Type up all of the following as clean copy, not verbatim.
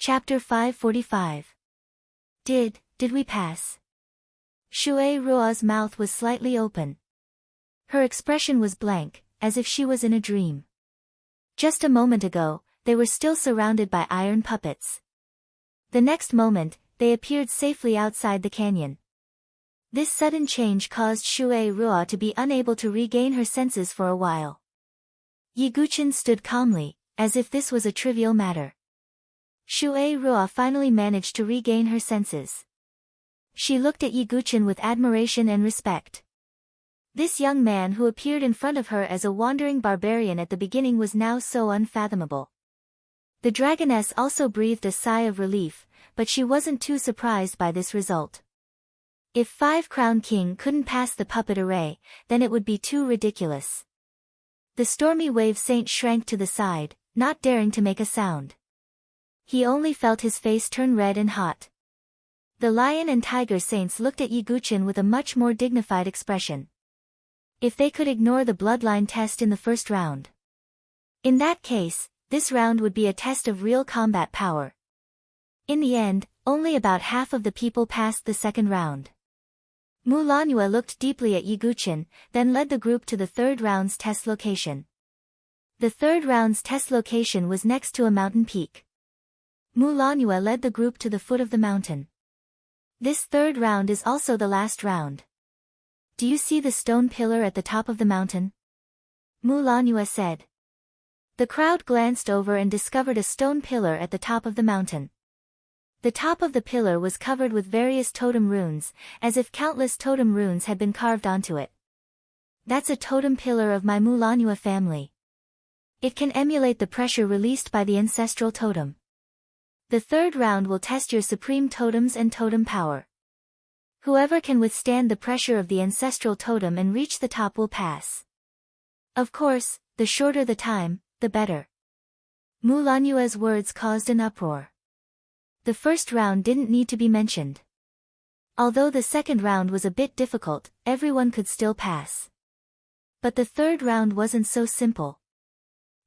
Chapter 545. Did we pass? Shui Ruo's mouth was slightly open. Her expression was blank, as if she was in a dream. Just a moment ago, they were still surrounded by iron puppets. The next moment, they appeared safely outside the canyon. This sudden change caused Shui Ruo to be unable to regain her senses for a while. Yiguchen stood calmly, as if this was a trivial matter. Shui Ruo finally managed to regain her senses. She looked at Yiguchen with admiration and respect. This young man who appeared in front of her as a wandering barbarian at the beginning was now so unfathomable. The dragoness also breathed a sigh of relief, but she wasn't too surprised by this result. If Five Crown King couldn't pass the puppet array, then it would be too ridiculous. The stormy wave saint shrank to the side, not daring to make a sound. He only felt his face turn red and hot. The lion and tiger saints looked at Yiguchen with a much more dignified expression. If they could ignore the bloodline test in the first round. In that case, this round would be a test of real combat power. In the end, only about half of the people passed the second round. Mu Lanue looked deeply at Yiguchen, then led the group to the third round's test location. The third round's test location was next to a mountain peak. Mu Lanue led the group to the foot of the mountain. This third round is also the last round. Do you see the stone pillar at the top of the mountain? Mu Lanue said. The crowd glanced over and discovered a stone pillar at the top of the mountain. The top of the pillar was covered with various totem runes, as if countless totem runes had been carved onto it. That's a totem pillar of my Mu Lanue family. It can emulate the pressure released by the ancestral totem. The third round will test your supreme totems and totem power. Whoever can withstand the pressure of the ancestral totem and reach the top will pass. Of course, the shorter the time, the better. Mu Lanue's words caused an uproar. The first round didn't need to be mentioned. Although the second round was a bit difficult, everyone could still pass. But the third round wasn't so simple.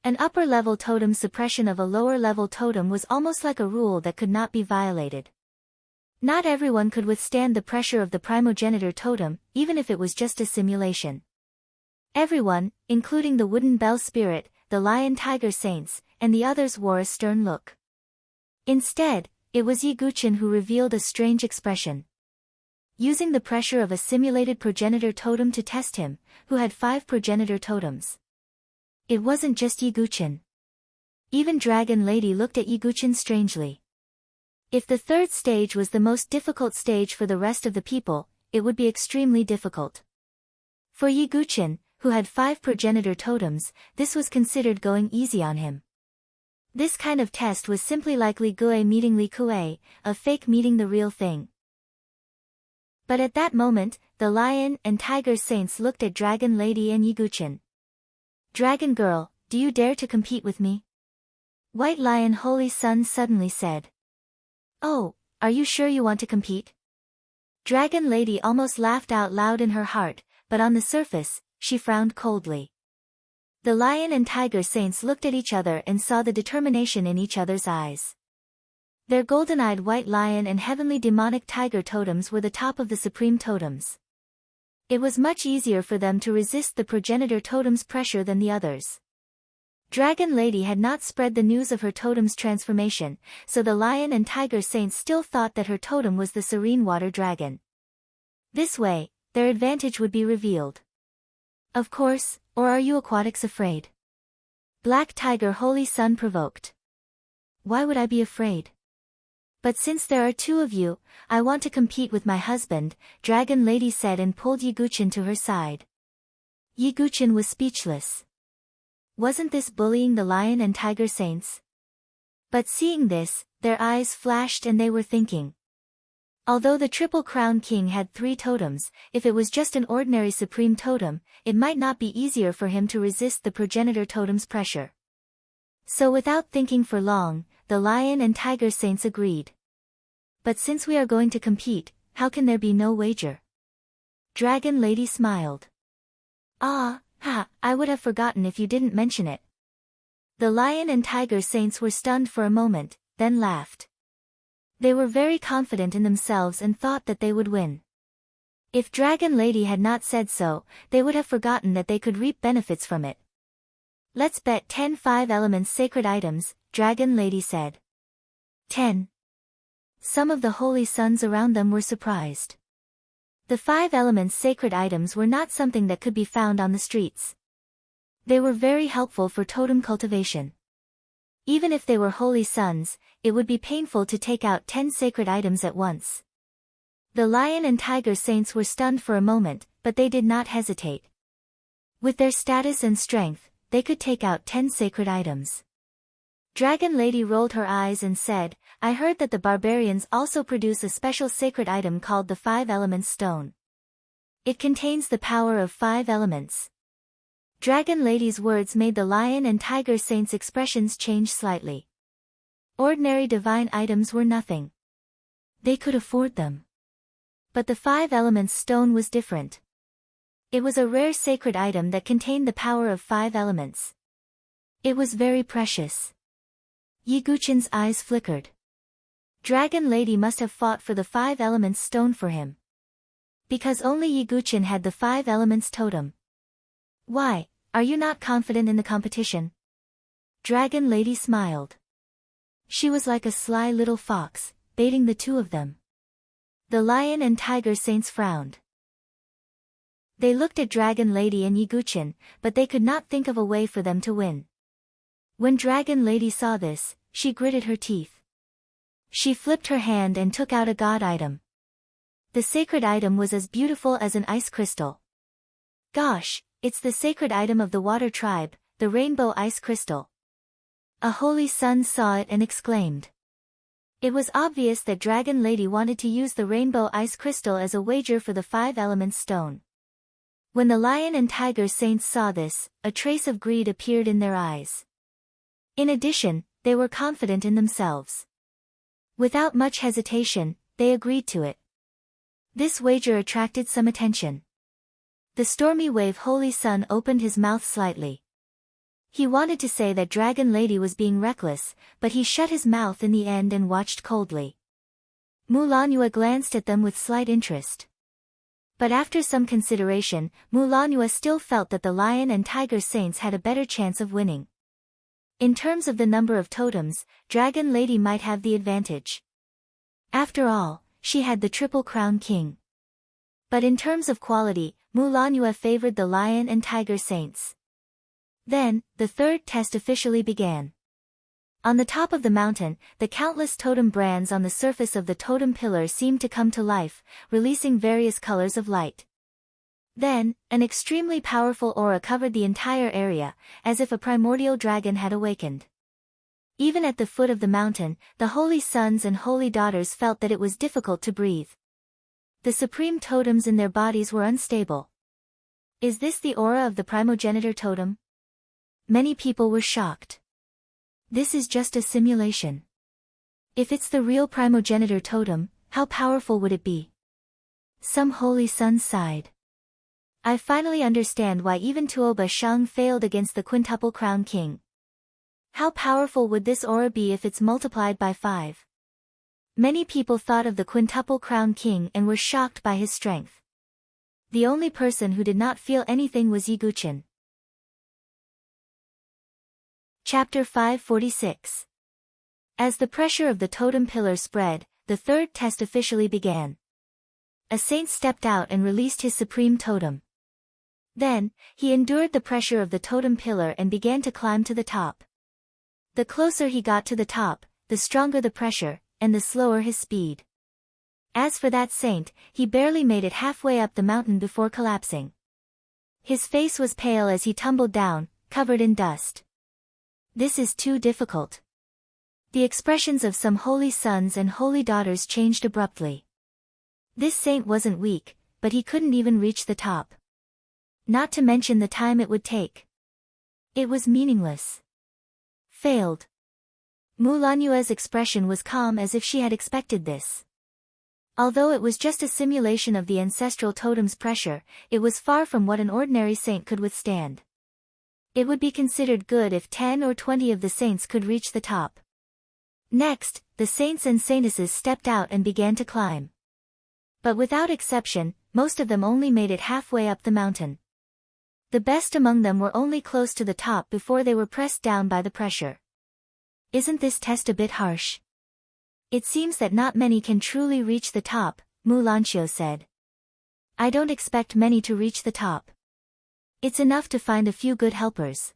An upper-level totem suppression of a lower-level totem was almost like a rule that could not be violated. Not everyone could withstand the pressure of the primogenitor totem, even if it was just a simulation. Everyone, including the wooden bell spirit, the lion tiger saints, and the others wore a stern look. Instead, it was Yiguchen who revealed a strange expression. Using the pressure of a simulated progenitor totem to test him, who had 5 progenitor totems. It wasn't just Yiguchen. Even Dragon Lady looked at Yiguchen strangely. If the third stage was the most difficult stage for the rest of the people, it would be extremely difficult. For Yiguchen, who had 5 progenitor totems, this was considered going easy on him. This kind of test was simply like Li Gui meeting Li Kue, a fake meeting the real thing. But at that moment, the lion and tiger saints looked at Dragon Lady and Yiguchen. Dragon Girl, do you dare to compete with me? White Lion Holy Sun suddenly said. Oh, are you sure you want to compete? Dragon Lady almost laughed out loud in her heart, but on the surface, she frowned coldly. The lion and tiger saints looked at each other and saw the determination in each other's eyes. Their golden-eyed white lion and heavenly demonic tiger totems were the top of the supreme totems. It was much easier for them to resist the progenitor totem's pressure than the others. Dragon Lady had not spread the news of her totem's transformation, so the lion and tiger saints still thought that her totem was the serene water dragon. This way, their advantage would be revealed. Of course, or are you aquatics afraid? Black Tiger Holy Sun provoked. Why would I be afraid? But since there are 2 of you, I want to compete with my husband, Dragon Lady said and pulled Yiguchen to her side. Yiguchen was speechless. Wasn't this bullying the lion and tiger saints? But seeing this, their eyes flashed and they were thinking. Although the Triple Crown King had 3 totems, if it was just an ordinary supreme totem, it might not be easier for him to resist the progenitor totem's pressure. So without thinking for long, the lion and tiger saints agreed. But since we are going to compete, how can there be no wager? Dragon Lady smiled. Ah, I would have forgotten if you didn't mention it. The lion and tiger saints were stunned for a moment, then laughed. They were very confident in themselves and thought that they would win. If Dragon Lady had not said so, they would have forgotten that they could reap benefits from it. Let's bet 10 5-elements sacred items, Dragon Lady said. 10. Some of the holy sons around them were surprised. The 5 elements sacred items were not something that could be found on the streets. They were very helpful for totem cultivation. Even if they were holy sons, it would be painful to take out 10 sacred items at once. The lion and tiger saints were stunned for a moment, but they did not hesitate. With their status and strength, they could take out 10 sacred items. Dragon Lady rolled her eyes and said, I heard that the barbarians also produce a special sacred item called the 5 elements stone. It contains the power of 5 elements. Dragon Lady's words made the lion and tiger saints' expressions change slightly. Ordinary divine items were nothing. They could afford them. But the 5 elements stone was different. It was a rare sacred item that contained the power of 5 elements. It was very precious. Yiguchen's eyes flickered. Dragon Lady must have fought for the 5 elements stone for him. Because only Yiguchen had the 5 elements totem. Why, are you not confident in the competition? Dragon Lady smiled. She was like a sly little fox, baiting the two of them. The lion and tiger saints frowned. They looked at Dragon Lady and Yiguchen, but they could not think of a way for them to win. When Dragon Lady saw this, she gritted her teeth. She flipped her hand and took out a god item. The sacred item was as beautiful as an ice crystal. Gosh, it's the sacred item of the water tribe, the rainbow ice crystal. A holy son saw it and exclaimed. It was obvious that Dragon Lady wanted to use the rainbow ice crystal as a wager for the 5 elements stone. When the lion and tiger saints saw this, a trace of greed appeared in their eyes. In addition, they were confident in themselves. Without much hesitation, they agreed to it. This wager attracted some attention. The stormy wave holy son opened his mouth slightly. He wanted to say that Dragon Lady was being reckless, but he shut his mouth in the end and watched coldly. Mulanua glanced at them with slight interest. But after some consideration, Mulanua still felt that the lion and tiger saints had a better chance of winning. In terms of the number of totems, Dragon Lady might have the advantage. After all, she had the Triple Crown King. But in terms of quality, Mulanua favored the lion and tiger saints. Then, the third test officially began. On the top of the mountain, the countless totem brands on the surface of the totem pillar seemed to come to life, releasing various colors of light. Then, an extremely powerful aura covered the entire area, as if a primordial dragon had awakened. Even at the foot of the mountain, the holy sons and holy daughters felt that it was difficult to breathe. The supreme totems in their bodies were unstable. Is this the aura of the primogenitor totem? Many people were shocked. This is just a simulation. If it's the real primogenitor totem, how powerful would it be? Some holy sons sighed. I finally understand why even Tuoba Shang failed against the quintuple crown king. How powerful would this aura be if it's multiplied by 5? Many people thought of the quintuple crown king and were shocked by his strength. The only person who did not feel anything was Yiguchen. Chapter 546. As the pressure of the totem pillar spread, the third test officially began. A saint stepped out and released his supreme totem. Then, he endured the pressure of the totem pillar and began to climb to the top. The closer he got to the top, the stronger the pressure, and the slower his speed. As for that saint, he barely made it halfway up the mountain before collapsing. His face was pale as he tumbled down, covered in dust. This is too difficult. The expressions of some holy sons and holy daughters changed abruptly. This saint wasn't weak, but he couldn't even reach the top. Not to mention the time it would take. It was meaningless. Failed. Mulanua's expression was calm as if she had expected this. Although it was just a simulation of the ancestral totem's pressure, it was far from what an ordinary saint could withstand. It would be considered good if 10 or 20 of the saints could reach the top. Next, the saints and saintesses stepped out and began to climb. But without exception, most of them only made it halfway up the mountain. The best among them were only close to the top before they were pressed down by the pressure. Isn't this test a bit harsh? It seems that not many can truly reach the top, Mu Lanqiu said. I don't expect many to reach the top. It's enough to find a few good helpers.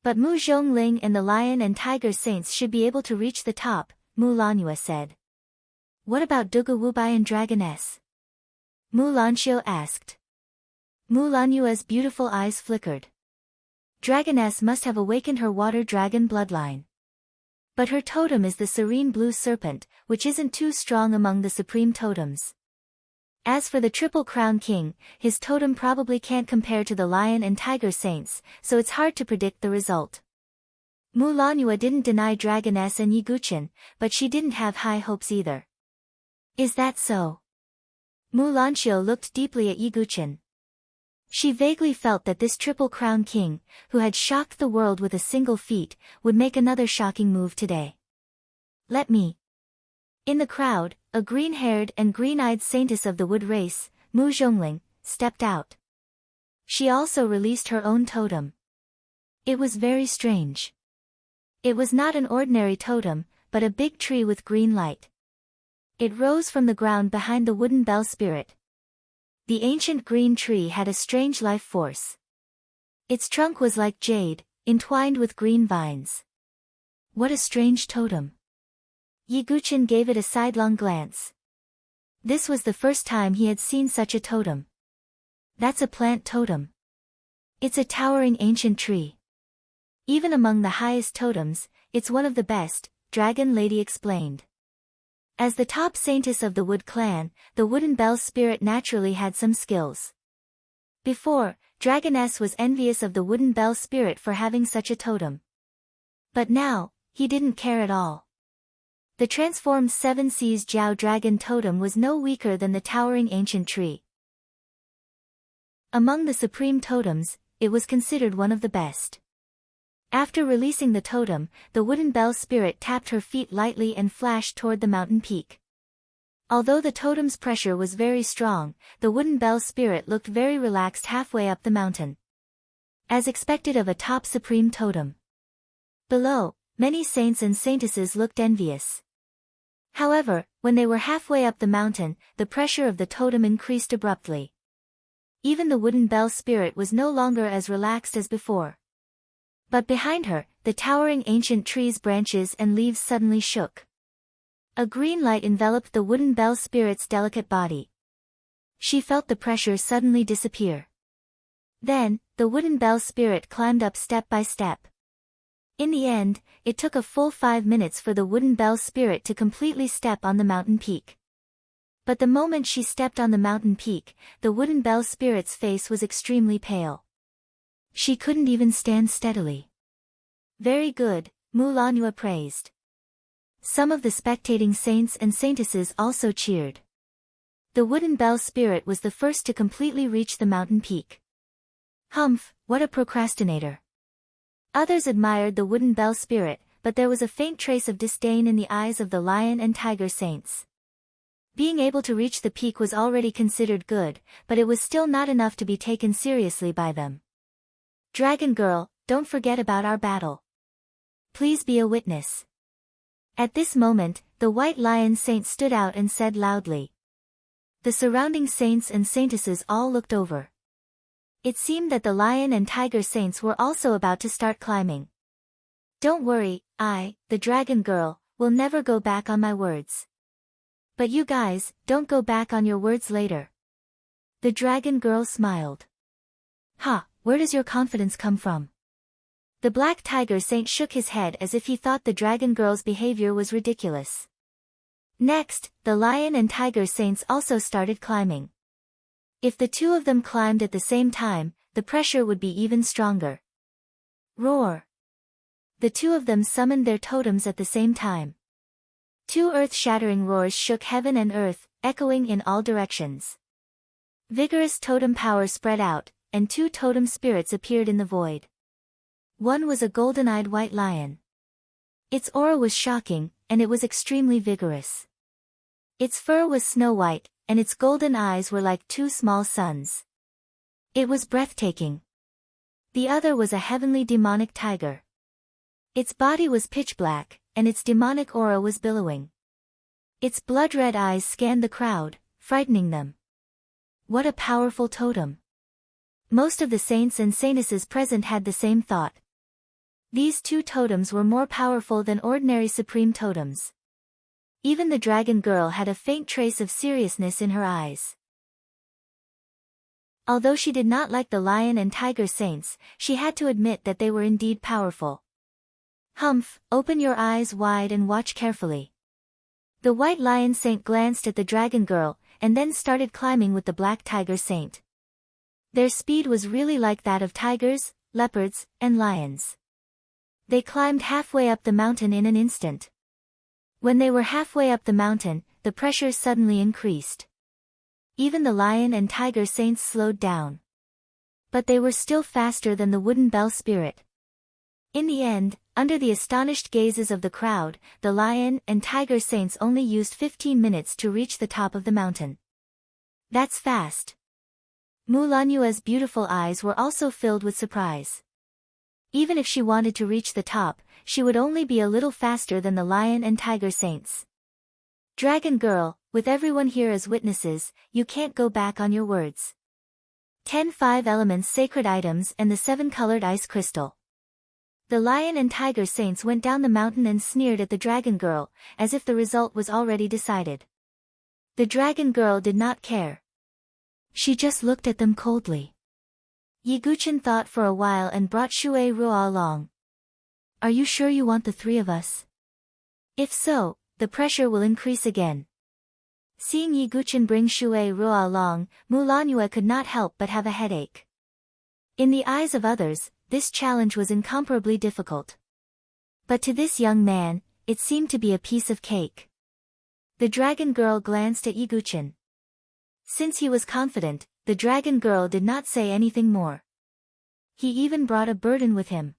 But Mu Zhongling and the lion and tiger saints should be able to reach the top, Mu Lanyu said. What about Dugu Wubai and Dragoness? Mu Lanqiu asked. Mu Lanyua's beautiful eyes flickered. Dragoness must have awakened her water dragon bloodline. But her totem is the serene blue serpent, which isn't too strong among the supreme totems. As for the Triple Crown King, his totem probably can't compare to the lion and tiger saints, so it's hard to predict the result. Mu Lanyua didn't deny Dragoness and Yiguchen, but she didn't have high hopes either. Is that so? Mu Lanqiu looked deeply at Yiguchen. She vaguely felt that this Triple Crown King, who had shocked the world with a single feat, would make another shocking move today. Let me. In the crowd, a green-haired and green-eyed saintess of the wood race, Mu Zhongling, stepped out. She also released her own totem. It was very strange. It was not an ordinary totem, but a big tree with green light. It rose from the ground behind the wooden bell spirit. The ancient green tree had a strange life force. Its trunk was like jade, entwined with green vines. What a strange totem. Yiguchen gave it a sidelong glance. This was the first time he had seen such a totem. That's a plant totem. It's a towering ancient tree. Even among the highest totems, it's one of the best, Dragon Lady explained. As the top saintess of the Wood Clan, the Wooden Bell spirit naturally had some skills. Before, Dragoness was envious of the Wooden Bell spirit for having such a totem. But now, he didn't care at all. The transformed Seven Seas Jiao Dragon totem was no weaker than the towering ancient tree. Among the supreme totems, it was considered one of the best. After releasing the totem, the Wooden Bell spirit tapped her feet lightly and flashed toward the mountain peak. Although the totem's pressure was very strong, the Wooden Bell spirit looked very relaxed halfway up the mountain. As expected of a top supreme totem. Below, many saints and saintesses looked envious. However, when they were halfway up the mountain, the pressure of the totem increased abruptly. Even the Wooden Bell spirit was no longer as relaxed as before. But behind her, the towering ancient tree's branches and leaves suddenly shook. A green light enveloped the Wooden Bell spirit's delicate body. She felt the pressure suddenly disappear. Then, the Wooden Bell spirit climbed up step by step. In the end, it took a full 5 minutes for the Wooden Bell spirit to completely step on the mountain peak. But the moment she stepped on the mountain peak, the Wooden Bell spirit's face was extremely pale. She couldn't even stand steadily. Very good, Mu Lanyu praised. Some of the spectating saints and saintesses also cheered. The Wooden Bell spirit was the first to completely reach the mountain peak. Humph, what a procrastinator. Others admired the Wooden Bell spirit, but there was a faint trace of disdain in the eyes of the lion and tiger saints. Being able to reach the peak was already considered good, but it was still not enough to be taken seriously by them. Dragon Girl, don't forget about our battle. Please be a witness. At this moment, the White Lion Saint stood out and said loudly. The surrounding saints and saintesses all looked over. It seemed that the Lion and Tiger Saints were also about to start climbing. Don't worry, the Dragon Girl, will never go back on my words. But you guys, don't go back on your words later. The Dragon Girl smiled. Ha! Where does your confidence come from? The Black Tiger Saint shook his head as if he thought the Dragon Girl's behavior was ridiculous. Next, the Lion and Tiger Saints also started climbing. If the two of them climbed at the same time, the pressure would be even stronger. Roar! The two of them summoned their totems at the same time. Two earth-shattering roars shook heaven and earth, echoing in all directions. Vigorous totem power spread out, and two totem spirits appeared in the void. One was a golden-eyed white lion. Its aura was shocking, and it was extremely vigorous. Its fur was snow-white, and its golden eyes were like two small suns. It was breathtaking. The other was a heavenly demonic tiger. Its body was pitch black, and its demonic aura was billowing. Its blood-red eyes scanned the crowd, frightening them. What a powerful totem! Most of the saints and saintesses present had the same thought. These two totems were more powerful than ordinary supreme totems. Even the dragon girl had a faint trace of seriousness in her eyes. Although she did not like the lion and tiger saints, she had to admit that they were indeed powerful. Humph, open your eyes wide and watch carefully. The white lion saint glanced at the dragon girl, and then started climbing with the black tiger saint. Their speed was really like that of tigers, leopards, and lions. They climbed halfway up the mountain in an instant. When they were halfway up the mountain, the pressure suddenly increased. Even the lion and tiger saints slowed down. But they were still faster than the wooden bell spirit. In the end, under the astonished gazes of the crowd, the lion and tiger saints only used 15 minutes to reach the top of the mountain. That's fast. Mulanua's beautiful eyes were also filled with surprise. Even if she wanted to reach the top, she would only be a little faster than the lion and tiger saints. Dragon girl, with everyone here as witnesses, you can't go back on your words. 10 5 elements sacred items and the 7-colored ice crystal. The lion and tiger saints went down the mountain and sneered at the dragon girl, as if the result was already decided. The dragon girl did not care. She just looked at them coldly. Yiguchen thought for a while and brought Shui Ruo along. Are you sure you want the three of us? If so, the pressure will increase again. Seeing Yiguchen bring Shui Ruo along, Mulanua could not help but have a headache. In the eyes of others, this challenge was incomparably difficult. But to this young man, it seemed to be a piece of cake. The dragon girl glanced at Yiguchen. Since he was confident, the dragon girl did not say anything more. He even brought a burden with him.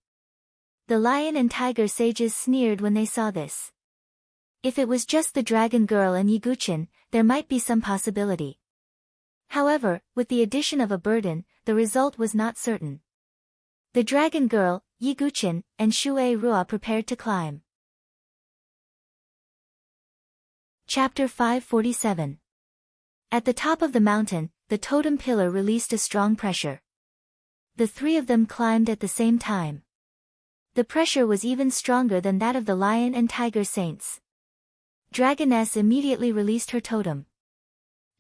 The lion and tiger sages sneered when they saw this. If it was just the dragon girl and Yiguchen, there might be some possibility. However, with the addition of a burden, the result was not certain. The dragon girl, Yiguchen, and Shui Ruo prepared to climb. Chapter 547. At the top of the mountain, the totem pillar released a strong pressure. The three of them climbed at the same time. The pressure was even stronger than that of the lion and tiger saints. Dragoness immediately released her totem.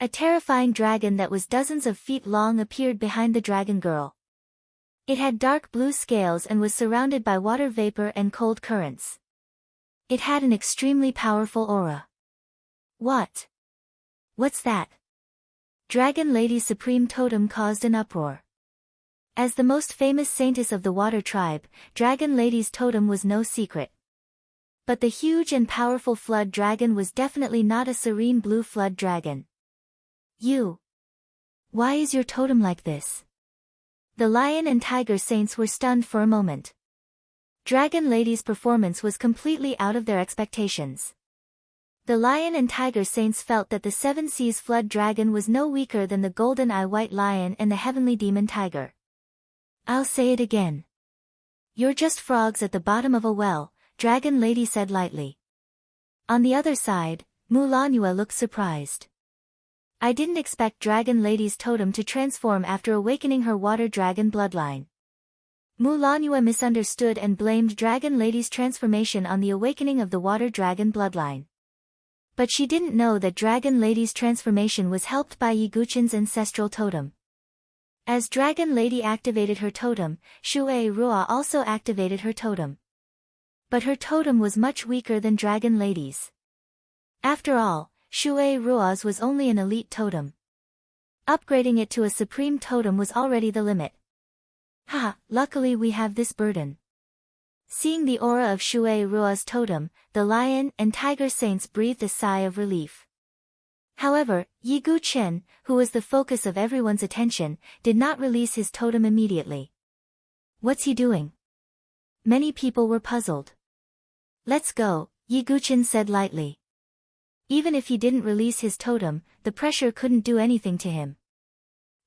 A terrifying dragon that was dozens of feet long appeared behind the dragon girl. It had dark blue scales and was surrounded by water vapor and cold currents. It had an extremely powerful aura. What? What's that? Dragon Lady's supreme totem caused an uproar. As the most famous saintess of the water tribe, Dragon Lady's totem was no secret. But the huge and powerful flood dragon was definitely not a serene blue flood dragon. Why is your totem like this? The lion and tiger saints were stunned for a moment. Dragon Lady's performance was completely out of their expectations. The lion and tiger saints felt that the seven seas flood dragon was no weaker than the golden eye white lion and the heavenly demon tiger. I'll say it again. You're just frogs at the bottom of a well, Dragon Lady said lightly. On the other side, Mulanua looked surprised. I didn't expect Dragon Lady's totem to transform after awakening her water dragon bloodline. Mulanua misunderstood and blamed Dragon Lady's transformation on the awakening of the water dragon bloodline. But she didn't know that Dragon Lady's transformation was helped by Yiguchen's ancestral totem. As Dragon Lady activated her totem, Shui Ruo also activated her totem. But her totem was much weaker than Dragon Lady's. After all, Shui Ruo's was only an elite totem. Upgrading it to a supreme totem was already the limit. Luckily we have this burden. Seeing the aura of Shui Ruo's totem, the lion and tiger saints breathed a sigh of relief. However, Yiguchen, who was the focus of everyone's attention, did not release his totem immediately. What's he doing? Many people were puzzled. Let's go, Yiguchen said lightly. Even if he didn't release his totem, the pressure couldn't do anything to him.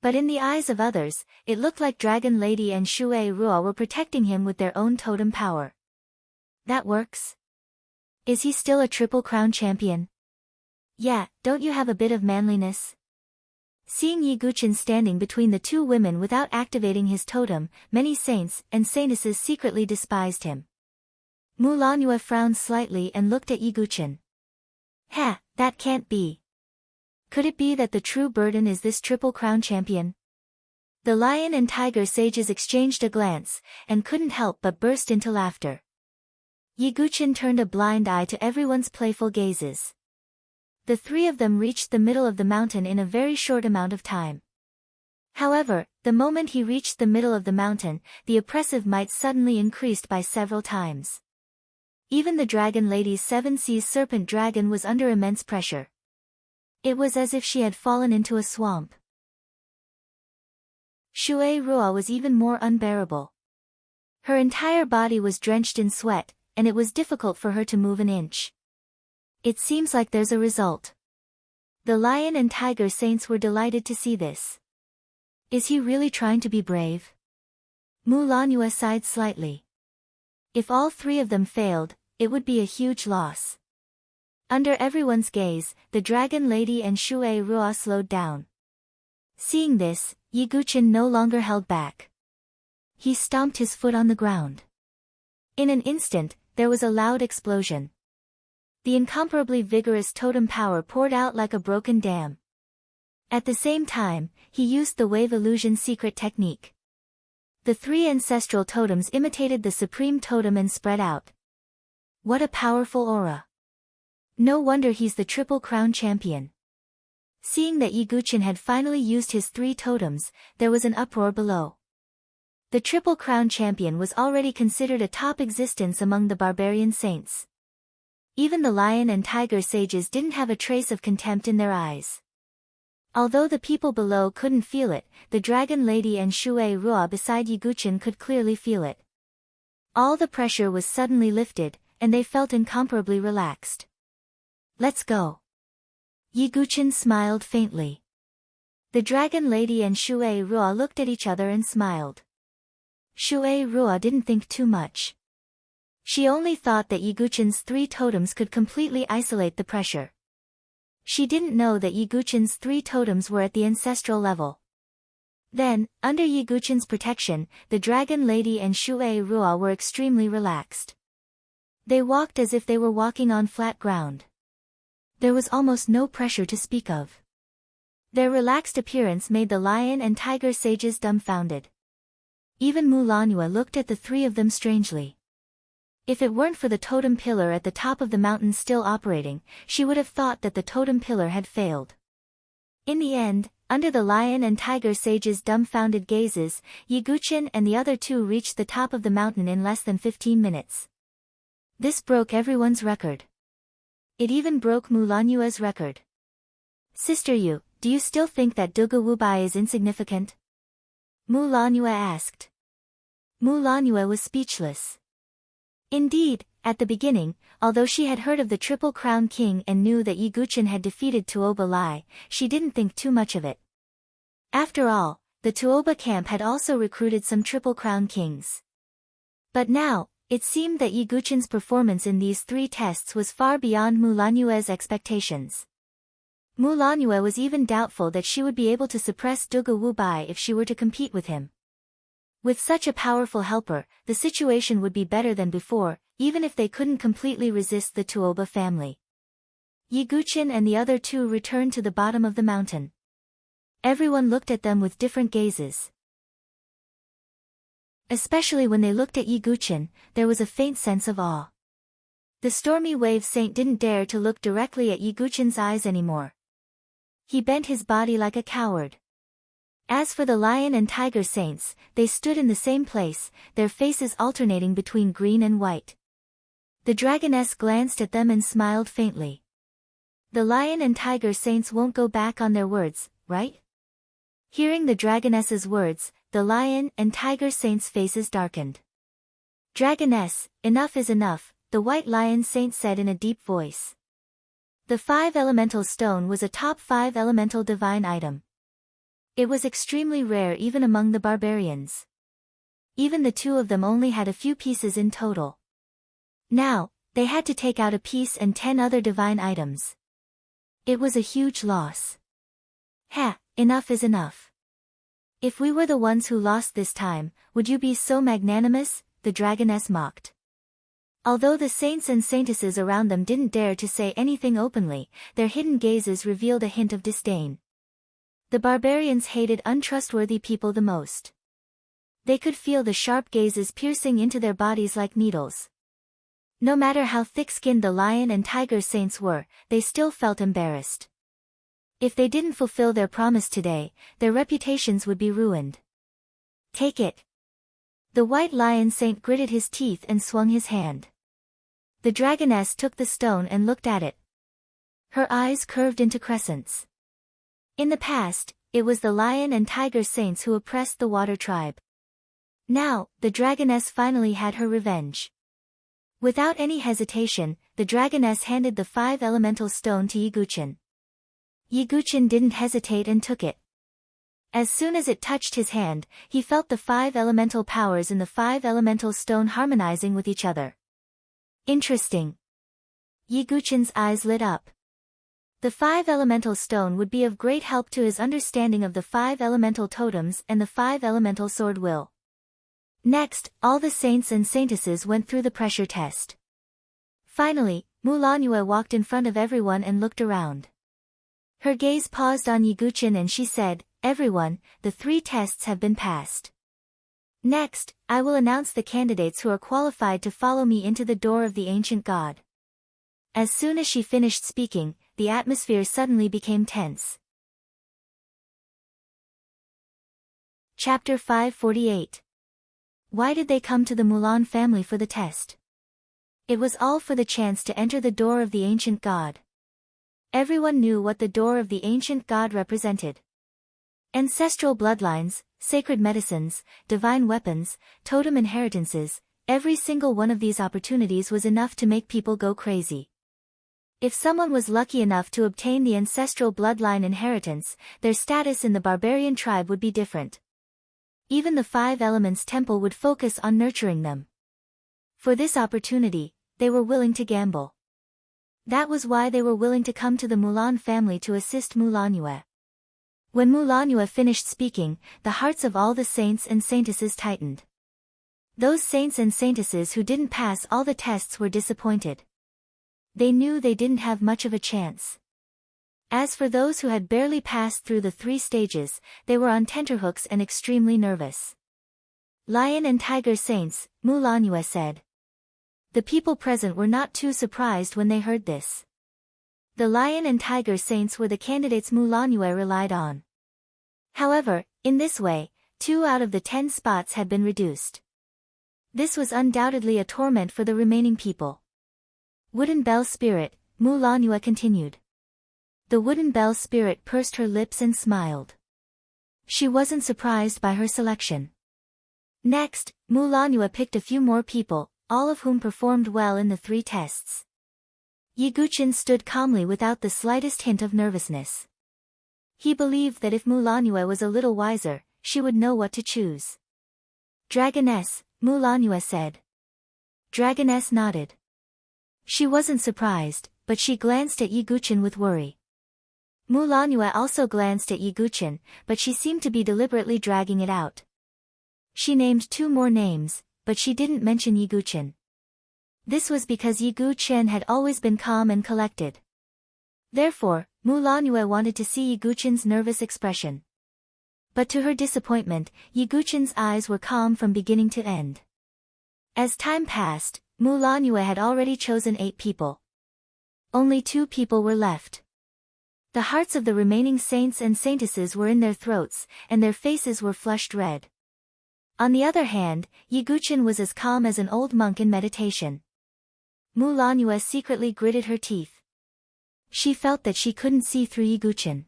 But in the eyes of others, it looked like Dragon Lady and Shui Ruo were protecting him with their own totem power. That works? Is he still a Triple Crown champion? Yeah, don't you have a bit of manliness? Seeing Yiguchen standing between the two women without activating his totem, many saints and saintesses secretly despised him. Mulanue frowned slightly and looked at Yiguchen. Ha, that can't be. Could it be that the true burden is this Triple Crown champion? The lion and tiger sages exchanged a glance, and couldn't help but burst into laughter. Yiguchen turned a blind eye to everyone's playful gazes. The three of them reached the middle of the mountain in a very short amount of time. However, the moment he reached the middle of the mountain, the oppressive might suddenly increased by several times. Even the Dragon Lady's Seven Seas Serpent Dragon was under immense pressure. It was as if she had fallen into a swamp. Shui Ruo was even more unbearable. Her entire body was drenched in sweat, and it was difficult for her to move an inch. It seems like there's a result. The lion and tiger saints were delighted to see this. Is he really trying to be brave? Mulanue sighed slightly. If all three of them failed, it would be a huge loss. Under everyone's gaze, the Dragon Lady and Shui Ruo slowed down. Seeing this, Yiguchen no longer held back. He stomped his foot on the ground. In an instant, there was a loud explosion. The incomparably vigorous totem power poured out like a broken dam. At the same time, he used the wave illusion secret technique. The three ancestral totems imitated the supreme totem and spread out. What a powerful aura! No wonder he's the Triple Crown champion. Seeing that Yiguchen had finally used his three totems, there was an uproar below. The Triple Crown champion was already considered a top existence among the barbarian saints. Even the lion and tiger sages didn't have a trace of contempt in their eyes. Although the people below couldn't feel it, the Dragon Lady and Shui Ruo beside Yiguchen could clearly feel it. All the pressure was suddenly lifted, and they felt incomparably relaxed. Let's go. Yiguchen smiled faintly. The Dragon Lady and Shui Ruo looked at each other and smiled. Shui Ruo didn't think too much. She only thought that Yiguchen's three totems could completely isolate the pressure. She didn't know that Yiguchen's three totems were at the ancestral level. Then, under Yiguchen's protection, the Dragon Lady and Shui Ruo were extremely relaxed. They walked as if they were walking on flat ground. There was almost no pressure to speak of. Their relaxed appearance made the lion and tiger sages dumbfounded. Even Mulanue looked at the three of them strangely. If it weren't for the totem pillar at the top of the mountain still operating, she would have thought that the totem pillar had failed. In the end, under the lion and tiger sages' dumbfounded gazes, Yiguchen and the other two reached the top of the mountain in less than 15 minutes. This broke everyone's record. It even broke Mulanue's record. Sister Yu, do you still think that Duga Wubai is insignificant? Mulanue asked. Mulanue was speechless. Indeed, at the beginning, although she had heard of the Triple Crown King and knew that Yiguchen had defeated Tuoba Lai, she didn't think too much of it. After all, the Tuoba camp had also recruited some Triple Crown Kings. But now, it seemed that Yiguchen's performance in these three tests was far beyond Mulanue's expectations. Mulanue was even doubtful that she would be able to suppress Duga Wubai if she were to compete with him. With such a powerful helper, the situation would be better than before, even if they couldn't completely resist the Tuoba family. Yiguchen and the other two returned to the bottom of the mountain. Everyone looked at them with different gazes. Especially when they looked at Yiguchen, there was a faint sense of awe. The stormy wave saint didn't dare to look directly at Yiguchen's eyes anymore. He bent his body like a coward. As for the lion and tiger saints, they stood in the same place, their faces alternating between green and white. The dragoness glanced at them and smiled faintly. The lion and tiger saints won't go back on their words, right? Hearing the dragoness's words, the lion and tiger saints' faces darkened. Dragoness, enough is enough, the White Lion Saint said in a deep voice. The 5 elemental stone was a top 5 elemental divine item. It was extremely rare even among the barbarians. Even the 2 of them only had a few pieces in total. Now, they had to take out a piece and 10 other divine items. It was a huge loss. Ha, enough is enough. If we were the ones who lost this time, would you be so magnanimous? The dragoness mocked. Although the saints and saintesses around them didn't dare to say anything openly, their hidden gazes revealed a hint of disdain. The barbarians hated untrustworthy people the most. They could feel the sharp gazes piercing into their bodies like needles. No matter how thick-skinned the lion and tiger saints were, they still felt embarrassed. If they didn't fulfill their promise today, their reputations would be ruined. Take it. The White Lion Saint gritted his teeth and swung his hand. The dragoness took the stone and looked at it. Her eyes curved into crescents. In the past, it was the lion and tiger saints who oppressed the water tribe. Now, the dragoness finally had her revenge. Without any hesitation, the dragoness handed the 5 elemental stone to Yiguchin. Yiguchin didn't hesitate and took it. As soon as it touched his hand, he felt the 5 elemental powers in the 5 elemental stone harmonizing with each other. Interesting. Yiguchin's eyes lit up. The 5 elemental stone would be of great help to his understanding of the 5 elemental totems and the 5 elemental sword will. Next, all the saints and saintesses went through the pressure test. Finally, Mulanue walked in front of everyone and looked around. Her gaze paused on Yiguchin and she said, "Everyone, the 3 tests have been passed. Next, I will announce the candidates who are qualified to follow me into the door of the ancient god." As soon as she finished speaking, the atmosphere suddenly became tense. Chapter 548. Why did they come to the Mulan family for the test? It was all for the chance to enter the door of the ancient god. Everyone knew what the door of the ancient god represented. Ancestral bloodlines, sacred medicines, divine weapons, totem inheritances, every single one of these opportunities was enough to make people go crazy. If someone was lucky enough to obtain the ancestral bloodline inheritance, their status in the barbarian tribe would be different. Even the 5 Elements Temple would focus on nurturing them. For this opportunity, they were willing to gamble. That was why they were willing to come to the Mulan family to assist Mulanue. When Mulanue finished speaking, the hearts of all the saints and saintesses tightened. Those saints and saintesses who didn't pass all the tests were disappointed. They knew they didn't have much of a chance. As for those who had barely passed through the 3 stages, they were on tenterhooks and extremely nervous. Lion and Tiger Saints, Mulanue said. The people present were not too surprised when they heard this. The Lion and Tiger Saints were the candidates Mulanue relied on. However, in this way, 2 out of the 10 spots had been reduced. This was undoubtedly a torment for the remaining people. Wooden Bell Spirit, Mulanue continued. The Wooden Bell Spirit pursed her lips and smiled. She wasn't surprised by her selection. Next, Mulanue picked a few more people, all of whom performed well in the 3 tests. Yiguchin stood calmly without the slightest hint of nervousness. He believed that if Mulanue was a little wiser, she would know what to choose. Dragoness, Mulanue said. Dragoness nodded. She wasn't surprised, but she glanced at Yiguchin with worry. Mulanue also glanced at Yiguchin, but she seemed to be deliberately dragging it out. She named 2 more names, but she didn't mention Yiguchin. This was because Yiguchin had always been calm and collected. Therefore, Mulanue wanted to see Yiguchin's nervous expression. But to her disappointment, Yiguchin's eyes were calm from beginning to end. As time passed, Mulanue had already chosen 8 people. Only 2 people were left. The hearts of the remaining saints and saintesses were in their throats, and their faces were flushed red. On the other hand, Yiguchin was as calm as an old monk in meditation. Mulanue secretly gritted her teeth. She felt that she couldn't see through Yiguchin.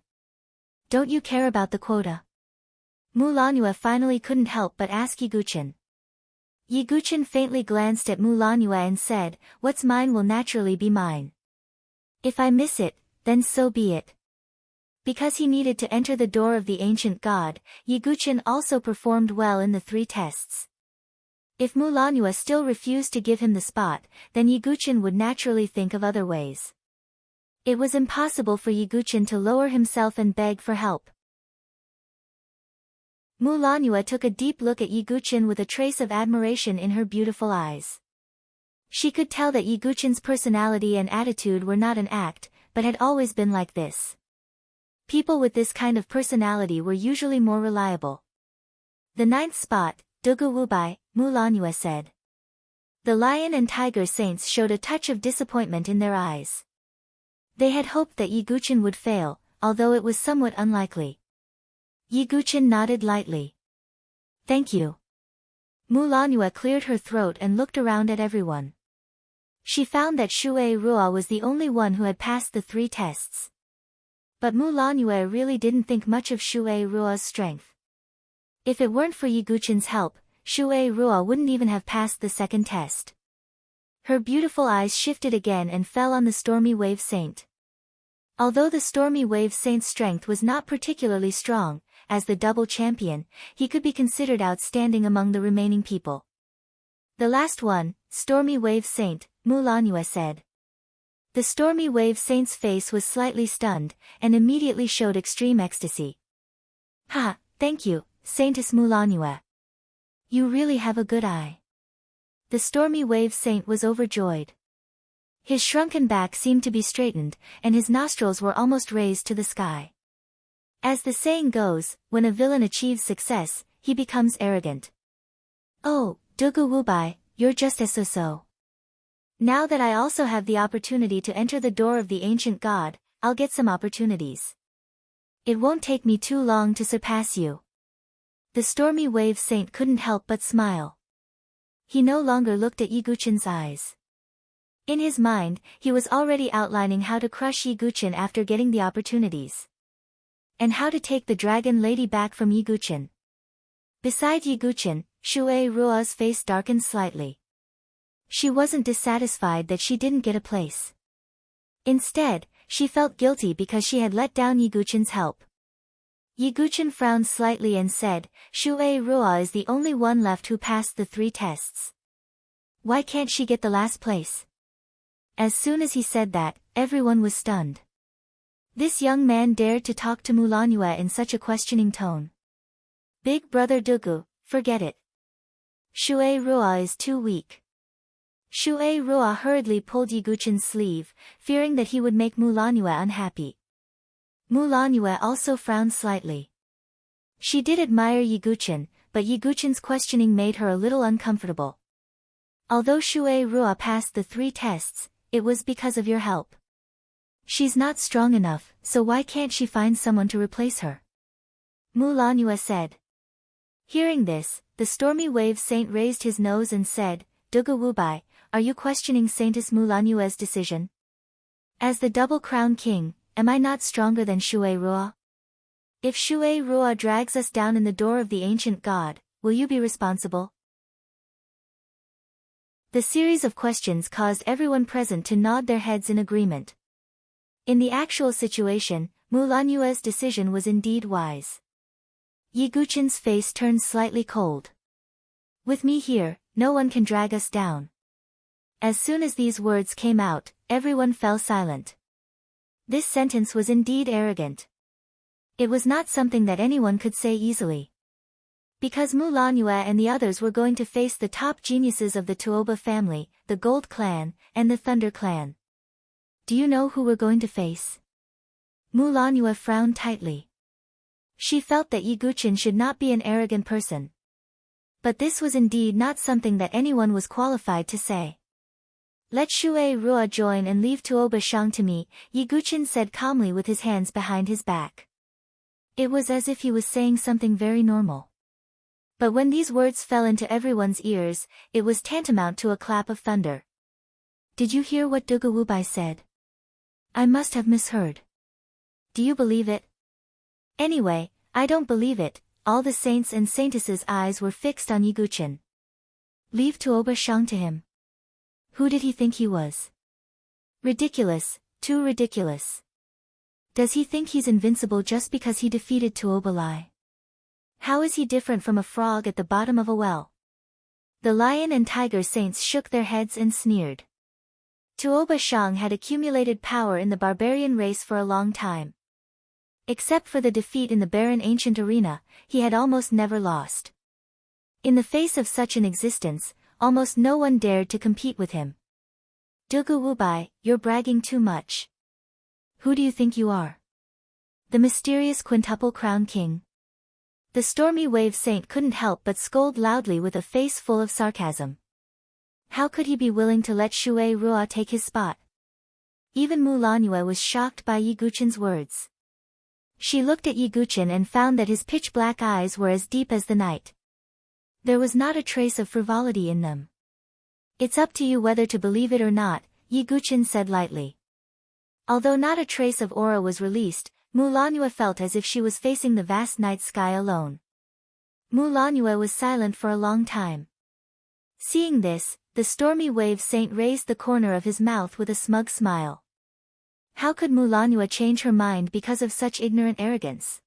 Don't you care about the quota? Mulanue finally couldn't help but ask Yiguchin. Yiguchen faintly glanced at Mulanue and said, "What's mine will naturally be mine. If I miss it, then so be it." Because he needed to enter the door of the ancient god, Yiguchen also performed well in the 3 tests. If Mulanue still refused to give him the spot, then Yiguchen would naturally think of other ways. It was impossible for Yiguchen to lower himself and beg for help. Mulanue took a deep look at Yiguchen with a trace of admiration in her beautiful eyes. She could tell that Yiguchen's personality and attitude were not an act, but had always been like this. People with this kind of personality were usually more reliable. "The 9th spot, Dugu Wubai," Mulanue said. The lion and tiger saints showed a touch of disappointment in their eyes. They had hoped that Yiguchen would fail, although it was somewhat unlikely. Yiguchen nodded lightly. "Thank you." Mulanue cleared her throat and looked around at everyone. She found that Shui Rua was the only one who had passed the 3 tests. But Mulanue really didn't think much of Shui Rua's strength. If it weren't for Yiguchen's help, Shui Rua wouldn't even have passed the 2nd test. Her beautiful eyes shifted again and fell on the Stormy Wave Saint. Although the Stormy Wave Saint's strength was not particularly strong, as the double champion, he could be considered outstanding among the remaining people. "The last one, Stormy Wave Saint," Mulanue said. The Stormy Wave Saint's face was slightly stunned, and immediately showed extreme ecstasy. "Ha, thank you, Saintess Mulanue. You really have a good eye." The Stormy Wave Saint was overjoyed. His shrunken back seemed to be straightened, and his nostrils were almost raised to the sky. As the saying goes, when a villain achieves success, he becomes arrogant. "Oh, Dugu Wubai, you're just as so. Now that I also have the opportunity to enter the door of the ancient god, I'll get some opportunities. It won't take me too long to surpass you." The Stormy Wave Saint couldn't help but smile. He no longer looked at Yiguchen's eyes. In his mind, he was already outlining how to crush Yiguchen after getting the opportunities. And how to take the dragon lady back from Yiguchen. Beside Yiguchen, Shui Rua's face darkened slightly. She wasn't dissatisfied that she didn't get a place. Instead, she felt guilty because she had let down Yiguchen's help. Yiguchen frowned slightly and said, "Shui Rua is the only one left who passed the 3 tests. Why can't she get the last place?" As soon as he said that, everyone was stunned. This young man dared to talk to Mulanue in such a questioning tone. "Big brother Dugu, forget it. Shui Rua is too weak." Shui Rua hurriedly pulled Yiguchen's sleeve, fearing that he would make Mulanue unhappy. Mulanue also frowned slightly. She did admire Yiguchen, but Yiguchen's questioning made her a little uncomfortable. "Although Shui Rua passed the 3 tests, it was because of your help. She's not strong enough, so why can't she find someone to replace her?" Mulanue said. Hearing this, the Stormy Wave Saint raised his nose and said, "Dugu Wubai, are you questioning Saintess Mulanue's decision? As the Double Crown King, am I not stronger than Shui Rua? If Shui Rua drags us down in the door of the ancient god, will you be responsible?" The series of questions caused everyone present to nod their heads in agreement. In the actual situation, Mulanue's decision was indeed wise. Yiguchen's face turned slightly cold. "With me here, no one can drag us down." As soon as these words came out, everyone fell silent. This sentence was indeed arrogant. It was not something that anyone could say easily. Because Mulanue and the others were going to face the top geniuses of the Tuoba family, the Gold Clan, and the Thunder Clan. "Do you know who we're going to face?" Mulanue frowned tightly. She felt that Yiguchen should not be an arrogant person. But this was indeed not something that anyone was qualified to say. "Let Shui Rua join and leave Tuoba Shang to me," Yiguchen said calmly with his hands behind his back. It was as if he was saying something very normal. But when these words fell into everyone's ears, it was tantamount to a clap of thunder. "Did you hear what Dugu Wubai said? I must have misheard. Do you believe it?" "Anyway, I don't believe it." All the saints and saintesses' eyes were fixed on Yiguchen. Leave Tuoba Shang to him. Who did he think he was? Ridiculous, too ridiculous. Does he think he's invincible just because he defeated Tuoba Lai? How is he different from a frog at the bottom of a well? The lion and tiger saints shook their heads and sneered. Tuoba Shang had accumulated power in the barbarian race for a long time. Except for the defeat in the barren ancient arena, he had almost never lost. In the face of such an existence, almost no one dared to compete with him. Dugu Wubai, you're bragging too much. Who do you think you are? The mysterious quintuple crown king? The stormy wave saint couldn't help but scold loudly with a face full of sarcasm. How could he be willing to let Shui Rua take his spot? Even Mu Lanue was shocked by Yi Guchen's words. She looked at Yi Guchen and found that his pitch-black eyes were as deep as the night. There was not a trace of frivolity in them. It's up to you whether to believe it or not, Yi Guchen said lightly. Although not a trace of aura was released, Mu Lanue felt as if she was facing the vast night sky alone. Mu Lanue was silent for a long time. Seeing this, the stormy wave saint raised the corner of his mouth with a smug smile. How could Mu Lanue change her mind because of such ignorant arrogance?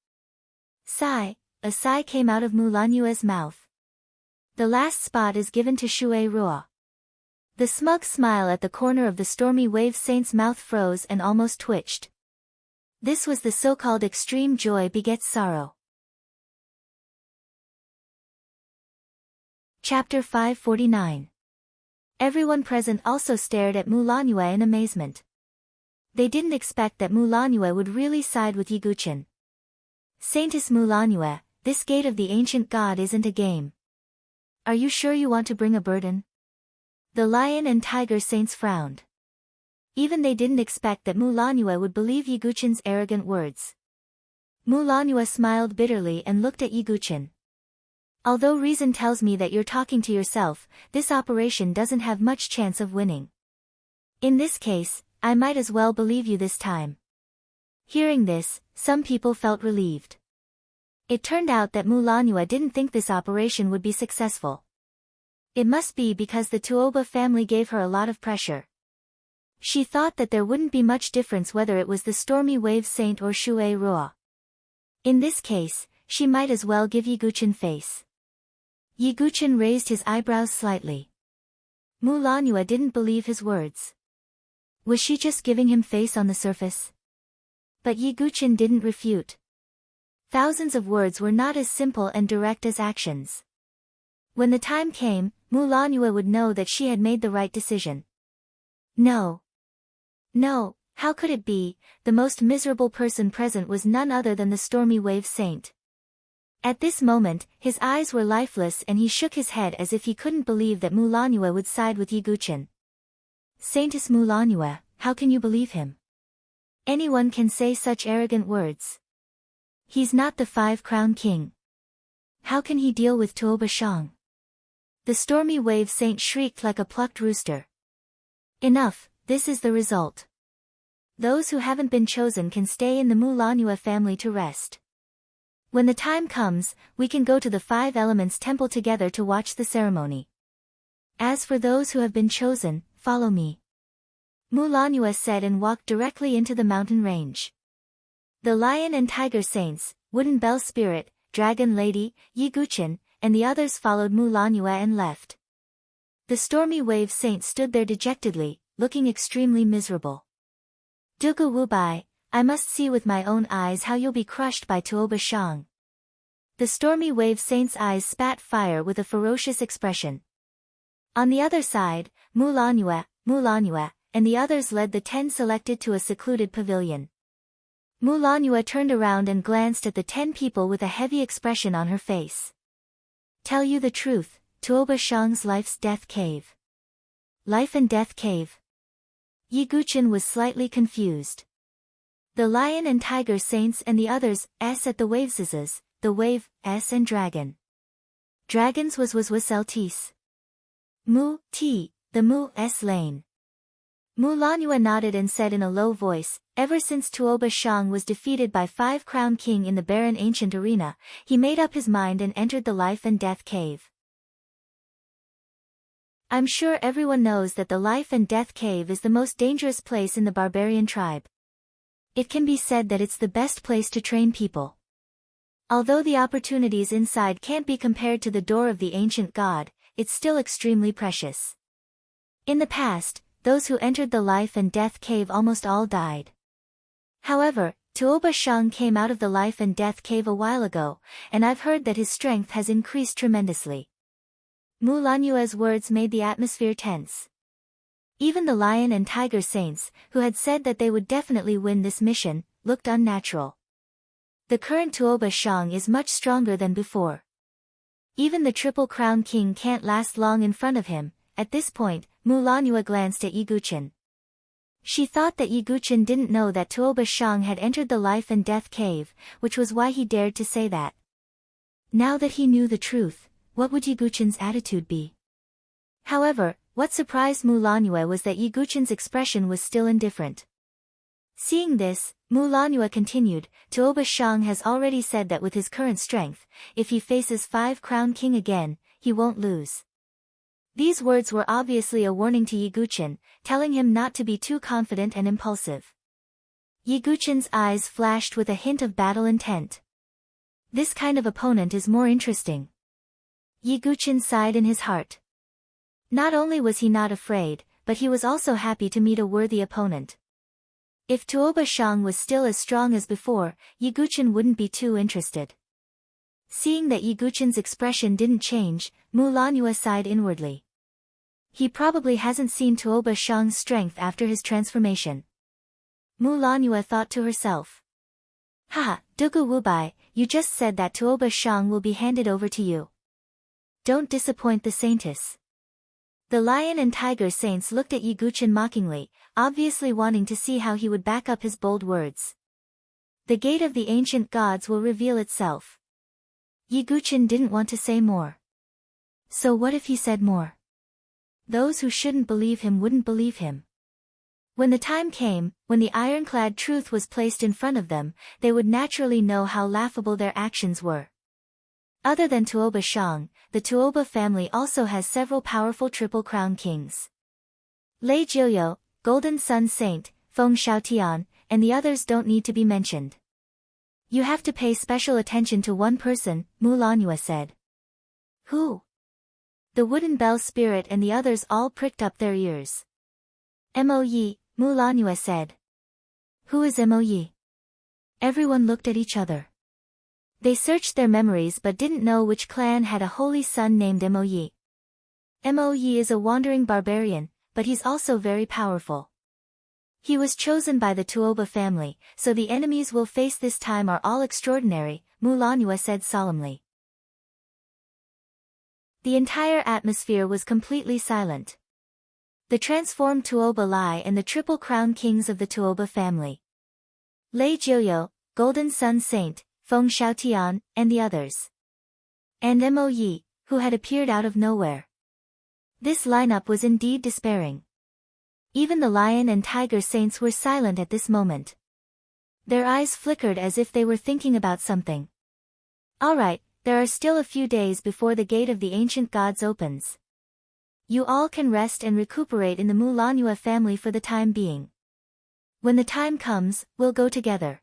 Sigh, a sigh came out of Mu Lanue's mouth. The last spot is given to Shui Rua. The smug smile at the corner of the stormy wave saint's mouth froze and almost twitched. This was the so-called extreme joy begets sorrow. Chapter 549. Everyone present also stared at Mu Lanue in amazement. They didn't expect that Mu Lanue would really side with Yi Guchen. Saintess Mu Lanue, this gate of the ancient god isn't a game. Are you sure you want to bring a burden? The lion and tiger saints frowned. Even they didn't expect that Mu Lanue would believe Yi Guchen's arrogant words. Mu Lanue smiled bitterly and looked at Yi Guchen. Although reason tells me that you're talking to yourself, this operation doesn't have much chance of winning. In this case, I might as well believe you this time. Hearing this, some people felt relieved. It turned out that Mu Lanue didn't think this operation would be successful. It must be because the Tuoba family gave her a lot of pressure. She thought that there wouldn't be much difference whether it was the stormy wave saint or Shui Rua. In this case, she might as well give Yi Guchen face. Yi Guchen raised his eyebrows slightly. Mu Lanue didn't believe his words. Was she just giving him face on the surface? But Yi Guchen didn't refute. Thousands of words were not as simple and direct as actions. When the time came, Mu Lanue would know that she had made the right decision. No. No, how could it be? The most miserable person present was none other than the stormy wave saint. At this moment, his eyes were lifeless and he shook his head as if he couldn't believe that Mu Lanue would side with Yi Guchen. Saintess Mu Lanue, how can you believe him? Anyone can say such arrogant words. He's not the five-crown king. How can he deal with Tuoba Shang? The stormy wave saint shrieked like a plucked rooster. Enough, this is the result. Those who haven't been chosen can stay in the Mu Lanue family to rest. When the time comes, we can go to the Five Elements Temple together to watch the ceremony. As for those who have been chosen, follow me. Mu Lanue said and walked directly into the mountain range. The lion and tiger saints, wooden bell spirit, dragon lady, Yi Guchen, and the others followed Mu Lanue and left. The stormy wave saint stood there dejectedly, looking extremely miserable. Dugu Wubai, I must see with my own eyes how you'll be crushed by Tuoba Shang. The stormy wave saint's eyes spat fire with a ferocious expression. On the other side, Mu Lanue, and the others led the 10 selected to a secluded pavilion. Mu Lanue turned around and glanced at the 10 people with a heavy expression on her face. Tell you the truth, Tuoba Shang's life's death cave. Life and death cave. Yi Guchen was slightly confused. The lion and tiger saints and the others, at the waveses, the wave, and dragon. Dragons was LTs. Mu, T, the Mu, lane. Mu Lanue nodded and said in a low voice, ever since Tuoba Shang was defeated by Five-Crown King in the barren ancient arena, he made up his mind and entered the life and death cave. I'm sure everyone knows that the Life and Death Cave is the most dangerous place in the barbarian tribe. It can be said that it's the best place to train people. Although the opportunities inside can't be compared to the door of the ancient god, it's still extremely precious. In the past, those who entered the Life and Death Cave almost all died. However, Tuoba Shang came out of the Life and Death Cave a while ago, and I've heard that his strength has increased tremendously. Mu Lanyue's words made the atmosphere tense. Even the lion and tiger saints, who had said that they would definitely win this mission, looked unnatural. The current Tuoba Shang is much stronger than before. Even the Triple Crown King can't last long in front of him. At this point, Mu Lanyue glanced at Yiguchen. She thought that Yiguchen didn't know that Tuoba Shang had entered the Life and Death Cave, which was why he dared to say that. Now that he knew the truth, what would Yiguchen's attitude be? However, what surprised Mu Lanyue was that Yiguchen's expression was still indifferent. Seeing this, Mu Lanyue continued, Tuoba Shang has already said that with his current strength, if he faces 5 Crown King again, he won't lose. These words were obviously a warning to Yiguchen, telling him not to be too confident and impulsive. Yiguchen's eyes flashed with a hint of battle intent. This kind of opponent is more interesting. Yiguchen sighed in his heart. Not only was he not afraid, but he was also happy to meet a worthy opponent. If Tuoba Shang was still as strong as before, Yiguchen wouldn't be too interested. Seeing that Yiguchen's expression didn't change, Mu Lanyue sighed inwardly. He probably hasn't seen Tuoba Shang's strength after his transformation. Mu Lanyue thought to herself. Haha, Dugu Wubai, you just said that Tuoba Shang will be handed over to you. Don't disappoint the saintess. The lion and tiger saints looked at Yiguchen mockingly, obviously wanting to see how he would back up his bold words. The gate of the ancient gods will reveal itself. Yiguchen didn't want to say more. So what if he said more? Those who shouldn't believe him wouldn't believe him. When the time came, when the ironclad truth was placed in front of them, they would naturally know how laughable their actions were. Other than Tuoba Shang, the Tuoba family also has several powerful Triple Crown Kings. Lei Jiuyo, Golden Sun Saint, Feng Xiaotian, and the others don't need to be mentioned. You have to pay special attention to one person, Mu Lanyue said. Who? The Wooden Bell Spirit and the others all pricked up their ears. Mo Yi, Mu Lanyue said. Who is Mo Yi? Everyone looked at each other. They searched their memories but didn't know which clan had a holy son named Mo Yi. Mo Yi is a wandering barbarian, but he's also very powerful. He was chosen by the Tuoba family, so the enemies we'll face this time are all extraordinary, Mu Lanyue said solemnly. The entire atmosphere was completely silent. The transformed Tuoba Lai and the Triple Crown Kings of the Tuoba family. Lei Jiuyo, Golden Sun Saint, Feng Xiaotian, and the others. And Mo Yi, who had appeared out of nowhere. This lineup was indeed despairing. Even the lion and tiger saints were silent at this moment. Their eyes flickered as if they were thinking about something. Alright, there are still a few days before the gate of the ancient gods opens. You all can rest and recuperate in the Mu Lanyue family for the time being. When the time comes, we'll go together.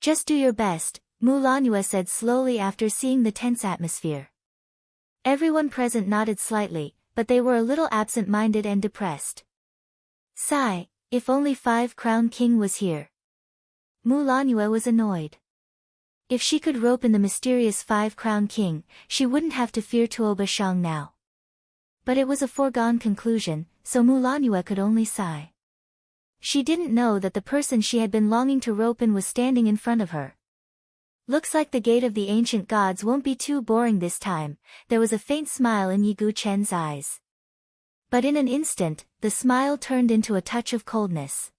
Just do your best, Mu Lanyue said slowly after seeing the tense atmosphere. Everyone present nodded slightly, but they were a little absent-minded and depressed. Sigh, if only 5 Crown King was here. Mu Lanyue was annoyed. If she could rope in the mysterious 5 Crown King, she wouldn't have to fear Tuoba Shang now. But it was a foregone conclusion, so Mu Lanyue could only sigh. She didn't know that the person she had been longing to rope in was standing in front of her. Looks like the gate of the ancient gods won't be too boring this time, there was a faint smile in Yiguchen's eyes. But in an instant, the smile turned into a touch of coldness.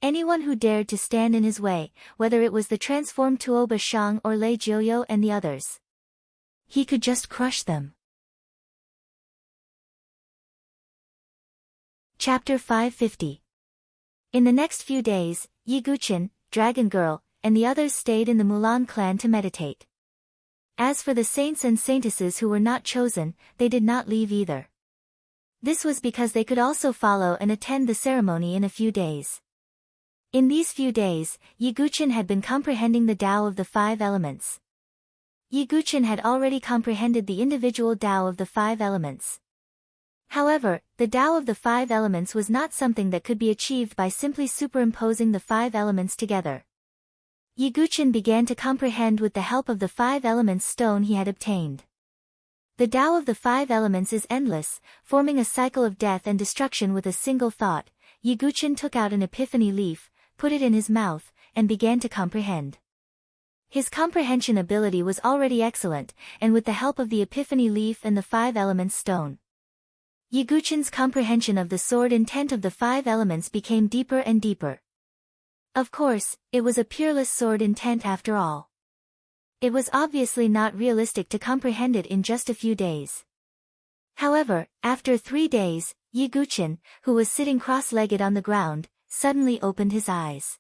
Anyone who dared to stand in his way, whether it was the transformed Tuoba Shang or Lei Jiuyo and the others, he could just crush them. Chapter 550. In the next few days, Yiguchen, Dragon Girl, and the others stayed in the Mulan clan to meditate. As for the saints and saintesses who were not chosen, they did not leave either. This was because they could also follow and attend the ceremony in a few days. In these few days, Yiguchen had been comprehending the Tao of the 5 elements. Yiguchen had already comprehended the individual Tao of the 5 elements. However, the Tao of the 5 elements was not something that could be achieved by simply superimposing the 5 elements together. Yiguchen began to comprehend with the help of the 5 elements stone he had obtained. The Tao of the 5 elements is endless, forming a cycle of death and destruction with a single thought. Yiguchen took out an epiphany leaf, put it in his mouth, and began to comprehend. His comprehension ability was already excellent, and with the help of the epiphany leaf and the 5 elements stone, Yiguchen's comprehension of the sword intent of the 5 elements became deeper and deeper. Of course, it was a peerless sword intent after all. It was obviously not realistic to comprehend it in just a few days. However, after 3 days, Yiguchen, who was sitting cross-legged on the ground, suddenly opened his eyes.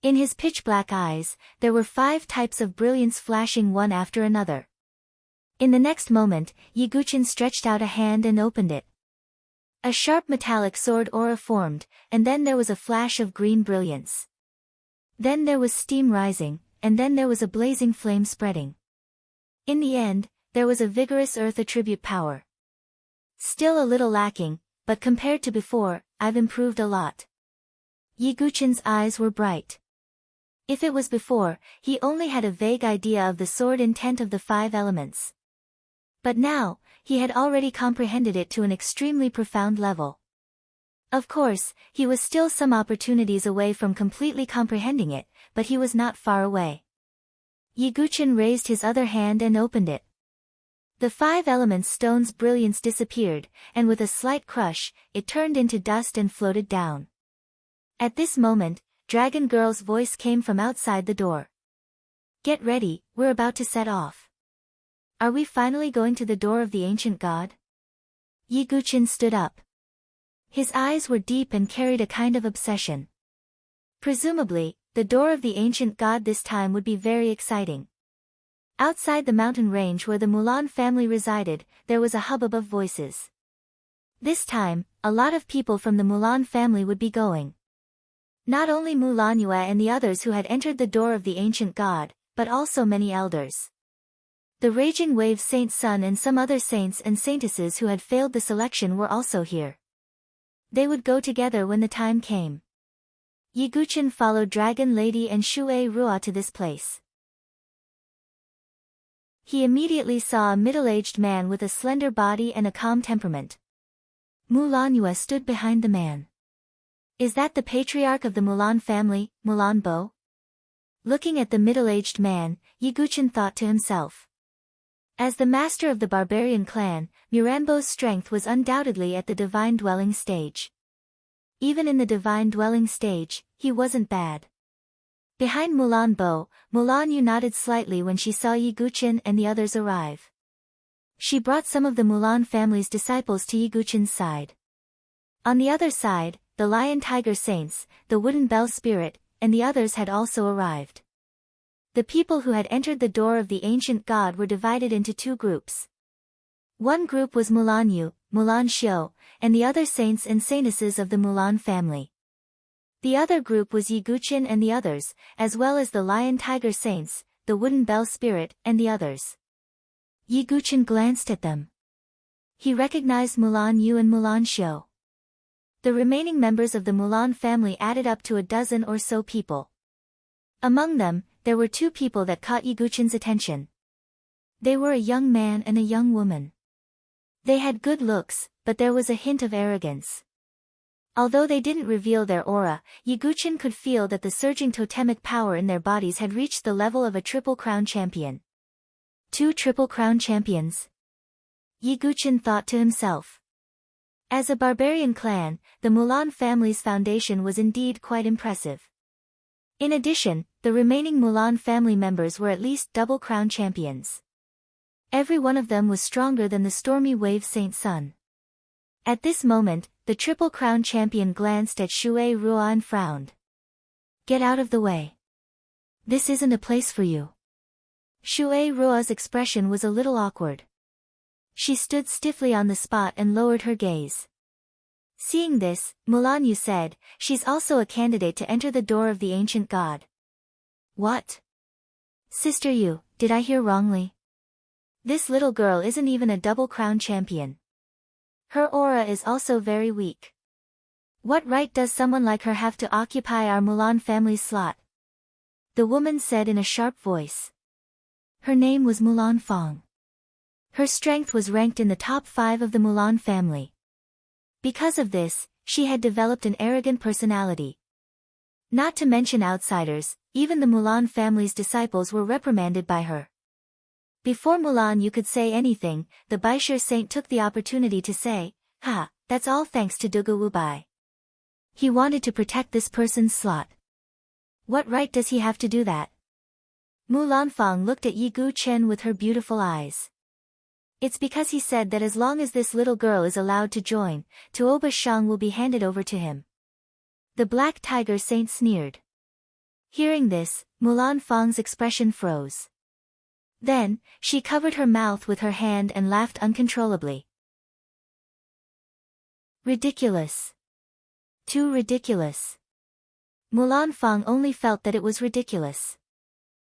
In his pitch-black eyes, there were 5 types of brilliance flashing one after another. In the next moment, Yiguchen stretched out a hand and opened it. A sharp metallic sword aura formed, and then there was a flash of green brilliance. Then there was steam rising, and then there was a blazing flame spreading. In the end, there was a vigorous earth attribute power. Still a little lacking, but compared to before, I've improved a lot. Yiguchen's eyes were bright. If it was before, he only had a vague idea of the sword intent of the 5 elements. But now, he had already comprehended it to an extremely profound level. Of course, he was still some opportunities away from completely comprehending it, but he was not far away. Yiguchen raised his other hand and opened it. The 5 elements stone's brilliance disappeared, and with a slight crush, it turned into dust and floated down. At this moment, Dragon Girl's voice came from outside the door. "Get ready, we're about to set off. Are we finally going to the door of the ancient god?" Yiguchen stood up. His eyes were deep and carried a kind of obsession. Presumably, the door of the ancient god this time would be very exciting. Outside the mountain range where the Mulan family resided, there was a hubbub of voices. This time, a lot of people from the Mulan family would be going. Not only Mulan Yue and the others who had entered the door of the ancient god, but also many elders. The Raging Wave Saint Sun and some other saints and saintesses who had failed the selection were also here. They would go together when the time came. Yiguchen followed Dragon Lady and Shui Rua to this place. He immediately saw a middle-aged man with a slender body and a calm temperament. Mulan Yue stood behind the man. Is that the patriarch of the Mulan family, Mulan Bo? Looking at the middle-aged man, Yiguchen thought to himself. As the master of the barbarian clan, Miranbo's strength was undoubtedly at the divine dwelling stage. Even in the divine dwelling stage, he wasn't bad. Behind Mulan Bo, Mulan Yu nodded slightly when she saw Yiguchen and the others arrive. She brought some of the Mulan family's disciples to Yiguchen's side. On the other side, the Lion Tiger Saints, the Wooden Bell Spirit, and the others had also arrived. The people who had entered the door of the ancient god were divided into 2 groups. One group was Mulan Yu, Mulan Xiu, and the other saints and saintesses of the Mulan family. The other group was Yiguchen and the others, as well as the Lion Tiger Saints, the Wooden Bell Spirit, and the others. Yiguchen glanced at them. He recognized Mulan Yu and Mulan Xiu. The remaining members of the Mulan family added up to a dozen or so people. Among them, there were 2 people that caught Yiguchen's attention. They were a young man and a young woman. They had good looks, but there was a hint of arrogance. Although they didn't reveal their aura, Yiguchen could feel that the surging totemic power in their bodies had reached the level of a Triple Crown champion. 2 Triple Crown champions? Yiguchen thought to himself. As a barbarian clan, the Mulan family's foundation was indeed quite impressive. In addition, the remaining Mulan family members were at least double crown champions. Every one of them was stronger than the Stormy Wave Saint Sun. At this moment, the Triple Crown champion glanced at Shui Rua and frowned. "Get out of the way. This isn't a place for you." Shui Rua's expression was a little awkward. She stood stiffly on the spot and lowered her gaze. Seeing this, Mulan Yu said, "She's also a candidate to enter the door of the ancient god." What? Sister Yu, did I hear wrongly? This little girl isn't even a double crown champion. Her aura is also very weak. What right does someone like her have to occupy our Mulan family's slot? The woman said in a sharp voice. Her name was Mulan Fong. Her strength was ranked in the top 5 of the Mulan family. Because of this, she had developed an arrogant personality. Not to mention outsiders, even the Mulan family's disciples were reprimanded by her. Before Mulan Yu could say anything, the Baishir saint took the opportunity to say, "Ha, that's all thanks to Dugu Wubai. He wanted to protect this person's slot. What right does he have to do that?" Mulan Fong looked at Yi Gu Chen with her beautiful eyes. It's because he said that as long as this little girl is allowed to join, Tuoba Shang will be handed over to him. The Black Tiger Saint sneered. Hearing this, Mulan Fong's expression froze. Then, she covered her mouth with her hand and laughed uncontrollably. Ridiculous. Too ridiculous. Mulan Fong only felt that it was ridiculous.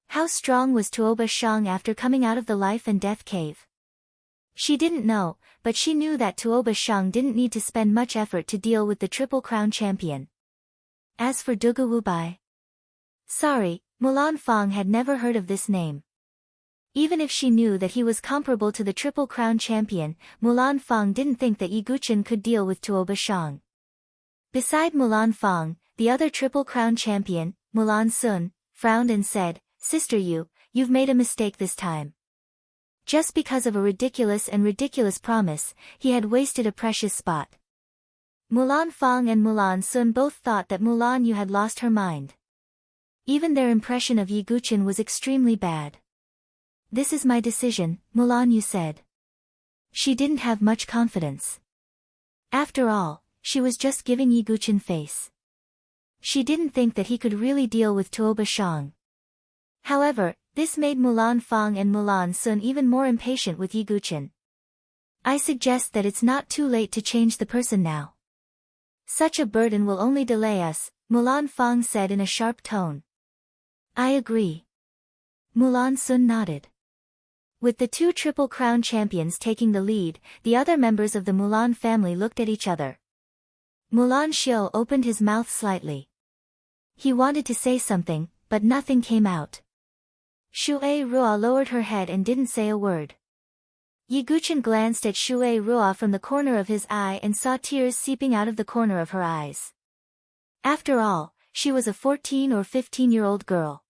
How strong was Tuoba Shang after coming out of the life and death cave? She didn't know, but she knew that Tuoba Shang didn't need to spend much effort to deal with the Triple Crown champion. As for Dugu Wubai. Sorry, Mulan Fong had never heard of this name. Even if she knew that he was comparable to the Triple Crown champion, Mulan Fong didn't think that Yi Guchen could deal with Tuoba Shang. Beside Mulan Fong, the other Triple Crown champion, Mulan Sun, frowned and said, "Sister Yu, you've made a mistake this time." Just because of a ridiculous promise, he had wasted a precious spot. Mulan Fong and Mulan Sun both thought that Mulan Yu had lost her mind. Even their impression of Yi Guchen was extremely bad. "This is my decision," Mulan Yu said. She didn't have much confidence. After all, she was just giving Yi Guchen face. She didn't think that he could really deal with Tuoba Shang. However, this made Mulan Fong and Mulan Sun even more impatient with Yi Guchen. "I suggest that it's not too late to change the person now. Such a burden will only delay us," Mulan Fong said in a sharp tone. "I agree." Mulan Sun nodded. With the 2 Triple Crown champions taking the lead, the other members of the Mulan family looked at each other. Mulan Xiu opened his mouth slightly. He wanted to say something, but nothing came out. Shui Ruo lowered her head and didn't say a word. Yi Guchen glanced at Shui Ruo from the corner of his eye and saw tears seeping out of the corner of her eyes. After all, she was a 14 or 15-year-old girl.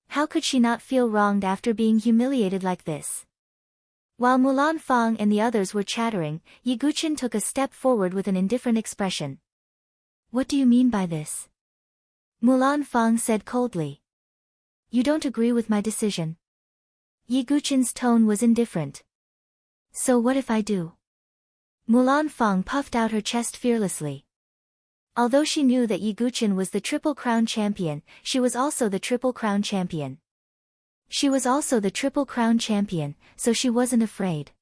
How could she not feel wronged after being humiliated like this? While Mulan Fong and the others were chattering, Yi Guchen took a step forward with an indifferent expression. "What do you mean by this?" Mulan Fong said coldly. "You don't agree with my decision?" Yi Guchen's tone was indifferent. "So what if I do?" Mulan Fong puffed out her chest fearlessly. Although she knew that Yi Guchen was the Triple Crown champion, she was also the Triple Crown champion. She was also the Triple Crown champion, so she wasn't afraid.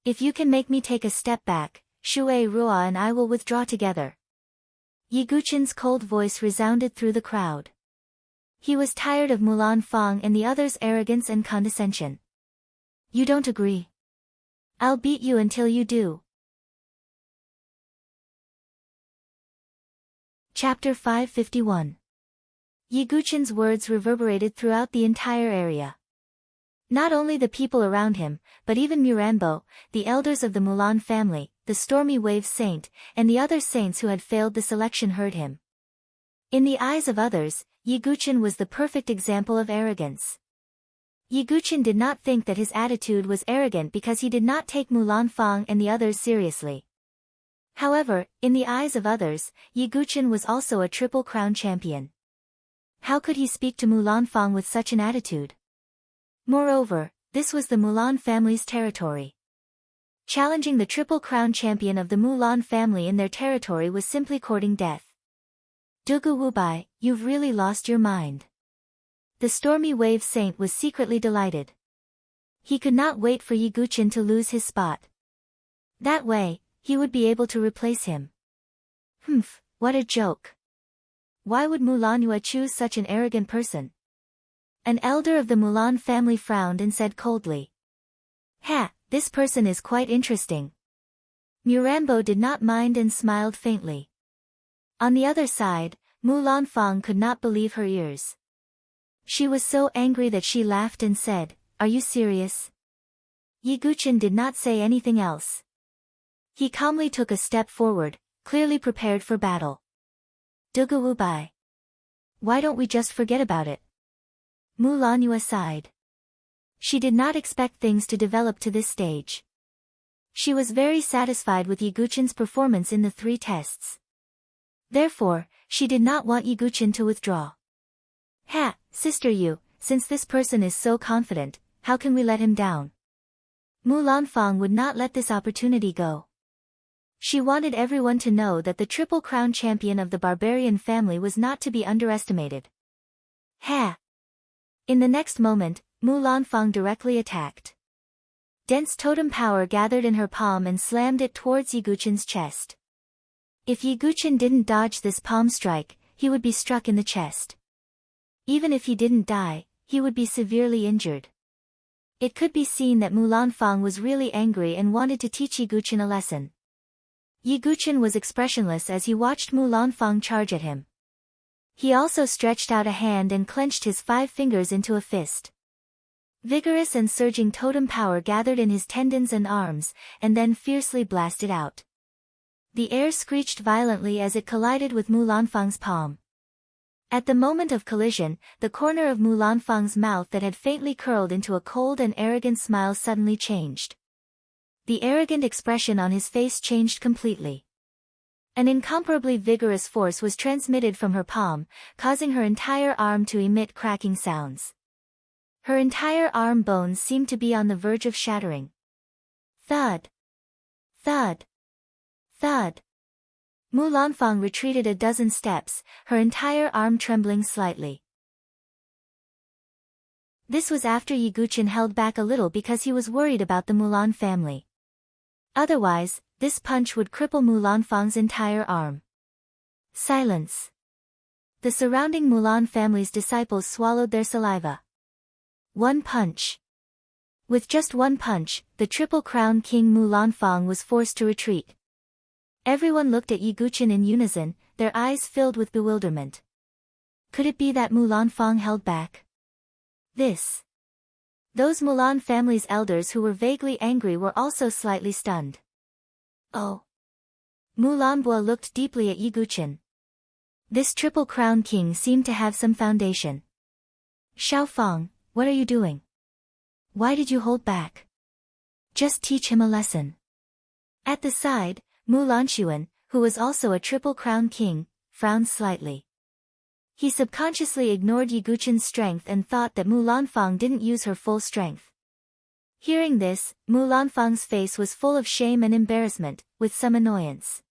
"If you can make me take a step back, Shui Ruo and I will withdraw together." Yi Guchen's cold voice resounded through the crowd. He was tired of Mulan Fong and the others' arrogance and condescension. "You don't agree? I'll beat you until you do." Chapter 551. Yi Guchen's words reverberated throughout the entire area. Not only the people around him, but even Miranbo, the elders of the Mulan family, the Stormy Wave Saint, and the other saints who had failed the selection heard him. In the eyes of others, Yi Guchen was the perfect example of arrogance. Yi Guchen did not think that his attitude was arrogant because he did not take Mulan Fong and the others seriously. However, in the eyes of others, Yi Guchen was also a Triple Crown champion. How could he speak to Mulan Fong with such an attitude? Moreover, this was the Mulan family's territory. Challenging the Triple Crown champion of the Mulan family in their territory was simply courting death. "Dugu Wubai, you've really lost your mind." The Stormy Wave Saint was secretly delighted. He could not wait for Yi Guqin to lose his spot. That way, he would be able to replace him. Humph, what a joke. Why would Mulan Yue choose such an arrogant person? An elder of the Mulan family frowned and said coldly. Ha, this person is quite interesting. Murambo did not mind and smiled faintly. On the other side, Mulan Fang could not believe her ears. She was so angry that she laughed and said, "Are you serious?" Yi Guqin did not say anything else. He calmly took a step forward, clearly prepared for battle. Dugawu Bai. Why don't we just forget about it? Mulan Yue sighed. She did not expect things to develop to this stage. She was very satisfied with Yi Guqin's performance in the 3 tests. Therefore, she did not want Yi Guqin to withdraw. Ha, Sister Yu, since this person is so confident, how can we let him down? Mulan Fang would not let this opportunity go. She wanted everyone to know that the Triple Crown champion of the barbarian family was not to be underestimated. Ha! In the next moment, Mulan Fang directly attacked. Dense totem power gathered in her palm and slammed it towards Yi Guqin's chest. If Yi Guqin didn't dodge this palm strike, he would be struck in the chest. Even if he didn't die, he would be severely injured. It could be seen that Mulan Fang was really angry and wanted to teach Yi Guqin a lesson. Yi Guqin was expressionless as he watched Mulan Fang charge at him. He also stretched out a hand and clenched his 5 fingers into a fist. Vigorous and surging totem power gathered in his tendons and arms, and then fiercely blasted out. The air screeched violently as it collided with Mulan Fang's palm. At the moment of collision, the corner of Mulan Fang's mouth that had faintly curled into a cold and arrogant smile suddenly changed. The arrogant expression on his face changed completely. An incomparably vigorous force was transmitted from her palm, causing her entire arm to emit cracking sounds. Her entire arm bones seemed to be on the verge of shattering. Thud! Thud! Thud! Mulan Fang retreated a dozen steps, her entire arm trembling slightly. This was after Yi Guqin held back a little because he was worried about the Mulan family. Otherwise, this punch would cripple Mulan Fang's entire arm. Silence. The surrounding Mulan family's disciples swallowed their saliva. One punch. With just one punch, the Triple Crown King Mulan Fang was forced to retreat. Everyone looked at Yi Guqin in unison, their eyes filled with bewilderment. Could it be that Mulan Fang held back? Those Mulan family's elders who were vaguely angry were also slightly stunned. Oh. Mulan Bua looked deeply at Yi Guqin. This Triple Crown King seemed to have some foundation. Xiao Fang, what are you doing? Why did you hold back? Just teach him a lesson. At the side, Mulan Xuan, who was also a Triple Crown King, frowned slightly. He subconsciously ignored Yi Guqin's strength and thought that Mulan Fang didn't use her full strength. Hearing this, Mulan Fang's face was full of shame and embarrassment, with some annoyance.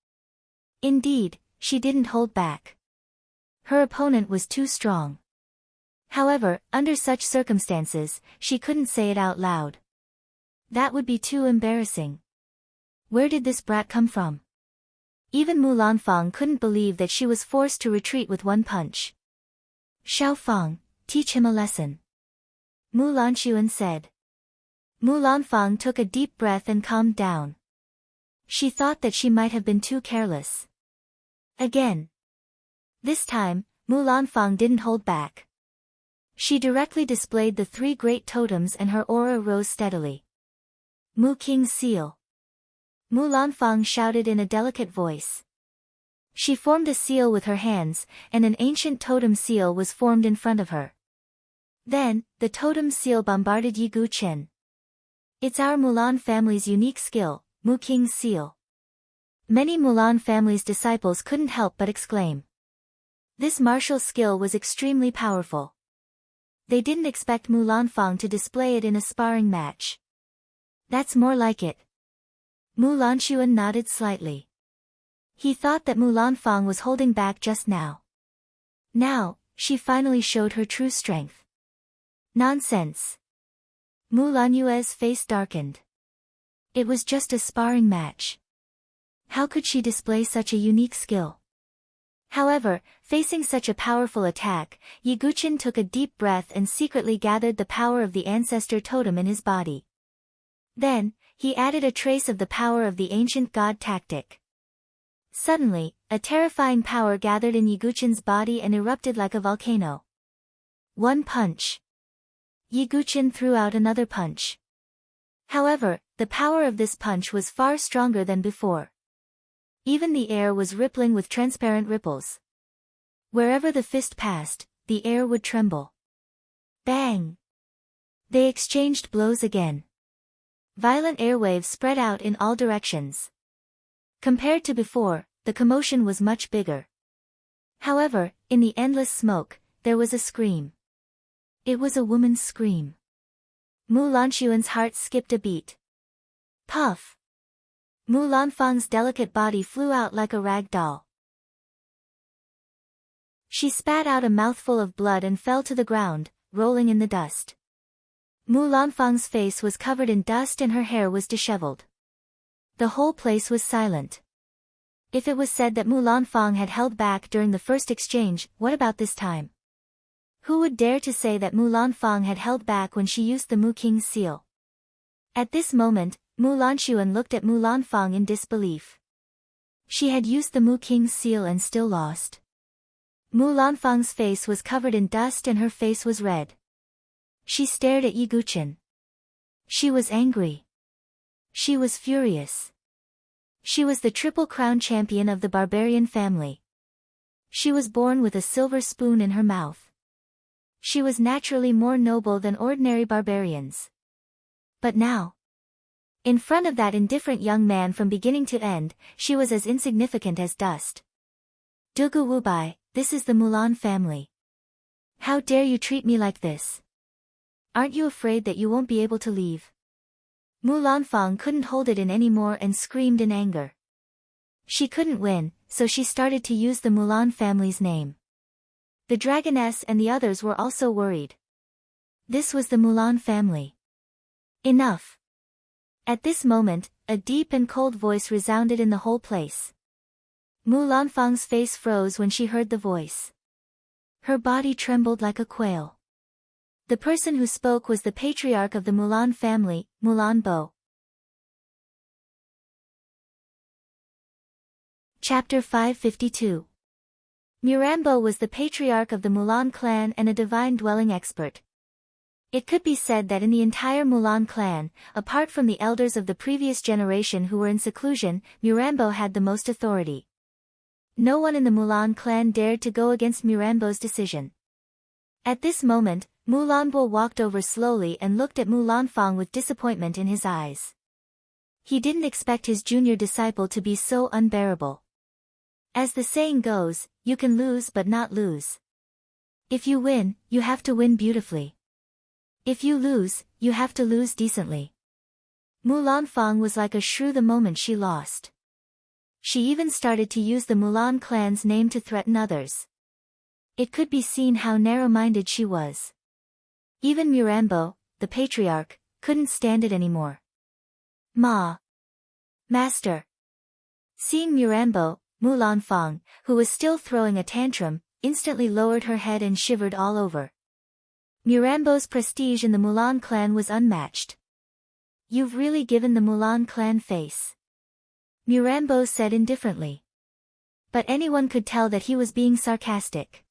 Indeed, she didn't hold back. Her opponent was too strong. However, under such circumstances, she couldn't say it out loud. That would be too embarrassing. Where did this brat come from? Even Mulan Fang couldn't believe that she was forced to retreat with one punch. Xiao Fang, teach him a lesson. Mulan Xuan said. Mulan Fang took a deep breath and calmed down. She thought that she might have been too careless. Again. This time, Mulan Fang didn't hold back. She directly displayed the 3 great totems and her aura rose steadily. Mu King's seal. Mulan Fang shouted in a delicate voice. She formed a seal with her hands, and an ancient totem seal was formed in front of her. Then, the totem seal bombarded Yi Guqin. It's our Mulan family's unique skill, Mu King's seal. Many Mulan family's disciples couldn't help but exclaim. This martial skill was extremely powerful. They didn't expect Mulan Fang to display it in a sparring match. That's more like it. Mulan Xuan nodded slightly. He thought that Mulan Fang was holding back just now. Now, she finally showed her true strength. Nonsense. Mu Lanyue's face darkened. It was just a sparring match. How could she display such a unique skill? However, facing such a powerful attack, Yiguchin took a deep breath and secretly gathered the power of the ancestor totem in his body. Then, he added a trace of the power of the ancient god tactic. Suddenly, a terrifying power gathered in Yiguchin's body and erupted like a volcano. One punch. Yiguchin threw out another punch. However, the power of this punch was far stronger than before. Even the air was rippling with transparent ripples. Wherever the fist passed, the air would tremble. Bang! They exchanged blows again. Violent airwaves spread out in all directions. Compared to before, the commotion was much bigger. However, in the endless smoke, there was a scream. It was a woman's scream. Mu Lanxuan's heart skipped a beat. Puff! Mu Lanfang's delicate body flew out like a rag doll. She spat out a mouthful of blood and fell to the ground, rolling in the dust. Mu Lanfang's face was covered in dust and her hair was disheveled. The whole place was silent. If it was said that Mu Lanfang had held back during the first exchange, what about this time? Who would dare to say that Mu Lanfang had held back when she used the Mu King's seal? At this moment, Mu Lanxuan looked at Mu Lanfang in disbelief. She had used the Mu King's seal and still lost. Mu Lanfang's face was covered in dust and her face was red. She stared at Yiguchin. She was angry. She was furious. She was the Triple Crown champion of the barbarian family. She was born with a silver spoon in her mouth. She was naturally more noble than ordinary barbarians. But now, in front of that indifferent young man from beginning to end, she was as insignificant as dust. Dugu Wubai, this is the Mulan family. How dare you treat me like this? Aren't you afraid that you won't be able to leave? Mu Lanfang couldn't hold it in anymore and screamed in anger. She couldn't win, so she started to use the Mulan family's name. The dragoness and the others were also worried. This was the Mulan family. Enough. At this moment, a deep and cold voice resounded in the whole place. Mu Lanfang's face froze when she heard the voice. Her body trembled like a quail. The person who spoke was the patriarch of the Mulan family, Mulan Bo. Chapter 552. Mirambo was the patriarch of the Mulan clan and a divine dwelling expert. It could be said that in the entire Mulan clan, apart from the elders of the previous generation who were in seclusion, Mirambo had the most authority. No one in the Mulan clan dared to go against Mirambo's decision. At this moment, Mulanbo walked over slowly and looked at Mu Lanfang with disappointment in his eyes. He didn't expect his junior disciple to be so unbearable. As the saying goes, you can lose but not lose. If you win, you have to win beautifully. If you lose, you have to lose decently. Mu Lanfang was like a shrew the moment she lost. She even started to use the Mulan clan's name to threaten others. It could be seen how narrow-minded she was. Even Mirambo, the patriarch, couldn't stand it anymore. Master. Seeing Mirambo, Mu Lanfang, who was still throwing a tantrum, instantly lowered her head and shivered all over. Mirambo's prestige in the Mulan clan was unmatched. You've really given the Mulan clan face. Mirambo said indifferently. But anyone could tell that he was being sarcastic.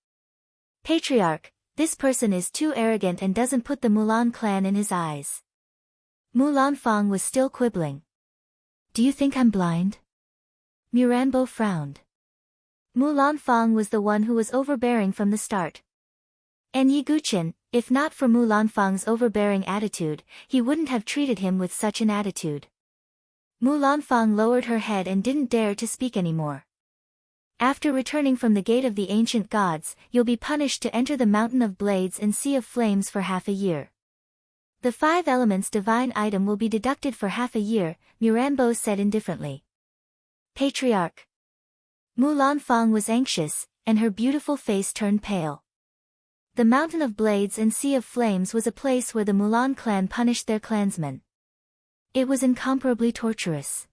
Patriarch, this person is too arrogant and doesn't put the Mulan clan in his eyes. Mu Lanfang was still quibbling. Do you think I'm blind? Mirambo frowned. Mu Lanfang was the one who was overbearing from the start. And Yiguchin, if not for Mu Lanfang's overbearing attitude, he wouldn't have treated him with such an attitude. Mu Lanfang lowered her head and didn't dare to speak anymore. After returning from the Gate of the Ancient Gods, you'll be punished to enter the Mountain of Blades and Sea of Flames for half a year. The 5 elements divine item will be deducted for half a year, Mirambo said indifferently. Patriarch. Mu Lanfang was anxious, and her beautiful face turned pale. The Mountain of Blades and Sea of Flames was a place where the Mulan clan punished their clansmen. It was incomparably torturous.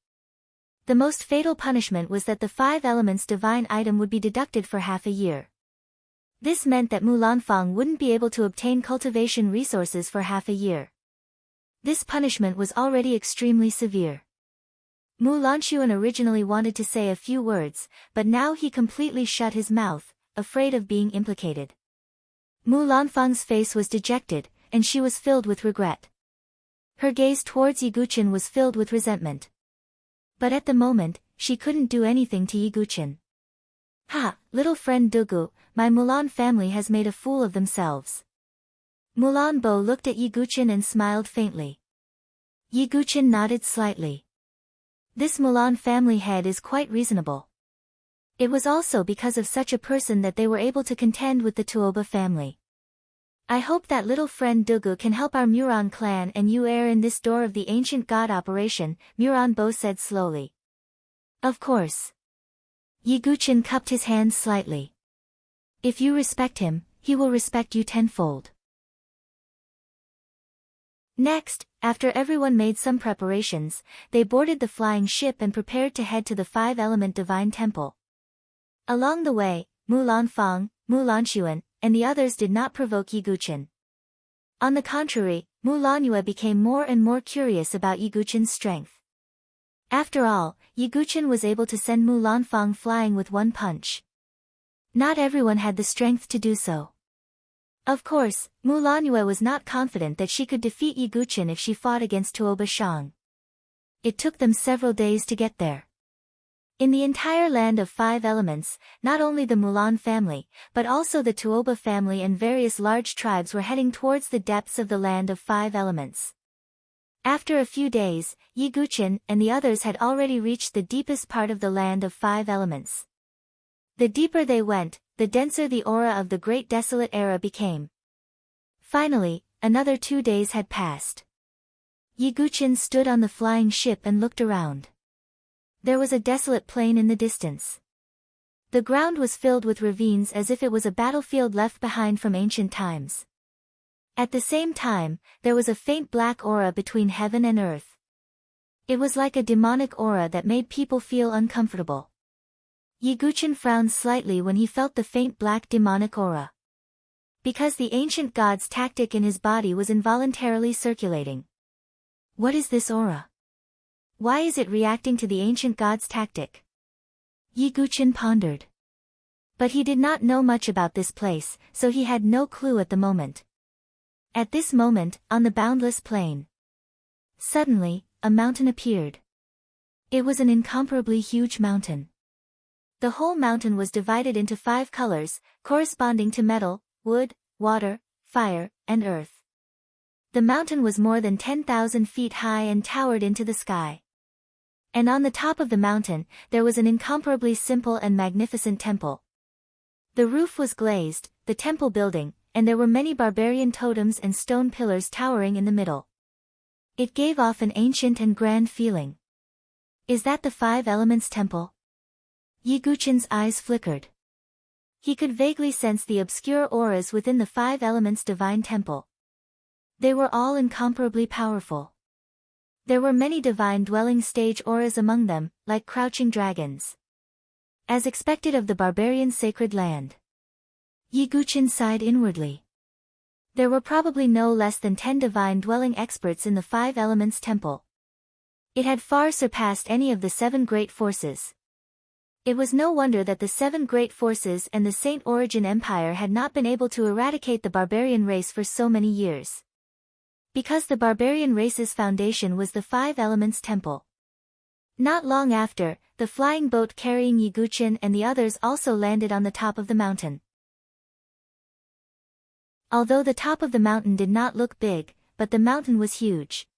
The most fatal punishment was that the 5 elements divine item would be deducted for half a year. This meant that Mulanfang wouldn't be able to obtain cultivation resources for half a year. This punishment was already extremely severe. Mulanxuan originally wanted to say a few words, but now he completely shut his mouth, afraid of being implicated. Mulanfang's face was dejected, and she was filled with regret. Her gaze towards Yiguchen was filled with resentment. But at the moment, she couldn't do anything to Yiguchen. Ha, little friend Dugu, my Mulan family has made a fool of themselves. Mulan Bo looked at Yiguchen and smiled faintly. Yiguchen nodded slightly. This Mulan family head is quite reasonable. It was also because of such a person that they were able to contend with the Tuoba family. I hope that little friend Dugu can help our Muran clan and you err in this door of the ancient god operation, Muran Bo said slowly. Of course. Yiguchen cupped his hands slightly. If you respect him, he will respect you tenfold. Next, after everyone made some preparations, they boarded the flying ship and prepared to head to the 5-element divine temple. Along the way, Mulanfang, Mulanxuan, and the others did not provoke Yiguchen. On the contrary, Mulangyue became more and more curious about Yiguchen's strength. After all, Yiguchen was able to send Mulanfang flying with one punch. Not everyone had the strength to do so. Of course, Mulangyue was not confident that she could defeat Yiguchen if she fought against Tuoba Shang. It took them several days to get there. In the entire land of 5 elements, not only the Mulan family, but also the Tuoba family and various large tribes were heading towards the depths of the land of 5 elements. After a few days, Yiguchen and the others had already reached the deepest part of the land of 5 elements. The deeper they went, the denser the aura of the Great Desolate Era became. Finally, another 2 days had passed. Yiguchen stood on the flying ship and looked around. There was a desolate plain in the distance. The ground was filled with ravines as if it was a battlefield left behind from ancient times. At the same time, there was a faint black aura between heaven and earth. It was like a demonic aura that made people feel uncomfortable. Yiguchen frowned slightly when he felt the faint black demonic aura. Because the ancient god's tactic in his body was involuntarily circulating. What is this aura? Why is it reacting to the ancient god's tactic? Yiguchen pondered. But he did not know much about this place, so he had no clue at the moment. At this moment, on the boundless plain. Suddenly, a mountain appeared. It was an incomparably huge mountain. The whole mountain was divided into 5 colors, corresponding to metal, wood, water, fire, and earth. The mountain was more than 10,000 feet high and towered into the sky. And on the top of the mountain, there was an incomparably simple and magnificent temple. The roof was glazed, the temple building, and there were many barbarian totems and stone pillars towering in the middle. It gave off an ancient and grand feeling. Is that the 5 Elements temple? Yiguchen's eyes flickered. He could vaguely sense the obscure auras within the 5 Elements divine temple. They were all incomparably powerful. There were many divine dwelling stage auras among them, like crouching dragons. As expected of the barbarian sacred land. Yiguchen sighed inwardly. There were probably no less than 10 divine dwelling experts in the 5 Elements temple. It had far surpassed any of the 7 great forces. It was no wonder that the 7 great forces and the Saint Origin Empire had not been able to eradicate the barbarian race for so many years. Because the barbarian race's foundation was the 5 Elements temple. Not long after, the flying boat carrying Yiguchen and the others also landed on the top of the mountain. Although the top of the mountain did not look big, but the mountain was huge.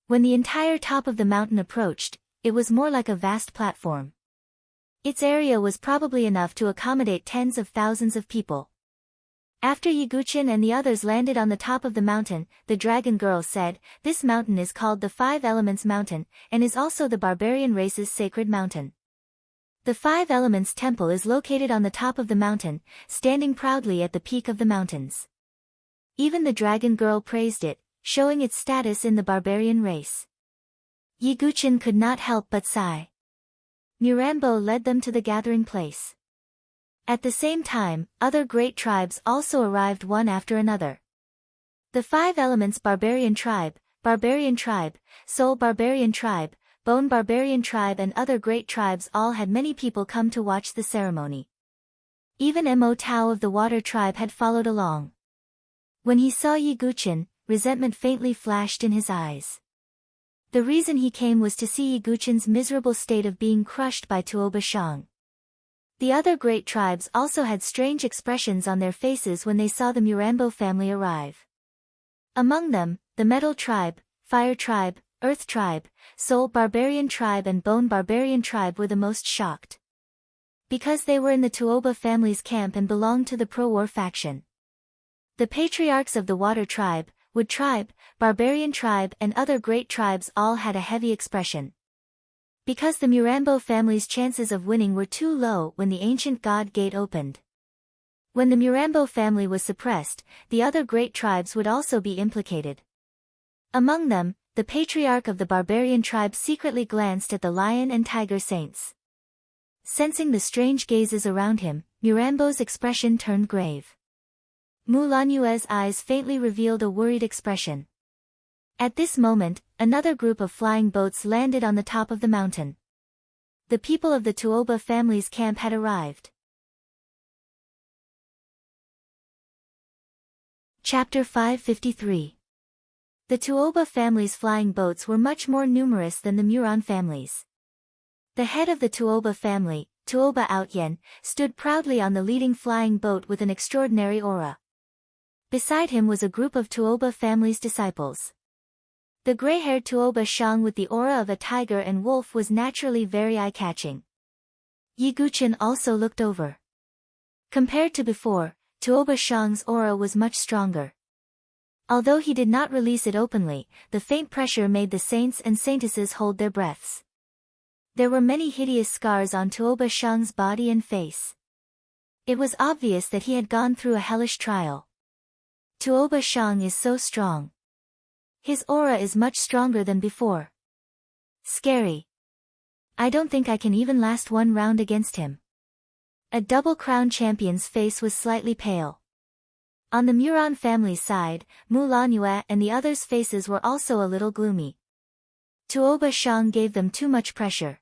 When the entire top of the mountain approached, it was more like a vast platform. Its area was probably enough to accommodate tens of thousands of people. After Yiguchen and the others landed on the top of the mountain, the dragon girl said, "This mountain is called the 5 Elements Mountain, and is also the barbarian race's sacred mountain." The Five Elements Temple is located on the top of the mountain, standing proudly at the peak of the mountains. Even the dragon girl praised it, showing its status in the barbarian race. Yiguchin could not help but sigh. Mirambo led them to the gathering place. At the same time, other great tribes also arrived one after another. The Five Elements Barbarian Tribe, Soul Barbarian Tribe, Bone Barbarian Tribe and other great tribes all had many people come to watch the ceremony. Even Mo Tao of the Water Tribe had followed along. When he saw Yiguchin, resentment faintly flashed in his eyes. The reason he came was to see Yiguchin's miserable state of being crushed by Tuoba Shang. The other great tribes also had strange expressions on their faces when they saw the Mirambo family arrive. Among them, the Metal Tribe, Fire Tribe, Earth Tribe, Soul Barbarian Tribe and Bone Barbarian Tribe were the most shocked. Because they were in the Tuoba family's camp and belonged to the pro-war faction. The patriarchs of the Water Tribe, Wood Tribe, Barbarian Tribe and other great tribes all had a heavy expression. Because the Mirambo family's chances of winning were too low when the ancient God Gate opened. When the Mirambo family was suppressed, the other great tribes would also be implicated. Among them, the patriarch of the Barbarian Tribe secretly glanced at the lion and tiger saints. Sensing the strange gazes around him, Mirambo's expression turned grave. Mulanue's eyes faintly revealed a worried expression. At this moment, another group of flying boats landed on the top of the mountain. The people of the Tuoba family's camp had arrived. Chapter 553. The Tuoba family's flying boats were much more numerous than the Muron family's. The head of the Tuoba family, Tuoba Outyen, stood proudly on the leading flying boat with an extraordinary aura. Beside him was a group of Tuoba family's disciples. The gray-haired Tuoba Shang with the aura of a tiger and wolf was naturally very eye-catching. Yiguchin also looked over. Compared to before, Tuoba Shang's aura was much stronger. Although he did not release it openly, the faint pressure made the saints and saintesses hold their breaths. There were many hideous scars on Tuoba Shang's body and face. It was obvious that he had gone through a hellish trial. Tuoba Shang is so strong. His aura is much stronger than before. Scary. I don't think I can even last one round against him. A double-crown champion's face was slightly pale. On the Muron family's side, Mulanue and the others' faces were also a little gloomy. Tuoba Shang gave them too much pressure.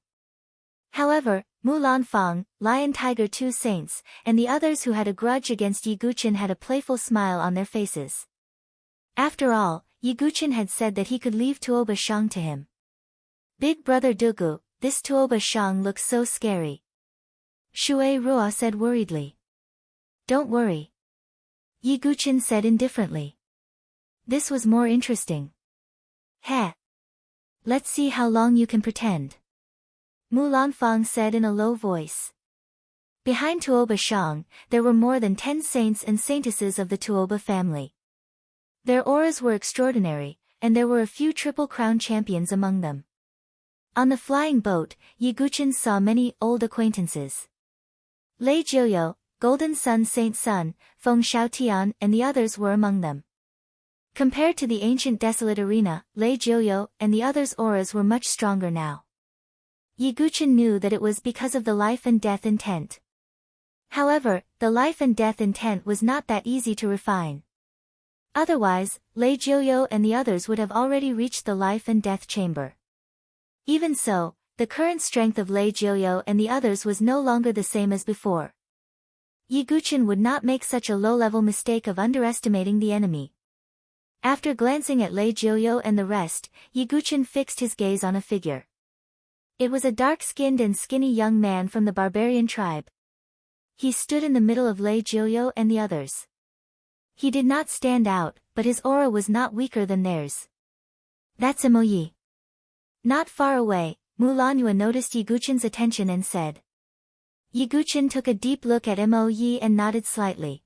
However, Mulan Fang, Lion Tiger Two Saints, and the others who had a grudge against Yiguchin had a playful smile on their faces. After all, Yiguchin had said that he could leave Tuoba Shang to him. Big brother Dugu, this Tuoba Shang looks so scary. Shui Ruo said worriedly. Don't worry. Yiguchin said indifferently. This was more interesting. Heh. Let's see how long you can pretend. Mulan Fang said in a low voice. Behind Tuoba Shang, there were more than 10 saints and saintesses of the Tuoba family. Their auras were extraordinary, and there were a few Triple Crown champions among them. On the flying boat, Yiguchin saw many old acquaintances. Lei Jiuyo, Golden Sun Saint Sun, Feng Xiaotian and the others were among them. Compared to the ancient desolate arena, Lei Jiuyo and the others' auras were much stronger now. Yiguchin knew that it was because of the life and death intent. However, the life and death intent was not that easy to refine. Otherwise, Lei Jiuyo and the others would have already reached the life and death chamber. Even so, the current strength of Lei Jiuyo and the others was no longer the same as before. Yiguchin would not make such a low-level mistake of underestimating the enemy. After glancing at Lei Jiuyo and the rest, Yiguchin fixed his gaze on a figure. It was a dark-skinned and skinny young man from the barbarian tribe. He stood in the middle of Lei Jiuyo and the others. He did not stand out, but his aura was not weaker than theirs. That's Mo Yi. Not far away, Mulanue noticed Yiguchin's attention and said. Yiguchin took a deep look at Mo Yi and nodded slightly.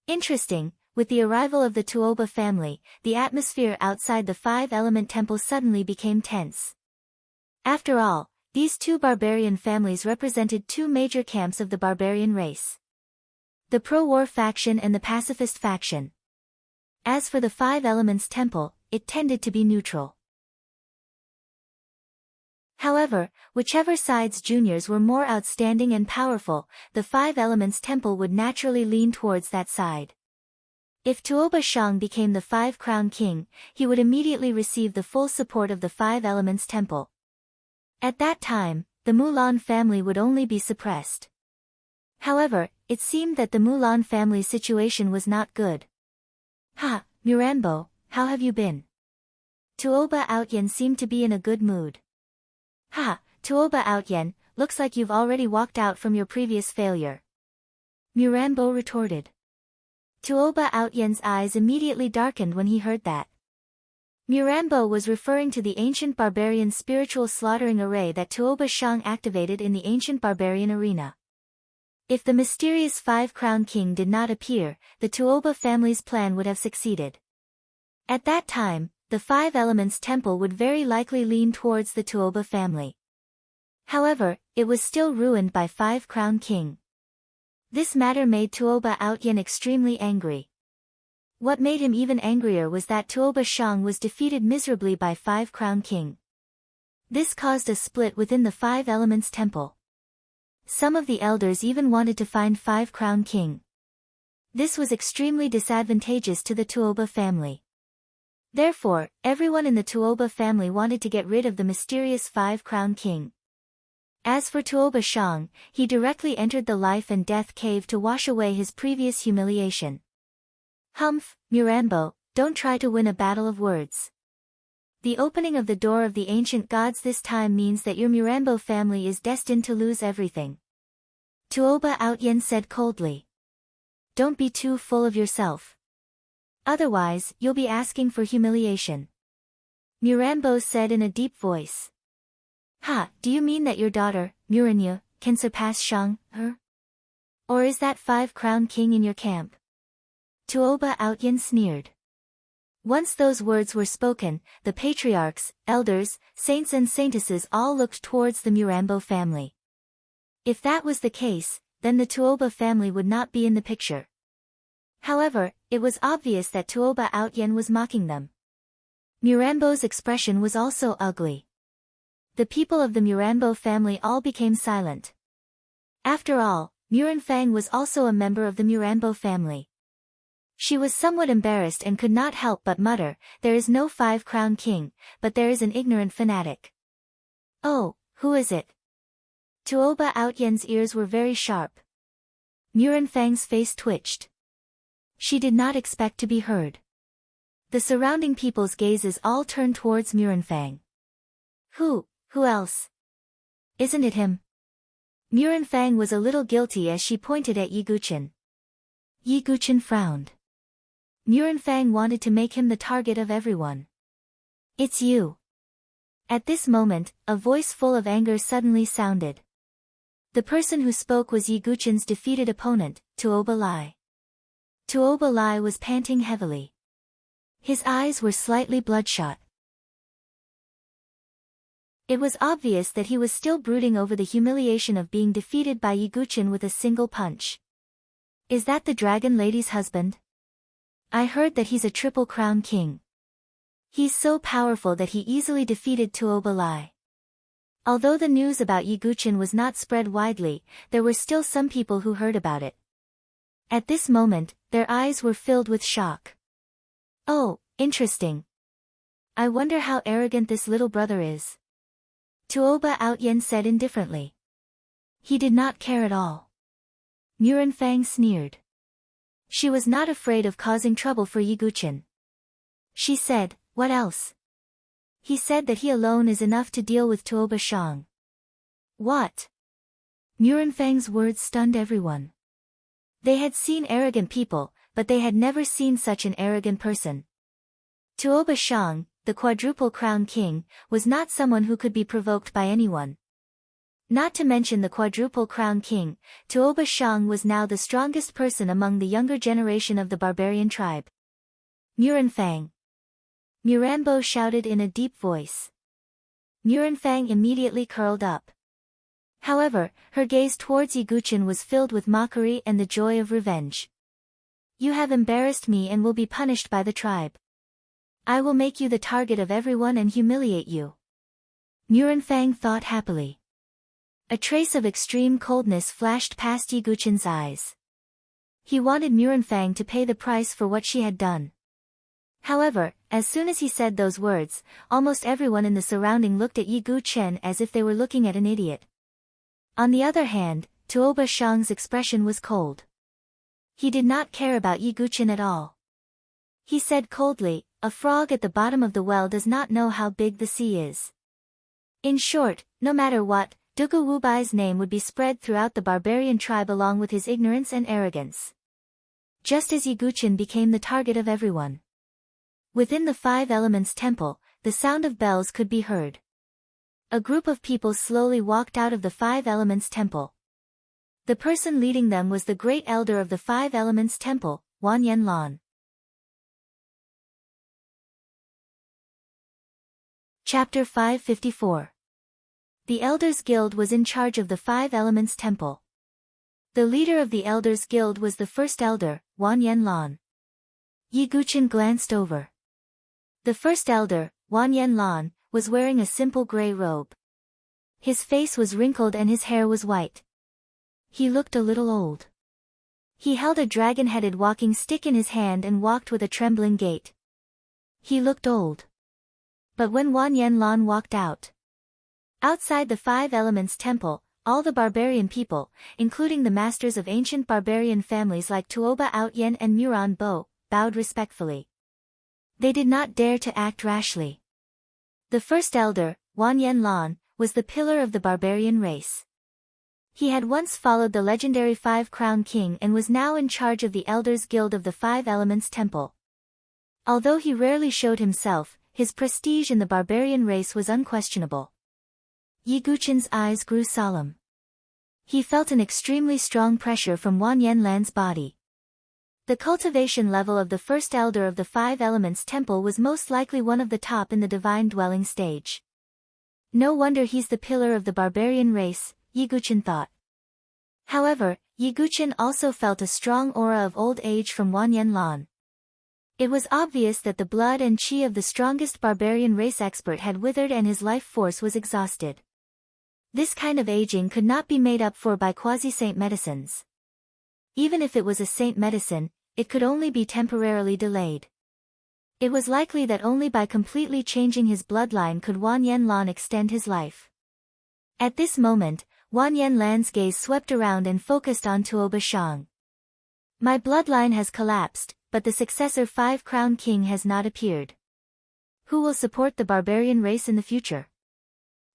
Interesting, with the arrival of the Tuoba family, the atmosphere outside the Five-Element Temple suddenly became tense. After all, These two barbarian families represented two major camps of the barbarian race: the pro-war faction and the pacifist faction. As for the Five Elements Temple, it tended to be neutral. However, whichever side's juniors were more outstanding and powerful, the Five Elements Temple would naturally lean towards that side. If Tuoba Shang became the Five-Crown King, he would immediately receive the full support of the Five Elements Temple. At that time, the Mulan family would only be suppressed. However, it seemed that the Mulan family's situation was not good. "Ha, Miranbo, how have you been?" Tuoba Outyen seemed to be in a good mood. "Ha, Tuoba Outyen, looks like you've already walked out from your previous failure," Miranbo retorted. Tuoba Outyen's eyes immediately darkened when he heard that. Miranbo was referring to the ancient barbarian spiritual slaughtering array that Tuoba Shang activated in the ancient barbarian arena. If the mysterious Five-Crown King did not appear, the Tuoba family's plan would have succeeded. At that time, the Five Elements Temple would very likely lean towards the Tuoba family. However, it was still ruined by Five-Crown King. This matter made Tuoba Outyen extremely angry. What made him even angrier was that Tuoba Shang was defeated miserably by Five-Crown King. This caused a split within the Five Elements Temple. Some of the elders even wanted to find Five-Crown King. This was extremely disadvantageous to the Tuoba family. Therefore, everyone in the Tuoba family wanted to get rid of the mysterious Five-Crown King. As for Tuoba Shang, he directly entered the life and death cave to wash away his previous humiliation. "Humph, Miranbo, don't try to win a battle of words. The opening of the door of the ancient gods this time means that your Miranbo family is destined to lose everything," Tuoba Outyen said coldly. "Don't be too full of yourself. Otherwise, you'll be asking for humiliation," Miranbo said in a deep voice. "Ha, do you mean that your daughter, Muranya, can surpass Shang, her? Or is that Five-Crown King in your camp?" Tuoba Outyen sneered. Once those words were spoken, the patriarchs, elders, saints and saintesses all looked towards the Miranbo family. If that was the case, then the Tuoba family would not be in the picture. However, it was obvious that Tuoba Outyen was mocking them. Miranbo's expression was also ugly. The people of the Miranbo family all became silent. After all, Muranfang was also a member of the Miranbo family. She was somewhat embarrassed and could not help but mutter, "There is no Five-Crown King, but there is an ignorant fanatic." "Oh, who is it?" Tuoba Outyen's ears were very sharp. Muranfang's face twitched. She did not expect to be heard. The surrounding people's gazes all turned towards Muranfang. Who else? Isn't it him?" Muranfang was a little guilty as she pointed at Yi Guchen. Yi Guchen frowned. Muranfang wanted to make him the target of everyone. "It's you." At this moment, a voice full of anger suddenly sounded. The person who spoke was Yi Guchen's defeated opponent, Tuoba Lai. Tuoba Lai was panting heavily. His eyes were slightly bloodshot. It was obvious that he was still brooding over the humiliation of being defeated by Yi Guchen with a single punch. "Is that the dragon lady's husband? I heard that he's a Triple Crown King. He's so powerful that he easily defeated Tuoba Lai." Although the news about Yi Guchen was not spread widely, there were still some people who heard about it. At this moment, their eyes were filled with shock. "Oh, interesting. I wonder how arrogant this little brother is," Tuoba Outyen said indifferently. He did not care at all. Muranfang sneered. She was not afraid of causing trouble for Yi Guchen. She said, "What else? He said that he alone is enough to deal with Tuoba Shang." "What?" Muranfang's words stunned everyone. They had seen arrogant people, but they had never seen such an arrogant person. Tuoba Shang, the Quadruple Crown King, was not someone who could be provoked by anyone. Not to mention the Quadruple Crown King, Tuoba Shang was now the strongest person among the younger generation of the barbarian tribe. "Muranfang!" Miranbo shouted in a deep voice. Murenfang immediately curled up. However, her gaze towards Yiguchen was filled with mockery and the joy of revenge. You have embarrassed me and will be punished by the tribe. I will make you the target of everyone and humiliate you. Murenfang thought happily. A trace of extreme coldness flashed past Yiguchen's eyes. He wanted Murenfang to pay the price for what she had done. However, as soon as he said those words, almost everyone in the surrounding looked at Yiguchen as if they were looking at an idiot. On the other hand, Tuoba Shang's expression was cold. He did not care about Yiguchen at all. He said coldly, "A frog at the bottom of the well does not know how big the sea is." In short, no matter what, Dugu Wubai's name would be spread throughout the barbarian tribe along with his ignorance and arrogance. Just as Yiguchen became the target of everyone. Within the Five Elements Temple, the sound of bells could be heard. A group of people slowly walked out of the Five Elements Temple. The person leading them was the great elder of the Five Elements Temple, Wan Yanlan. Chapter 554. The Elders Guild was in charge of the Five Elements Temple. The leader of the Elders Guild was the first elder, Wan Yanlan. Yiguchen glanced over. The first elder, Wan Yanlan, was wearing a simple gray robe. His face was wrinkled and his hair was white. He looked a little old. He held a dragon-headed walking stick in his hand and walked with a trembling gait. He looked old. But when Wan Yanlan walked outside the Five Elements Temple, all the barbarian people, including the masters of ancient barbarian families like Tuoba Outyen and Muran Bo, bowed respectfully. They did not dare to act rashly. The first elder, Wan Yanlan, was the pillar of the barbarian race. He had once followed the legendary Five-Crown King and was now in charge of the Elders Guild of the Five Elements Temple. Although he rarely showed himself, his prestige in the barbarian race was unquestionable. Yiguchen's eyes grew solemn. He felt an extremely strong pressure from Wan Yanlan's body. The cultivation level of the first elder of the Five Elements Temple was most likely one of the top in the divine dwelling stage. No wonder he's the pillar of the barbarian race, Yiguchen thought. However, Yiguchen also felt a strong aura of old age from Wan Yanlan. It was obvious that the blood and chi of the strongest barbarian race expert had withered and his life force was exhausted. This kind of aging could not be made up for by quasi-saint medicines. Even if it was a saint medicine, it could only be temporarily delayed. It was likely that only by completely changing his bloodline could Wan Yanlan extend his life. At this moment, Wan Yanlan's gaze swept around and focused on Tuoba Shang. My bloodline has collapsed, but the successor Five-Crown King has not appeared. Who will support the barbarian race in the future?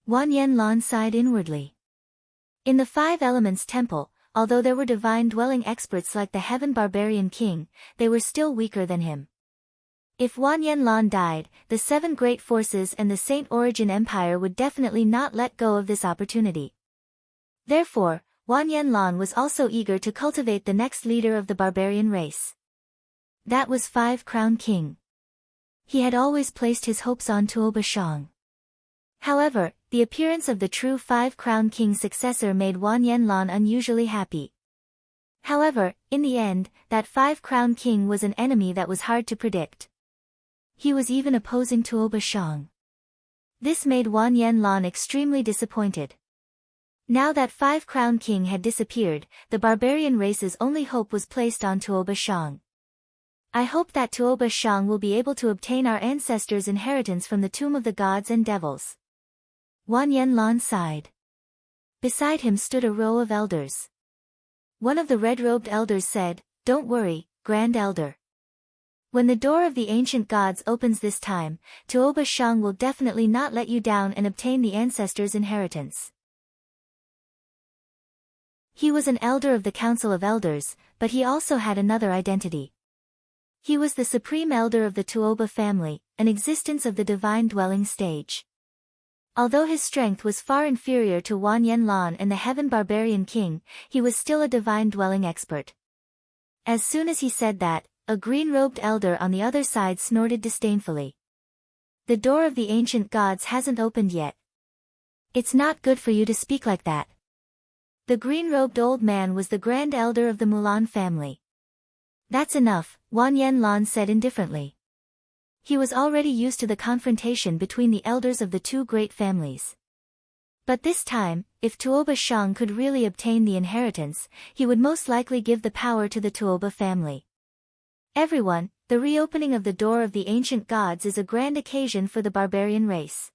Wan Yanlan sighed inwardly. In the Five Elements Temple, although there were divine-dwelling experts like the Heaven Barbarian King, they were still weaker than him. If Wan Yanlan died, the Seven Great Forces and the Saint Origin Empire would definitely not let go of this opportunity. Therefore, Wan Yanlan was also eager to cultivate the next leader of the barbarian race. That was Five-Crown King. He had always placed his hopes on Tuoba Shang. However, the appearance of the true Five-Crown King successor made Wan Yanlan unusually happy. However, in the end, that Five-Crown King was an enemy that was hard to predict. He was even opposing Tuoba Shang. This made Wan Yanlan extremely disappointed. Now that Five-Crown King had disappeared, the barbarian race's only hope was placed on Tuoba Shang. I hope that Tuoba Shang will be able to obtain our ancestors' inheritance from the tomb of the gods and devils. Wan Yanlan sighed. Beside him stood a row of elders. One of the red-robed elders said, "Don't worry, Grand Elder. When the door of the ancient gods opens this time, Tuoba Shang will definitely not let you down and obtain the ancestors' inheritance." He was an elder of the Council of Elders, but he also had another identity. He was the supreme elder of the Tuoba family, an existence of the divine dwelling stage. Although his strength was far inferior to Wan Yanlan and the Heaven Barbarian King, he was still a divine dwelling expert. As soon as he said that, a green-robed elder on the other side snorted disdainfully. The door of the ancient gods hasn't opened yet. It's not good for you to speak like that. The green-robed old man was the grand elder of the Mulan family. That's enough, Wan Yanlan said indifferently. He was already used to the confrontation between the elders of the two great families. But this time, if Tuoba Shang could really obtain the inheritance, he would most likely give the power to the Tuoba family. Everyone, the reopening of the door of the ancient gods is a grand occasion for the barbarian race.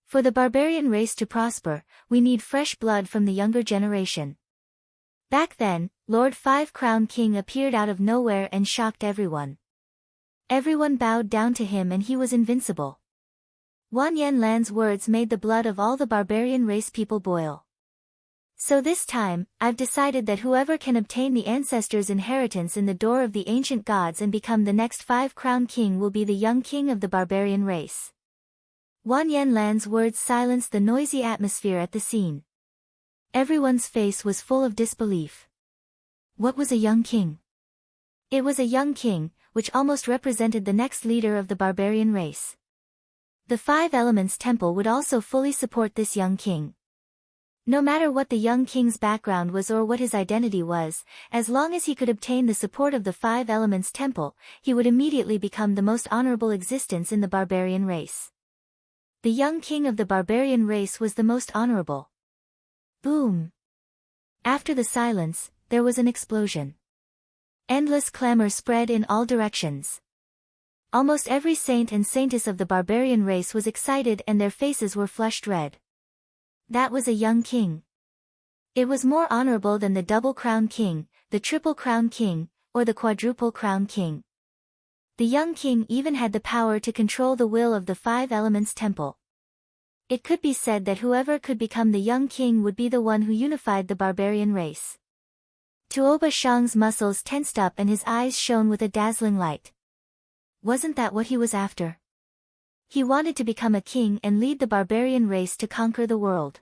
For the barbarian race to prosper, we need fresh blood from the younger generation. Back then, Lord Five Crown King appeared out of nowhere and shocked everyone. Everyone bowed down to him and he was invincible. Wan Yanlan's words made the blood of all the barbarian race people boil. So this time, I've decided that whoever can obtain the ancestors' inheritance in the door of the ancient gods and become the next Five Crown King will be the young king of the barbarian race. Wan Yanlan's words silenced the noisy atmosphere at the scene. Everyone's face was full of disbelief. What was a young king? It was a young king, which almost represented the next leader of the barbarian race. The Five Elements Temple would also fully support this young king. No matter what the young king's background was or what his identity was, as long as he could obtain the support of the Five Elements Temple, he would immediately become the most honorable existence in the barbarian race. The young king of the barbarian race was the most honorable. Boom! After the silence, there was an explosion. Endless clamor spread in all directions. Almost every saint and saintess of the barbarian race was excited and their faces were flushed red. That was a young king. It was more honorable than the double crown king, the triple crown king, or the quadruple crown king. The young king even had the power to control the will of the Five Elements Temple. It could be said that whoever could become the young king would be the one who unified the barbarian race. Tuoba Shang's muscles tensed up and his eyes shone with a dazzling light. Wasn't that what he was after? He wanted to become a king and lead the barbarian race to conquer the world.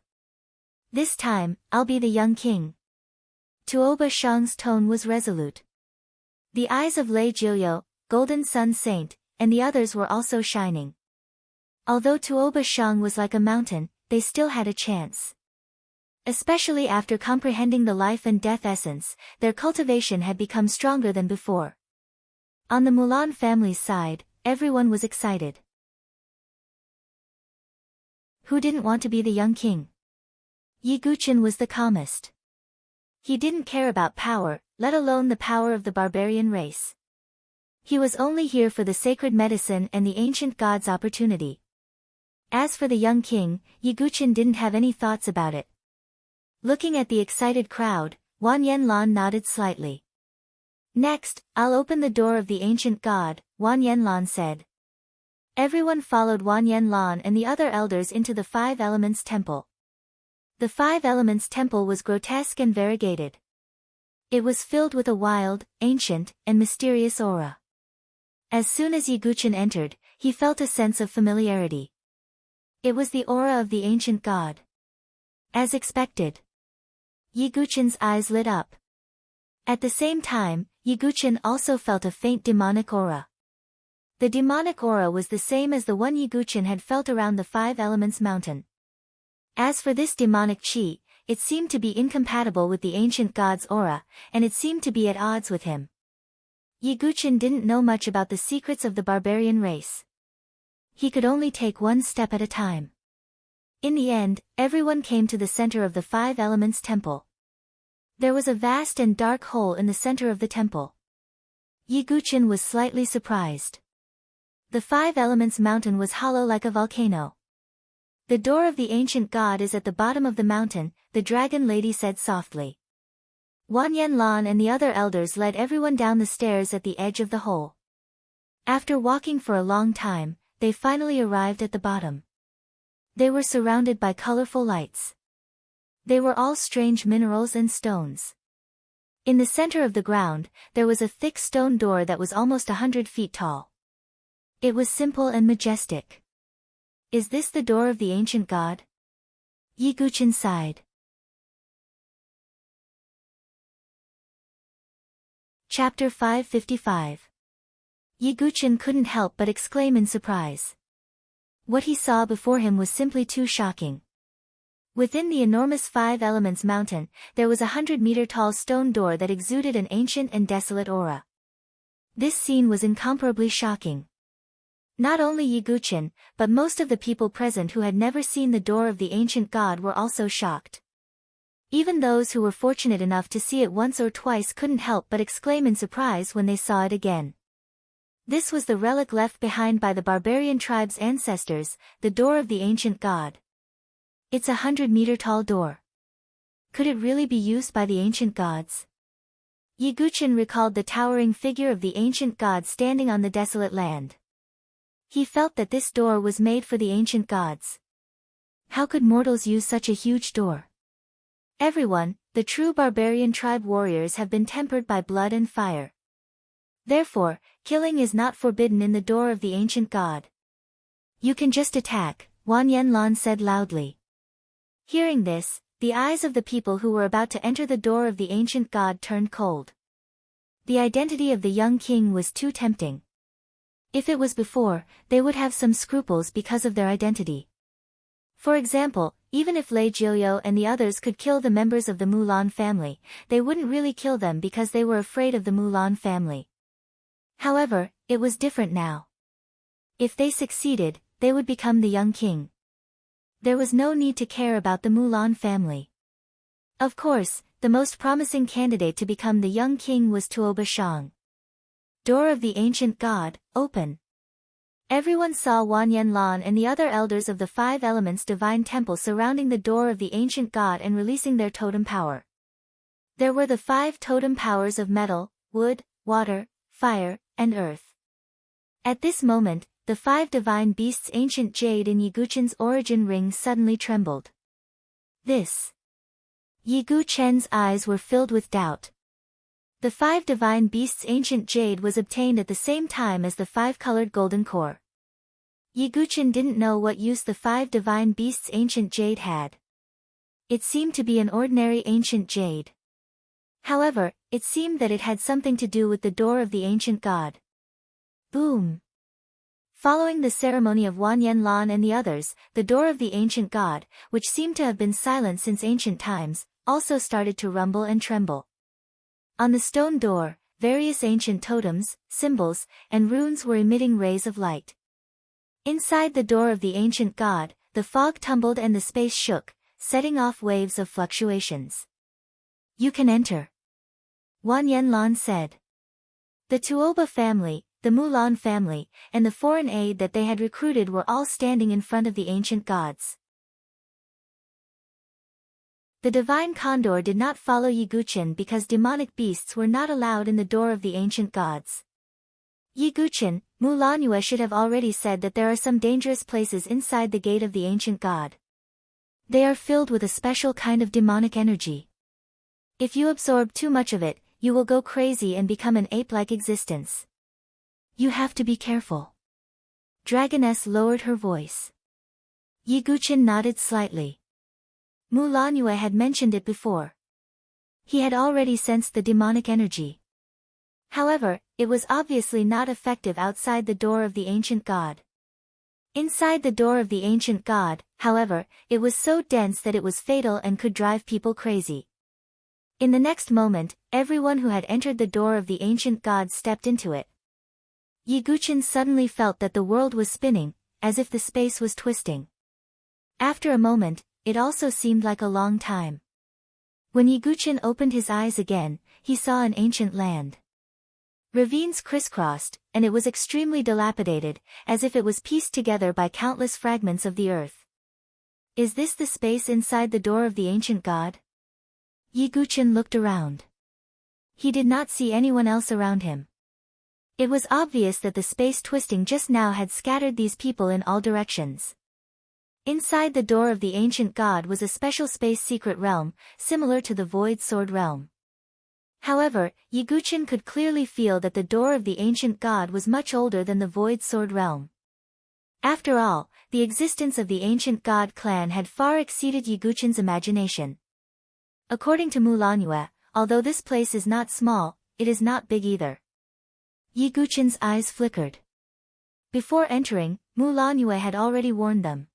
This time, I'll be the young king. Tuoba Shang's tone was resolute. The eyes of Lei Jilyo, Golden Sun Saint, and the others were also shining. Although Tuoba Shang was like a mountain, they still had a chance. Especially after comprehending the life and death essence, their cultivation had become stronger than before. On the Mulan family's side, everyone was excited. Who didn't want to be the young king? Yi Guqin was the calmest. He didn't care about power, let alone the power of the barbarian race. He was only here for the sacred medicine and the ancient god's opportunity. As for the young king, Yi Guqin didn't have any thoughts about it. Looking at the excited crowd, Wan Yanlan nodded slightly. Next, I'll open the door of the ancient god, Wan Yanlan said. Everyone followed Wan Yanlan and the other elders into the Five Elements Temple. The Five Elements Temple was grotesque and variegated. It was filled with a wild, ancient, and mysterious aura. As soon as Yi Guqin entered, he felt a sense of familiarity. It was the aura of the ancient god. As expected. Yi Guqin's eyes lit up. At the same time, Yi Guqin also felt a faint demonic aura. The demonic aura was the same as the one Yi Guqin had felt around the Five Elements Mountain. As for this demonic qi, it seemed to be incompatible with the ancient god's aura, and it seemed to be at odds with him. Yi Guqin didn't know much about the secrets of the barbarian race. He could only take one step at a time. In the end, everyone came to the center of the Five Elements Temple. There was a vast and dark hole in the center of the temple. Yi Guqin was slightly surprised. The Five Elements Mountain was hollow like a volcano. The door of the ancient god is at the bottom of the mountain, the dragon lady said softly. Wan Yanlan and the other elders led everyone down the stairs at the edge of the hole. After walking for a long time, they finally arrived at the bottom. They were surrounded by colorful lights. They were all strange minerals and stones. In the center of the ground, there was a thick stone door that was almost 100 feet tall. It was simple and majestic. Is this the door of the ancient god? Yi Guqin sighed. Chapter 555. Yi Guqin couldn't help but exclaim in surprise. What he saw before him was simply too shocking. Within the enormous Five Elements mountain, there was 100-meter-tall stone door that exuded an ancient and desolate aura. This scene was incomparably shocking. Not only Yiguchin, but most of the people present who had never seen the door of the ancient god were also shocked. Even those who were fortunate enough to see it once or twice couldn't help but exclaim in surprise when they saw it again. This was the relic left behind by the barbarian tribe's ancestors, the door of the ancient god. It's a 100-meter-tall door. Could it really be used by the ancient gods? Yiguchin recalled the towering figure of the ancient god standing on the desolate land. He felt that this door was made for the ancient gods. How could mortals use such a huge door? Everyone, the true barbarian tribe warriors have been tempered by blood and fire. Therefore, killing is not forbidden in the door of the ancient god. You can just attack, Wan Yanlan said loudly. Hearing this, the eyes of the people who were about to enter the door of the ancient god turned cold. The identity of the young king was too tempting. If it was before, they would have some scruples because of their identity. For example, even if Lei Jiuyo and the others could kill the members of the Mulan family, they wouldn't really kill them because they were afraid of the Mulan family. However, it was different now. If they succeeded, they would become the young king. There was no need to care about the Mulan family. Of course, the most promising candidate to become the young king was Tuo Bashang. Door of the ancient god, open. Everyone saw Wan Yanlan and the other elders of the Five Elements divine temple surrounding the door of the ancient god and releasing their totem power. There were the 5 totem powers of metal, wood, water, fire, and earth. At this moment, the 5 divine beasts' ancient jade in Yiguchen's origin ring suddenly trembled. This. Yiguchen's eyes were filled with doubt. The 5 divine beasts' ancient jade was obtained at the same time as the 5-colored golden core. Yiguchen didn't know what use the 5 divine beasts' ancient jade had. It seemed to be an ordinary ancient jade. However, it seemed that it had something to do with the door of the ancient god. Boom! Following the ceremony of Wan Yanlan and the others, the door of the ancient god, which seemed to have been silent since ancient times, also started to rumble and tremble. On the stone door, various ancient totems, symbols, and runes were emitting rays of light. Inside the door of the ancient god, the fog tumbled and the space shook, setting off waves of fluctuations. You can enter. Wan Yanlan said. The Tuoba family, the Mulan family, and the foreign aide that they had recruited were all standing in front of the ancient gods. The divine condor did not follow Yiguchen because demonic beasts were not allowed in the door of the ancient gods. Yiguchen, Mulanue should have already said that there are some dangerous places inside the gate of the ancient god. They are filled with a special kind of demonic energy. If you absorb too much of it, you will go crazy and become an ape-like existence. You have to be careful. Dragoness lowered her voice. Yiguchen nodded slightly. Mulanue had mentioned it before. He had already sensed the demonic energy. However, it was obviously not effective outside the door of the ancient god. Inside the door of the ancient god, however, it was so dense that it was fatal and could drive people crazy. In the next moment, everyone who had entered the door of the ancient god stepped into it. Yiguchen suddenly felt that the world was spinning, as if the space was twisting. After a moment, it also seemed like a long time. When Yiguchen opened his eyes again, he saw an ancient land. Ravines crisscrossed, and it was extremely dilapidated, as if it was pieced together by countless fragments of the earth. Is this the space inside the door of the ancient god? Yiguchen looked around. He did not see anyone else around him. It was obvious that the space twisting just now had scattered these people in all directions. Inside the door of the ancient god was a special space secret realm, similar to the Void Sword realm. However, Yiguchen could clearly feel that the door of the ancient god was much older than the Void Sword realm. After all, the existence of the ancient god clan had far exceeded Yiguchen's imagination. According to Mulanue, although this place is not small, it is not big either. Yiguchen's eyes flickered. Before entering, Mulanue had already warned them.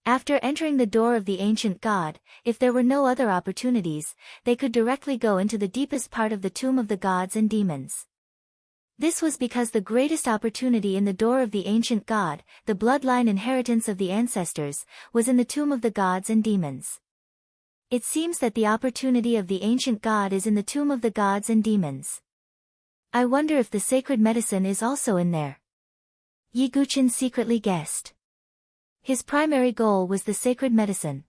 After entering the door of the ancient god, if there were no other opportunities, they could directly go into the deepest part of the tomb of the gods and demons. This was because the greatest opportunity in the door of the ancient god, the bloodline inheritance of the ancestors, was in the tomb of the gods and demons. It seems that the opportunity of the ancient god is in the tomb of the gods and demons. I wonder if the sacred medicine is also in there. Yiguchen secretly guessed. His primary goal was the sacred medicine.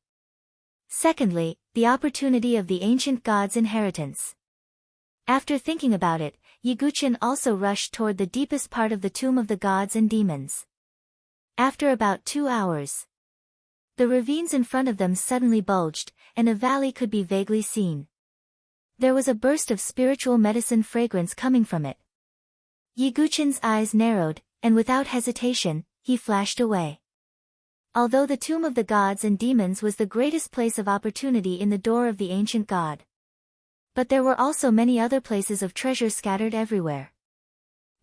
Secondly, the opportunity of the ancient god's inheritance. After thinking about it, Yiguchen also rushed toward the deepest part of the tomb of the gods and demons. After about 2 hours, the ravines in front of them suddenly bulged, and a valley could be vaguely seen. There was a burst of spiritual medicine fragrance coming from it. Yiguchen's eyes narrowed, and without hesitation, he flashed away. Although the tomb of the gods and demons was the greatest place of opportunity in the door of the ancient god, but there were also many other places of treasure scattered everywhere.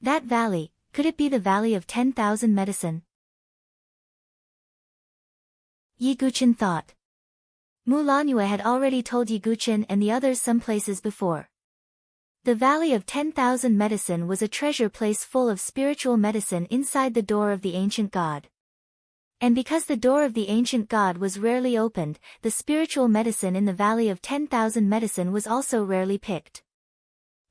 That valley, could it be the Valley of 10,000 Medicine? Yiguchen thought. Mulanue had already told Yiguchen and the others some places before. The Valley of 10,000 Medicine was a treasure place full of spiritual medicine inside the door of the ancient god. And because the door of the ancient god was rarely opened, the spiritual medicine in the Valley of 10,000 Medicine was also rarely picked.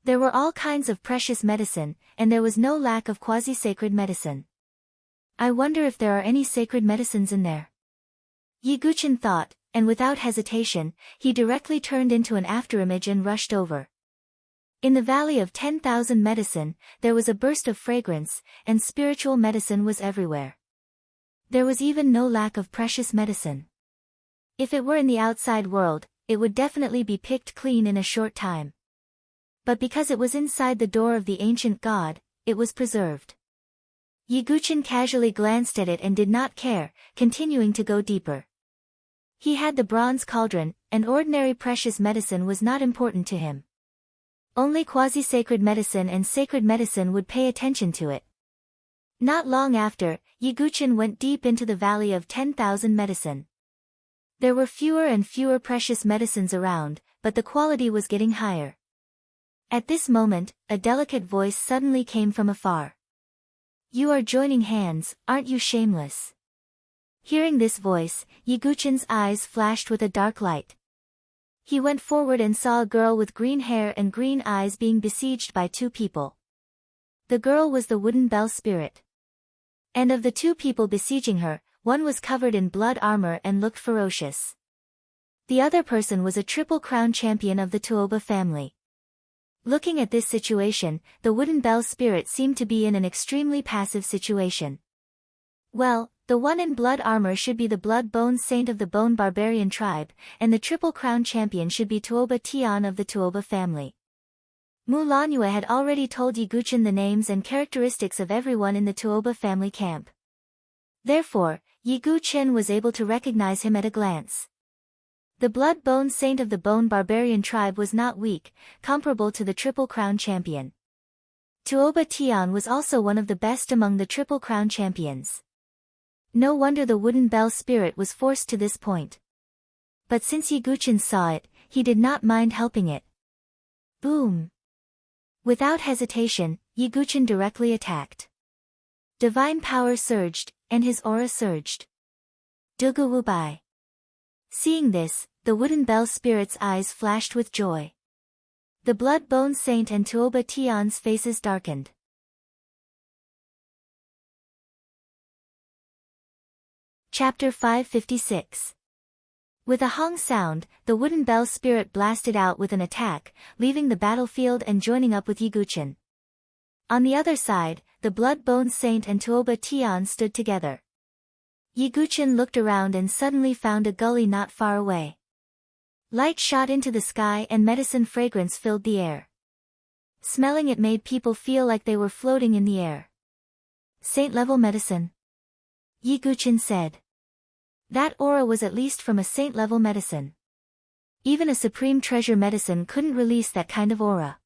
There were all kinds of precious medicine, and there was no lack of quasi-sacred medicine. I wonder if there are any sacred medicines in there. Yiguchen thought, and without hesitation, he directly turned into an afterimage and rushed over. In the Valley of 10,000 Medicine, there was a burst of fragrance, and spiritual medicine was everywhere. There was even no lack of precious medicine. If it were in the outside world, it would definitely be picked clean in a short time. But because it was inside the door of the ancient god, it was preserved. Yiguchen casually glanced at it and did not care, continuing to go deeper. He had the bronze cauldron, and ordinary precious medicine was not important to him. Only quasi-sacred medicine and sacred medicine would pay attention to it. Not long after, Yiguchen went deep into the Valley of 10,000 Medicine. There were fewer and fewer precious medicines around, but the quality was getting higher. At this moment, a delicate voice suddenly came from afar. "You are joining hands, aren't you shameless?" Hearing this voice, Yiguchen's eyes flashed with a dark light. He went forward and saw a girl with green hair and green eyes being besieged by 2 people. The girl was the wooden bell spirit. And of the 2 people besieging her, one was covered in blood armor and looked ferocious. The other person was a Triple Crown champion of the Tuoba family. Looking at this situation, the wooden bell spirit seemed to be in an extremely passive situation. Well, the one in blood armor should be the Blood Bone Saint of the Bone Barbarian tribe, and the Triple Crown champion should be Tuoba Tian of the Tuoba family. Mulanue had already told Yiguchen the names and characteristics of everyone in the Tuoba family camp. Therefore, Yiguchen was able to recognize him at a glance. The Blood Bone Saint of the Bone Barbarian tribe was not weak, comparable to the Triple Crown champion. Tuoba Tian was also one of the best among the Triple Crown champions. No wonder the wooden bell spirit was forced to this point. But since Yiguchen saw it, he did not mind helping it. Boom! Without hesitation, Yiguchen directly attacked. Divine power surged, and his aura surged. Duguwubai. Seeing this, the wooden bell spirit's eyes flashed with joy. The Blood Bone Saint and Tuoba Tian's faces darkened. Chapter 556. With a hung sound, the wooden bell spirit blasted out with an attack, leaving the battlefield and joining up with Yiguchen. On the other side, the Blood Bone Saint and Tuoba Tian stood together. Yiguchen looked around and suddenly found a gully not far away. Light shot into the sky and medicine fragrance filled the air. Smelling it made people feel like they were floating in the air. Saint-level medicine, Yiguchen said. That aura was at least from a saint-level medicine. Even a supreme treasure medicine couldn't release that kind of aura.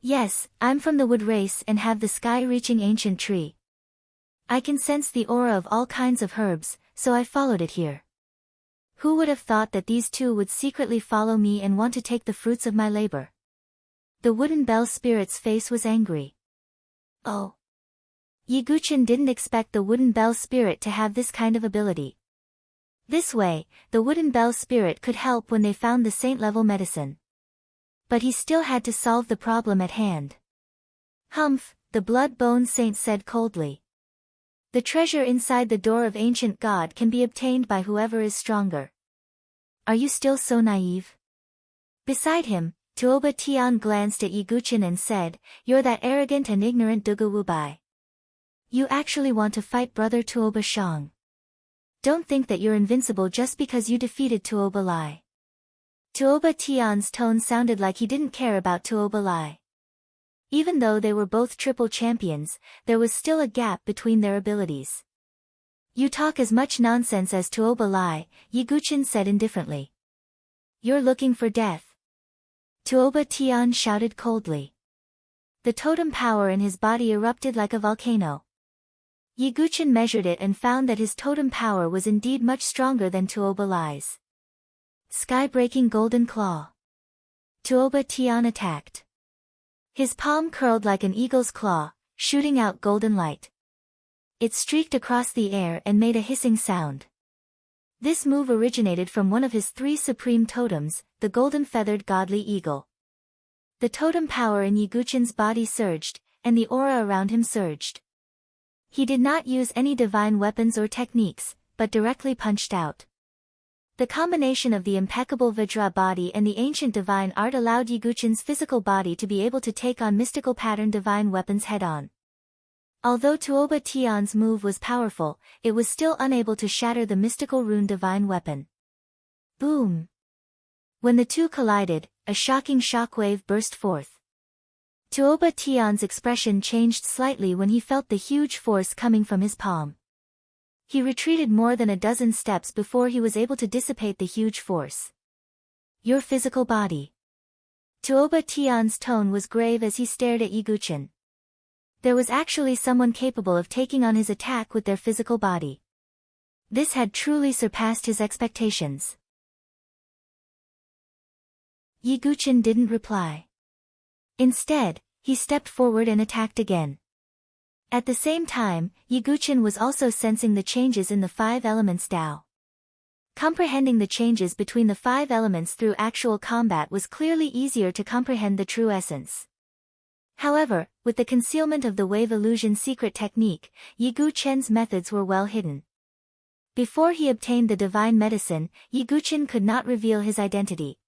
Yes, I'm from the wood race and have the sky-reaching ancient tree. I can sense the aura of all kinds of herbs, so I followed it here. Who would have thought that these two would secretly follow me and want to take the fruits of my labor? The wooden bell spirit's face was angry. Oh. Yiguchin didn't expect the wooden bell spirit to have this kind of ability. This way, the wooden bell spirit could help when they found the saint-level medicine. But he still had to solve the problem at hand. Humph, the blood-bone saint said coldly. The treasure inside the door of ancient God can be obtained by whoever is stronger. Are you still so naive? Beside him, Tuoba Tian glanced at Yiguchin and said, "You're that arrogant and ignorant Dugawubai. You actually want to fight brother Tuoba Shang. Don't think that you're invincible just because you defeated Tuoba Lai." Tuoba Tian's tone sounded like he didn't care about Tuoba Lai. Even though they were both triple champions, there was still a gap between their abilities. You talk as much nonsense as Tuoba Lai, Yiguchin said indifferently. You're looking for death. Tuoba Tian shouted coldly. The totem power in his body erupted like a volcano. Yiguchin measured it and found that his totem power was indeed much stronger than Tuoba Lai's. Sky-breaking golden claw. Tuoba Tian attacked. His palm curled like an eagle's claw, shooting out golden light. It streaked across the air and made a hissing sound. This move originated from one of his three supreme totems, the golden-feathered godly eagle. The totem power in Yiguchin's body surged, and the aura around him surged. He did not use any divine weapons or techniques, but directly punched out. The combination of the impeccable Vajra body and the ancient divine art allowed Yiguchin's physical body to be able to take on mystical pattern divine weapons head-on. Although Tuoba Tian's move was powerful, it was still unable to shatter the mystical rune divine weapon. Boom! When the two collided, a shocking shockwave burst forth. Tuoba Tian's expression changed slightly when he felt the huge force coming from his palm. He retreated more than a dozen steps before he was able to dissipate the huge force. Your physical body. Tuoba Tian's tone was grave as he stared at Yiguchin. There was actually someone capable of taking on his attack with their physical body. This had truly surpassed his expectations. Yiguchin didn't reply. Instead, he stepped forward and attacked again. At the same time, Yiguchin was also sensing the changes in the five elements Tao. Comprehending the changes between the five elements through actual combat was clearly easier to comprehend the true essence. However, with the concealment of the wave illusion secret technique, Yiguchin's methods were well hidden. Before he obtained the divine medicine, Yiguchin could not reveal his identity.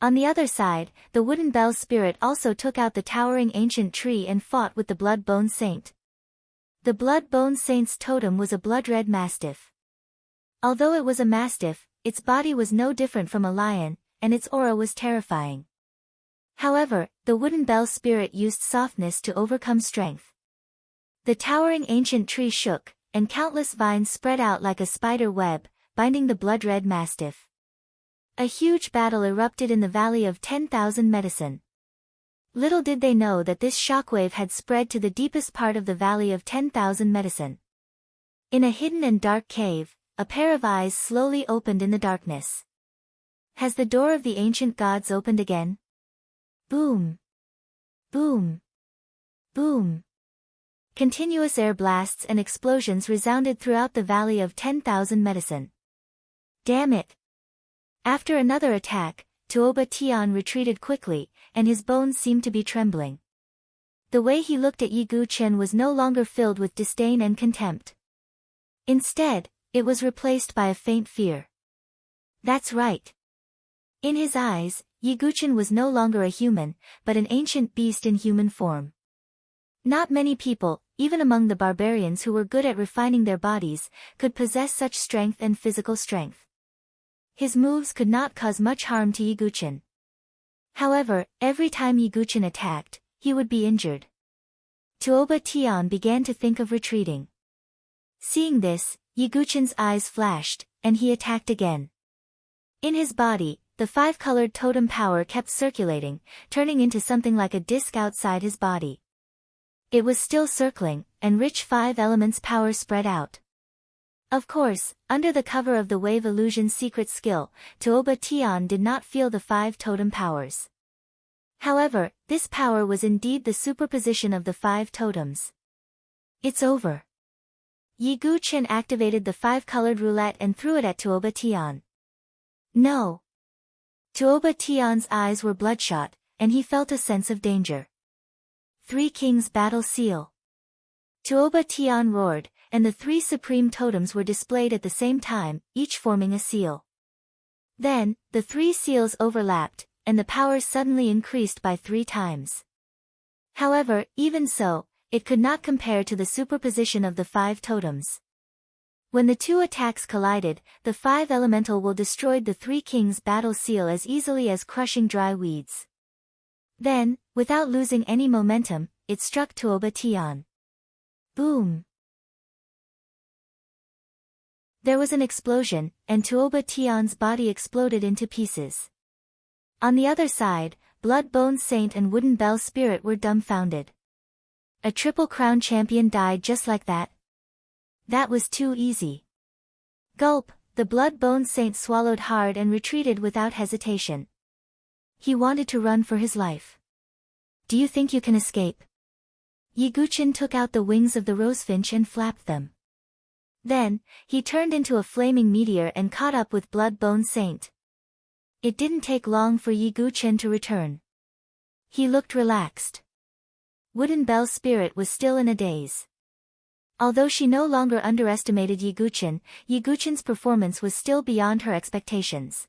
On the other side, the wooden bell spirit also took out the towering ancient tree and fought with the blood-bone saint. The blood-bone saint's totem was a blood-red mastiff. Although it was a mastiff, its body was no different from a lion, and its aura was terrifying. However, the wooden bell spirit used softness to overcome strength. The towering ancient tree shook, and countless vines spread out like a spider web, binding the blood-red mastiff. A huge battle erupted in the Valley of 10,000 Medicine. Little did they know that this shockwave had spread to the deepest part of the Valley of 10,000 Medicine. In a hidden and dark cave, a pair of eyes slowly opened in the darkness. Has the door of the ancient gods opened again? Boom! Boom! Boom! Continuous air blasts and explosions resounded throughout the Valley of 10,000 Medicine. Damn it! After another attack, Tuoba Tian retreated quickly, and his bones seemed to be trembling. The way he looked at Yiguchin was no longer filled with disdain and contempt. Instead, it was replaced by a faint fear. That's right. In his eyes, Yiguchin was no longer a human, but an ancient beast in human form. Not many people, even among the barbarians who were good at refining their bodies, could possess such strength and physical strength. His moves could not cause much harm to Yiguchin. However, every time Yiguchin attacked, he would be injured. Tuoba Tian began to think of retreating. Seeing this, Yiguchin's eyes flashed, and he attacked again. In his body, the five-colored totem power kept circulating, turning into something like a disc outside his body. It was still circling, and rich five elements power spread out. Of course, under the cover of the wave illusion's secret skill, Tuoba Tian did not feel the 5 totem powers. However, this power was indeed the superposition of the 5 totems. It's over. Yi Guqian activated the 5-colored roulette and threw it at Tuoba Tian. No. Tuoba Tian's eyes were bloodshot, and he felt a sense of danger. 3 Kings Battle Seal. Tuoba Tian roared, and the 3 supreme totems were displayed at the same time, each forming a seal. Then, the 3 seals overlapped, and the powers suddenly increased by 3 times. However, even so, it could not compare to the superposition of the 5 totems. When the 2 attacks collided, the 5 elemental will destroyed the 3 kings' battle seal as easily as crushing dry weeds. Then, without losing any momentum, it struck Tuoba Tian. Boom! There was an explosion, and Tuoba Tian's body exploded into pieces. On the other side, Blood Bone Saint and Wooden Bell Spirit were dumbfounded. A Triple Crown champion died just like that? That was too easy. Gulp, the Blood Bone Saint swallowed hard and retreated without hesitation. He wanted to run for his life. Do you think you can escape? Yi Guqian took out the wings of the rosefinch and flapped them. Then, he turned into a flaming meteor and caught up with Blood Bone Saint. It didn't take long for Yi Guqian to return. He looked relaxed. Wooden Bell Spirit was still in a daze. Although she no longer underestimated Yi Guqian's performance was still beyond her expectations.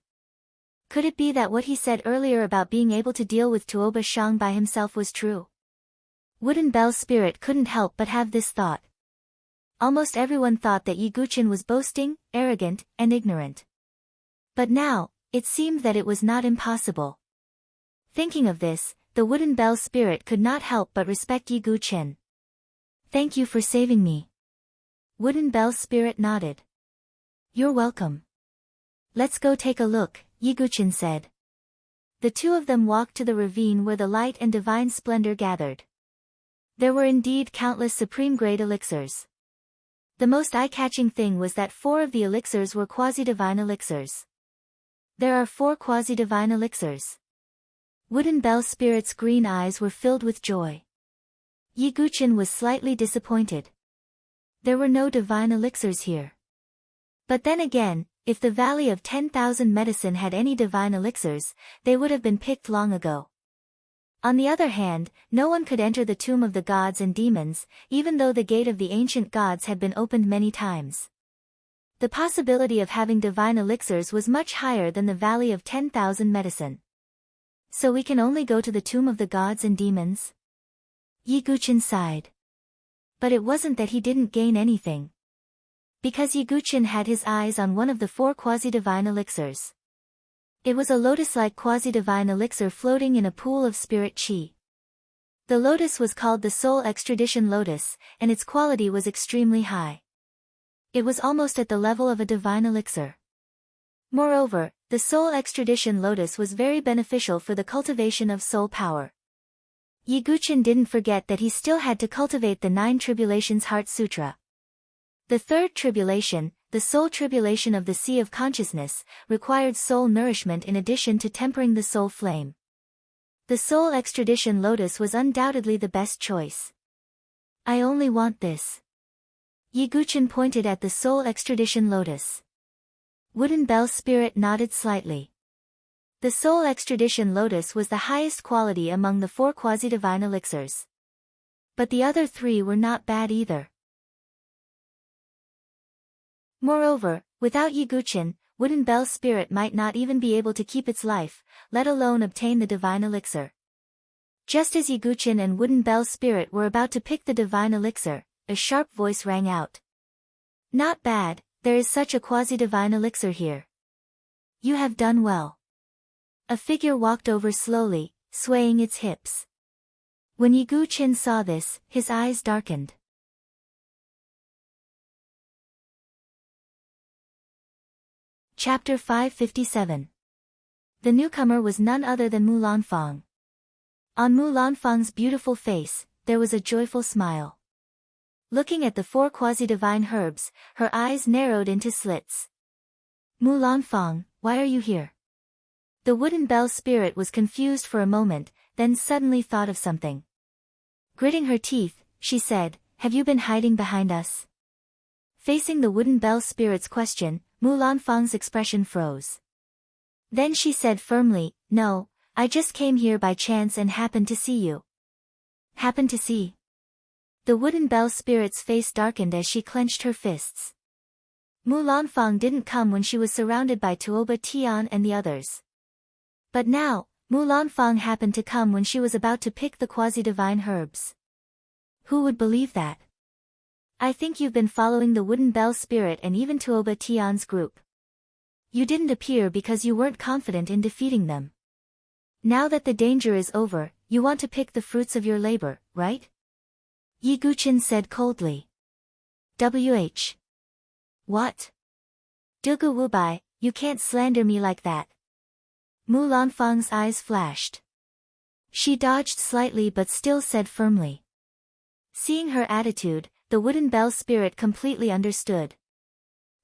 Could it be that what he said earlier about being able to deal with Tuoba Shang by himself was true? Wooden Bell Spirit couldn't help but have this thought. Almost everyone thought that Yi Guqian was boasting, arrogant, and ignorant. But now, it seemed that it was not impossible. Thinking of this, the Wooden Bell Spirit could not help but respect Yi Guqian. Thank you for saving me. Wooden Bell Spirit nodded. You're welcome. Let's go take a look, Yi Guqian said. The 2 of them walked to the ravine where the light and divine splendor gathered. There were indeed countless supreme-grade elixirs. The most eye-catching thing was that 4 of the elixirs were quasi-divine elixirs. There are 4 quasi-divine elixirs. Wooden Bell Spirit's green eyes were filled with joy. Yi Guqian was slightly disappointed. There were no divine elixirs here. But then again, if the Valley of 10,000 Medicine had any divine elixirs, they would have been picked long ago. On the other hand, no one could enter the tomb of the gods and demons, even though the gate of the ancient gods had been opened many times. The possibility of having divine elixirs was much higher than the Valley of 10,000 Medicine. So we can only go to the tomb of the gods and demons? Yi Guqian sighed. But it wasn't that he didn't gain anything. Because Yi Guqian had his eyes on one of the 4 quasi-divine elixirs. It was a lotus-like quasi-divine elixir floating in a pool of spirit chi. The lotus was called the Soul Extradition Lotus, and its quality was extremely high. It was almost at the level of a divine elixir. Moreover, the Soul Extradition Lotus was very beneficial for the cultivation of soul power. Yi Guqian didn't forget that he still had to cultivate the 9 Tribulations Heart Sutra. The 3rd tribulation, the soul tribulation of the Sea of Consciousness, required soul nourishment in addition to tempering the soul flame. The Soul Extradition Lotus was undoubtedly the best choice. I only want this. Yi Guqian pointed at the Soul Extradition Lotus. Wooden Bell Spirit nodded slightly. The Soul Extradition Lotus was the highest quality among the 4 quasi-divine elixirs. But the other 3 were not bad either. Moreover, without Yi Guqian, Wooden Bell Spirit might not even be able to keep its life, let alone obtain the divine elixir. Just as Yi Guqian and Wooden Bell Spirit were about to pick the divine elixir, a sharp voice rang out. Not bad, there is such a quasi-divine elixir here. You have done well. A figure walked over slowly, swaying its hips. When Yi Guqian saw this, his eyes darkened. Chapter 557. The newcomer was none other than Mu Lanfang. On Mu Lanfang's beautiful face, there was a joyful smile. Looking at the 4 quasi-divine herbs, her eyes narrowed into slits. Mulanfang, why are you here? The wooden bell spirit was confused for a moment, then suddenly thought of something. Gritting her teeth, she said, have you been hiding behind us? Facing the wooden bell spirit's question, Mulanfang's expression froze. Then she said firmly, no, I just came here by chance and happened to see you. Happened to see? The wooden bell spirit's face darkened as she clenched her fists. Mulanfang didn't come when she was surrounded by Tuoba Tian and the others. But now, Mulanfang happened to come when she was about to pick the quasi-divine herbs. Who would believe that? I think you've been following the wooden bell spirit and even Tuoba Tian's group. You didn't appear because you weren't confident in defeating them. Now that the danger is over, you want to pick the fruits of your labor, right? Yi Guqin said coldly. Wh. What? Dugu Wubai, you can't slander me like that. Mulanfang's eyes flashed. She dodged slightly but still said firmly. Seeing her attitude, the wooden bell spirit completely understood.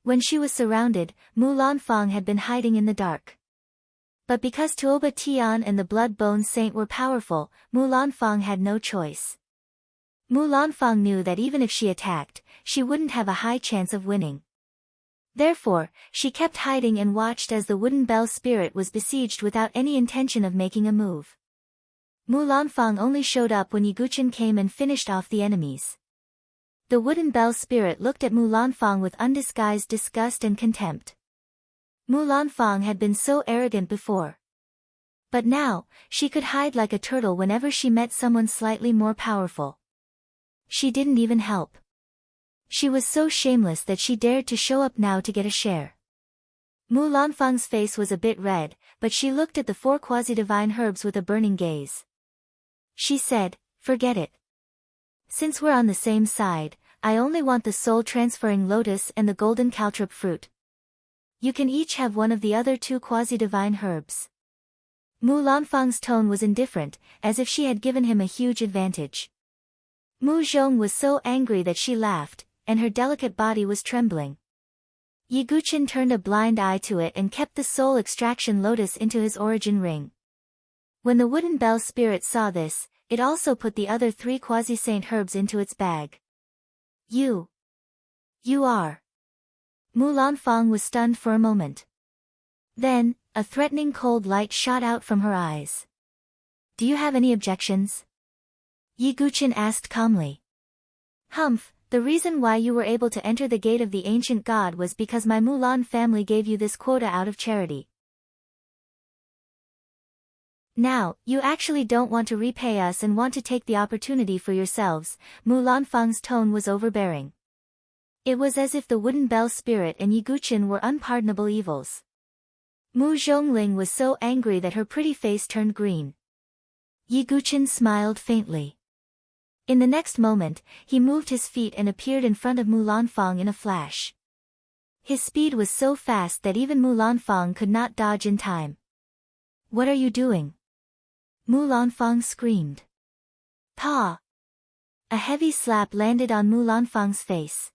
When she was surrounded, Mulanfang had been hiding in the dark. But because Tuoba Tian and the Blood Bone Saint were powerful, Mulanfang had no choice. Mulanfang knew that even if she attacked, she wouldn't have a high chance of winning. Therefore, she kept hiding and watched as the wooden bell spirit was besieged without any intention of making a move. Mulanfang only showed up when Yi Guqin came and finished off the enemies. The wooden bell spirit looked at Mulanfang with undisguised disgust and contempt. Mulanfang had been so arrogant before. But now, she could hide like a turtle whenever she met someone slightly more powerful. She didn't even help. She was so shameless that she dared to show up now to get a share. Mulanfang's face was a bit red, but she looked at the 4 quasi-divine herbs with a burning gaze. She said, forget it. Since we're on the same side, I only want the soul-transferring lotus and the golden caltrip fruit. You can each have one of the other 2 quasi-divine herbs. Mulanfang's tone was indifferent, as if she had given him a huge advantage. Mu Zhong was so angry that she laughed, and her delicate body was trembling. Yi Guqin turned a blind eye to it and kept the soul extraction lotus into his origin ring. When the wooden bell spirit saw this, it also put the other 3 quasi-saint herbs into its bag. You are. Mulanfang was stunned for a moment. Then, a threatening cold light shot out from her eyes. Do you have any objections? Yi Guqin asked calmly. Humph, the reason why you were able to enter the gate of the ancient god was because my Mulan family gave you this quota out of charity. Now, you actually don't want to repay us and want to take the opportunity for yourselves. Mulanfang's tone was overbearing. It was as if the wooden bell spirit and Yi Guqin were unpardonable evils. Mu Zhongling was so angry that her pretty face turned green. Yi Guqin smiled faintly. In the next moment, he moved his feet and appeared in front of Mulanfang in a flash. His speed was so fast that even Mulanfang could not dodge in time. What are you doing? Mulanfang screamed. Pa! A heavy slap landed on Mulanfang's face.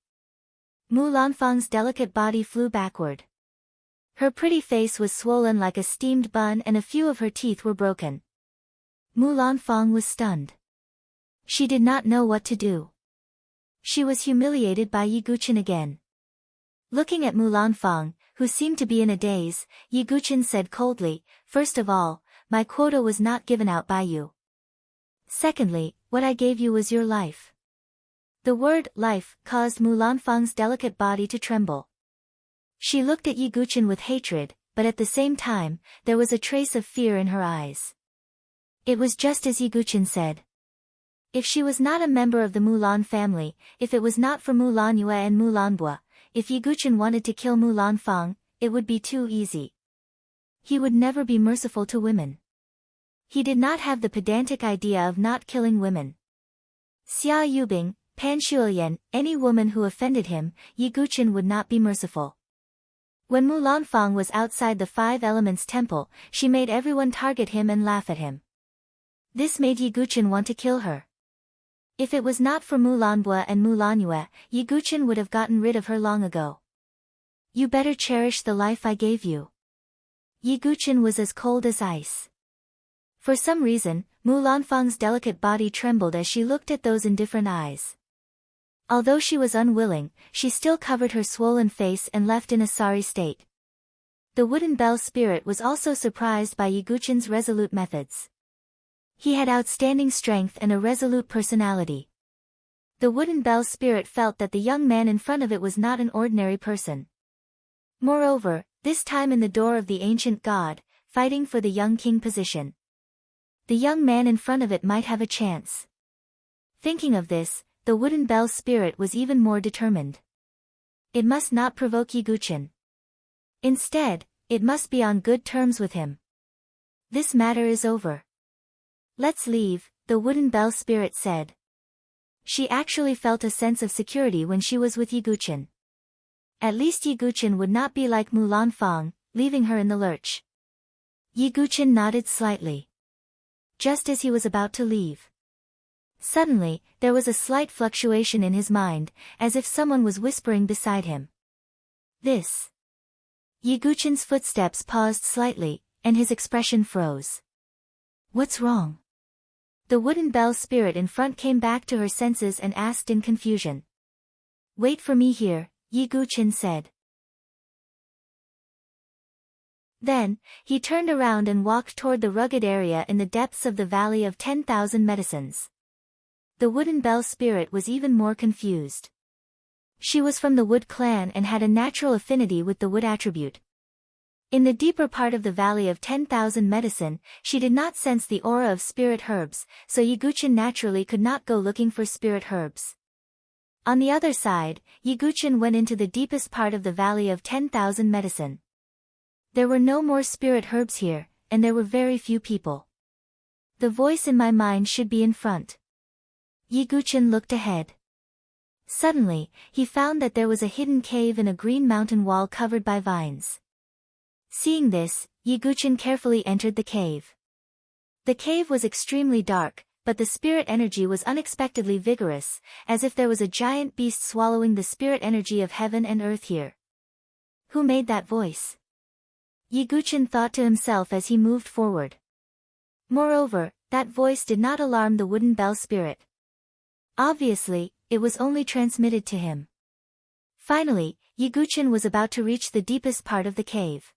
Mulanfang's delicate body flew backward. Her pretty face was swollen like a steamed bun and a few of her teeth were broken. Mulanfang was stunned. She did not know what to do. She was humiliated by Yi Guqin again. Looking at Mulanfang, who seemed to be in a daze, Yi Guqin said coldly, first of all, my quota was not given out by you. Secondly, what I gave you was your life. The word life caused Mulanfang's delicate body to tremble. She looked at Yi Guqin with hatred, but at the same time, there was a trace of fear in her eyes. It was just as Yi Guqin said. If she was not a member of the Mulan family, if it was not for Mulan Yue and Mulan Bua, if Yi Guqin wanted to kill Mulanfang, it would be too easy. He would never be merciful to women. He did not have the pedantic idea of not killing women. Xia Yubing, Pan Shulian, any woman who offended him, Yi Guqin would not be merciful. When Mulanfang was outside the 5 Elements temple, she made everyone target him and laugh at him. This made Yi Guqin want to kill her. If it was not for Mulanbua and Mulanue, Yiguchen would have gotten rid of her long ago. You better cherish the life I gave you. Yiguchen was as cold as ice. For some reason, Mulanfang's delicate body trembled as she looked at those indifferent eyes. Although she was unwilling, she still covered her swollen face and left in a sorry state. The wooden bell spirit was also surprised by Yiguchen's resolute methods. He had outstanding strength and a resolute personality. The wooden bell spirit felt that the young man in front of it was not an ordinary person. Moreover, this time in the door of the ancient god, fighting for the young king position. The young man in front of it might have a chance. Thinking of this, the wooden bell spirit was even more determined. It must not provoke Yiguchen. Instead, it must be on good terms with him. This matter is over. Let's leave, the wooden bell spirit said. She actually felt a sense of security when she was with Yiguchen. At least Yiguchen would not be like Mulanfang, leaving her in the lurch. Yiguchen nodded slightly. Just as he was about to leave. Suddenly, there was a slight fluctuation in his mind, as if someone was whispering beside him. This. Yiguchen's footsteps paused slightly, and his expression froze. What's wrong? The wooden bell spirit in front came back to her senses and asked in confusion. Wait for me here, Yiguchen said. Then, he turned around and walked toward the rugged area in the depths of the Valley of 10,000 Medicines. The wooden bell spirit was even more confused. She was from the wood clan and had a natural affinity with the wood attribute. In the deeper part of the Valley of 10,000 Medicine, she did not sense the aura of spirit herbs, so Yiguchen naturally could not go looking for spirit herbs. On the other side, Yiguchen went into the deepest part of the Valley of 10,000 Medicine. There were no more spirit herbs here, and there were very few people. The voice in my mind should be in front. Yiguchen looked ahead. Suddenly, he found that there was a hidden cave in a green mountain wall covered by vines. Seeing this, Yiguchen carefully entered the cave. The cave was extremely dark, but the spirit energy was unexpectedly vigorous, as if there was a giant beast swallowing the spirit energy of heaven and earth here. Who made that voice? Yiguchen thought to himself as he moved forward. Moreover, that voice did not alarm the wooden bell spirit. Obviously, it was only transmitted to him. Finally, Yiguchen was about to reach the deepest part of the cave.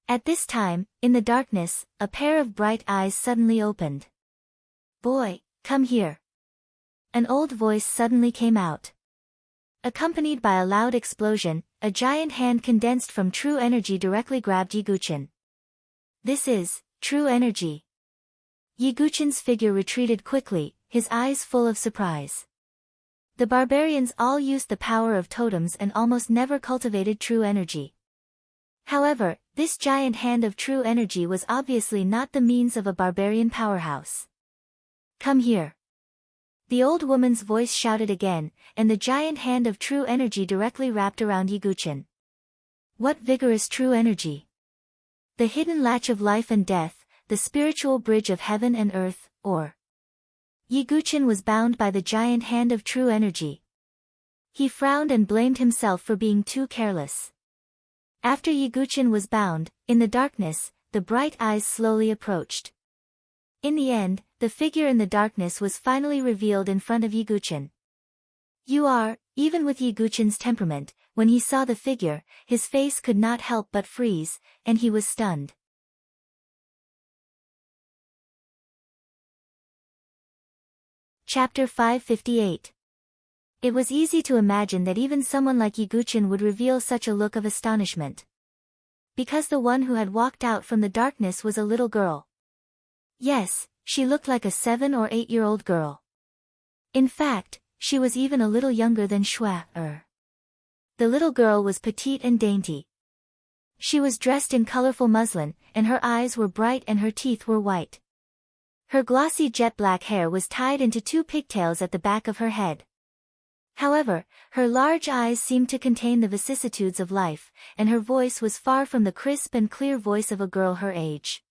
At this time, in the darkness, a pair of bright eyes suddenly opened. Boy, come here. An old voice suddenly came out. Accompanied by a loud explosion, a giant hand condensed from true energy directly grabbed Yiguchen. This is true energy. Yiguchen's figure retreated quickly, his eyes full of surprise. The barbarians all used the power of totems and almost never cultivated true energy. However, this giant hand of true energy was obviously not the means of a barbarian powerhouse. Come here. The old woman's voice shouted again, and the giant hand of true energy directly wrapped around Yiguchen. What vigorous true energy! The hidden latch of life and death, the spiritual bridge of heaven and earth, or... Yiguchen was bound by the giant hand of true energy. He frowned and blamed himself for being too careless. After Yiguchen was bound, in the darkness, the bright eyes slowly approached. In the end, the figure in the darkness was finally revealed in front of Yiguchen. You are, even with Yiguchen's temperament, when he saw the figure, his face could not help but freeze, and he was stunned. Chapter 558. It was easy to imagine that even someone like Yiguchen would reveal such a look of astonishment. Because the one who had walked out from the darkness was a little girl. Yes, she looked like a 7 or 8-year-old girl. In fact, she was even a little younger than Shui-er. The little girl was petite and dainty. She was dressed in colorful muslin, and her eyes were bright and her teeth were white. Her glossy jet-black hair was tied into 2 pigtails at the back of her head. However, her large eyes seemed to contain the vicissitudes of life, and her voice was far from the crisp and clear voice of a girl her age.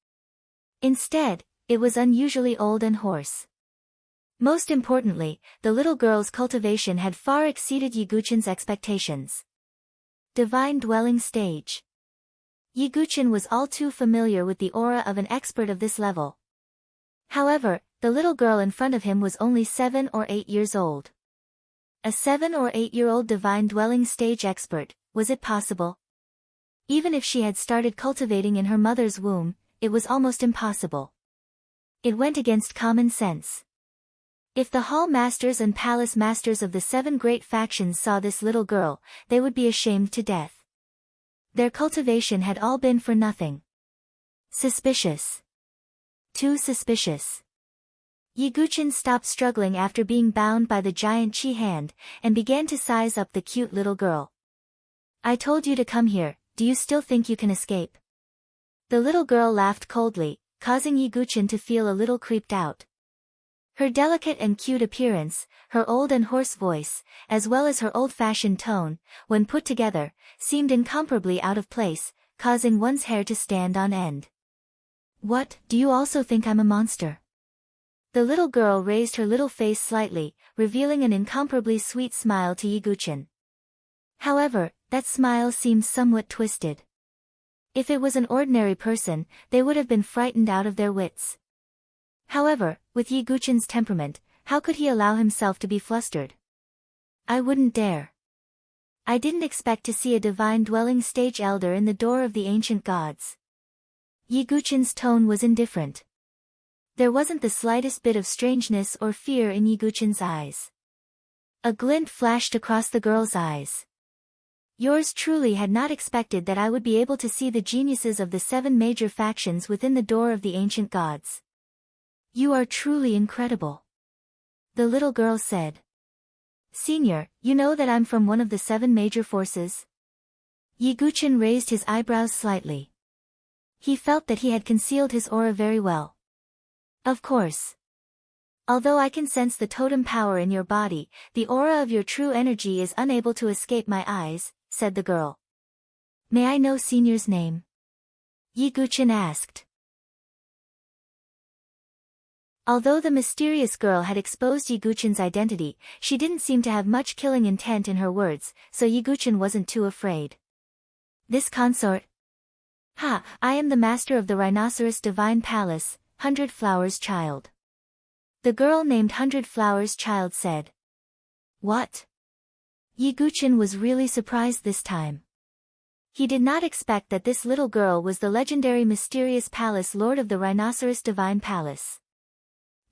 Instead, it was unusually old and hoarse. Most importantly, the little girl's cultivation had far exceeded Yiguchin's expectations. Divine Dwelling Stage. Yiguchin was all too familiar with the aura of an expert of this level. However, the little girl in front of him was only 7 or 8 years old. A 7 or 8-year-old Divine Dwelling Stage expert, was it possible? Even if she had started cultivating in her mother's womb, it was almost impossible. It went against common sense. If the hall masters and palace masters of the 7 great factions saw this little girl, they would be ashamed to death. Their cultivation had all been for nothing. Suspicious. Too suspicious. Yiguchin stopped struggling after being bound by the giant chi hand, and began to size up the cute little girl. I told you to come here, do you still think you can escape? The little girl laughed coldly, causing Yiguchin to feel a little creeped out. Her delicate and cute appearance, her old and hoarse voice, as well as her old-fashioned tone, when put together, seemed incomparably out of place, causing one's hair to stand on end. What, do you also think I'm a monster? The little girl raised her little face slightly, revealing an incomparably sweet smile to Yiguchin. However, that smile seemed somewhat twisted. If it was an ordinary person, they would have been frightened out of their wits. However, with Yiguchin's temperament, how could he allow himself to be flustered? I wouldn't dare. I didn't expect to see a Divine Dwelling Stage elder in the door of the ancient gods. Yiguchin's tone was indifferent. There wasn't the slightest bit of strangeness or fear in Yiguchin's eyes. A glint flashed across the girl's eyes. Yours truly had not expected that I would be able to see the geniuses of the 7 major factions within the door of the ancient gods. You are truly incredible. The little girl said. Senior, you know that I'm from one of the 7 major forces? Yiguchin raised his eyebrows slightly. He felt that he had concealed his aura very well. Of course. Although I can sense the totem power in your body, the aura of your true energy is unable to escape my eyes, said the girl. May I know Senior's name? Yiguchin asked. Although the mysterious girl had exposed Yiguchin's identity, she didn't seem to have much killing intent in her words, so Yiguchin wasn't too afraid. This consort? Ha, I am the master of the Rhinoceros Divine Palace, 100 Flowers Child. The girl named 100 Flowers Child said. What? Yiguchin was really surprised this time. He did not expect that this little girl was the legendary mysterious palace lord of the Rhinoceros Divine Palace.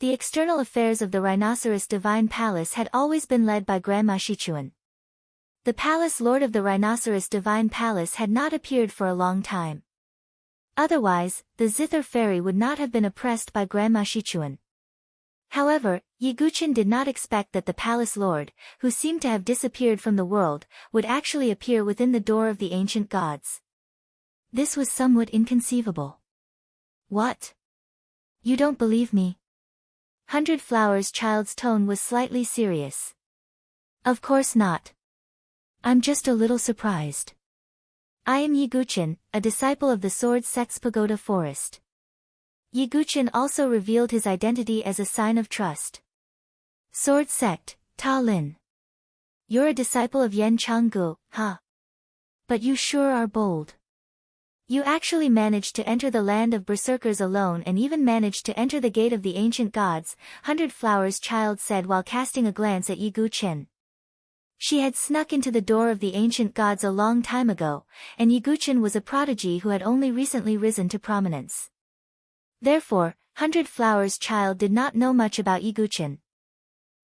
The external affairs of the Rhinoceros Divine Palace had always been led by Grandma Shichuan. The palace lord of the Rhinoceros Divine Palace had not appeared for a long time. Otherwise, the Zither fairy would not have been oppressed by Grandma Shichuan. However, Yiguchin did not expect that the palace lord, who seemed to have disappeared from the world, would actually appear within the door of the ancient gods. This was somewhat inconceivable. What? You don't believe me? 100 Flowers Child's tone was slightly serious. Of course not. I'm just a little surprised. I am Yiguchin, a disciple of the Sword Sect's Pagoda Forest. Yiguchin also revealed his identity as a sign of trust. Sword Sect, Ta Lin. You're a disciple of Yen Changgu, huh? But you sure are bold. You actually managed to enter the land of berserkers alone and even managed to enter the gate of the ancient gods, 100 Flowers Child said while casting a glance at Yiguchin. She had snuck into the door of the ancient gods a long time ago, and Yiguchin was a prodigy who had only recently risen to prominence. Therefore, 100 Flowers Child did not know much about Yiguchin.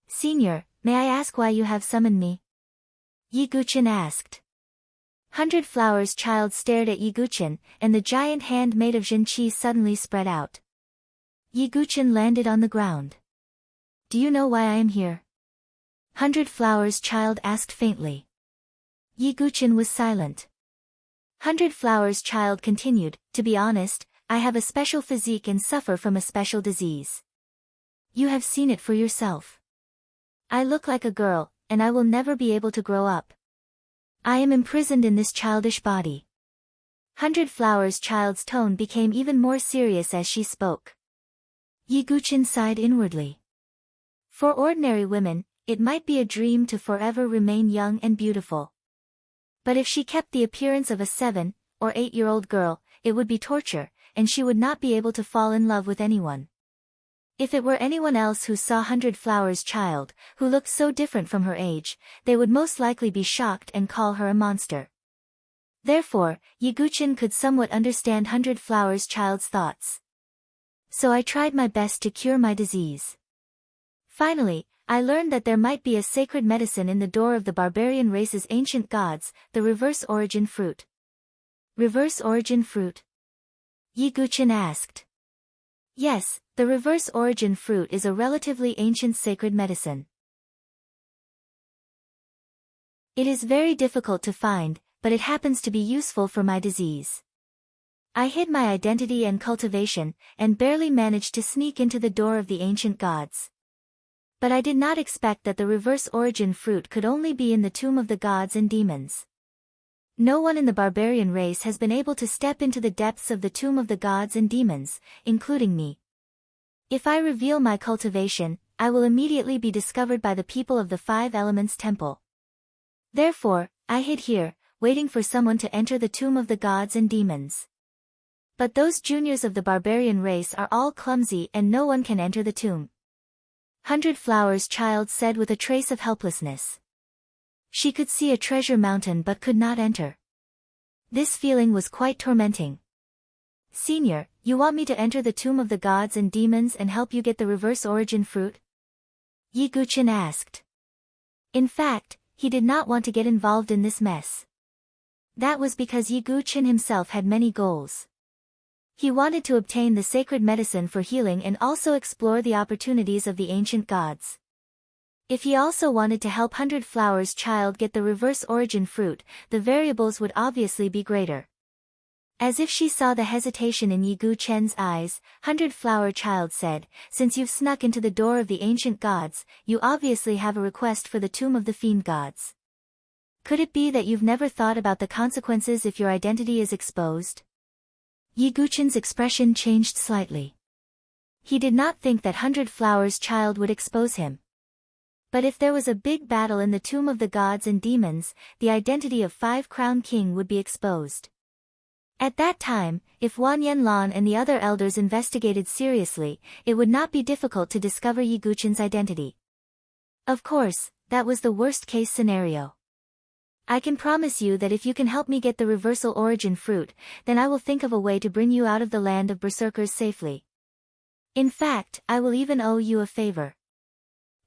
Senior, may I ask why you have summoned me? Yiguchin asked. 100 Flowers Child stared at Yiguchin, and the giant hand made of Jinqi suddenly spread out. Yiguchin landed on the ground. Do you know why I am here? 100 Flowers Child asked faintly. Yiguchin was silent. 100 Flowers Child continued, to be honest, I have a special physique and suffer from a special disease. You have seen it for yourself. I look like a girl, and I will never be able to grow up. I am imprisoned in this childish body. 100 Flowers Child's tone became even more serious as she spoke. Yiguchin sighed inwardly. For ordinary women, it might be a dream to forever remain young and beautiful. But if she kept the appearance of a 7 or 8-year-old girl, it would be torture, and she would not be able to fall in love with anyone. If it were anyone else who saw Hundred Flowers' child, who looked so different from her age, they would most likely be shocked and call her a monster. Therefore, Yiguchin could somewhat understand Hundred Flowers' child's thoughts. So I tried my best to cure my disease. Finally, I learned that there might be a sacred medicine in the door of the barbarian race's ancient gods, the reverse origin fruit. Reverse origin fruit? Yiguchin asked. Yes, the reverse origin fruit is a relatively ancient sacred medicine. It is very difficult to find, but it happens to be useful for my disease. I hid my identity and cultivation, and barely managed to sneak into the door of the ancient gods. But I did not expect that the reverse origin fruit could only be in the tomb of the gods and demons. No one in the barbarian race has been able to step into the depths of the tomb of the gods and demons, including me. If I reveal my cultivation, I will immediately be discovered by the people of the 5 Elements Temple. Therefore, I hid here, waiting for someone to enter the tomb of the gods and demons. But those juniors of the barbarian race are all clumsy and no one can enter the tomb. Hundred Flowers' child said with a trace of helplessness. She could see a treasure mountain but could not enter. This feeling was quite tormenting. Senior, you want me to enter the tomb of the gods and demons and help you get the reverse origin fruit? Yiguchin asked. In fact, he did not want to get involved in this mess. That was because Yiguchin himself had many goals. He wanted to obtain the sacred medicine for healing and also explore the opportunities of the ancient gods. If he also wanted to help Hundred Flowers' child get the reverse origin fruit, the variables would obviously be greater. As if she saw the hesitation in Yiguchen's eyes, Hundred Flower child said, since you've snuck into the door of the ancient gods, you obviously have a request for the tomb of the fiend gods. Could it be that you've never thought about the consequences if your identity is exposed? Yiguchen's expression changed slightly. He did not think that Hundred Flowers' child would expose him. But if there was a big battle in the tomb of the gods and demons, the identity of 5 Crown King would be exposed. At that time, if Wan Yanlan and the other elders investigated seriously, it would not be difficult to discover Yiguchen's identity. Of course, that was the worst-case scenario. I can promise you that if you can help me get the reversal origin fruit, then I will think of a way to bring you out of the land of berserkers safely. In fact, I will even owe you a favor.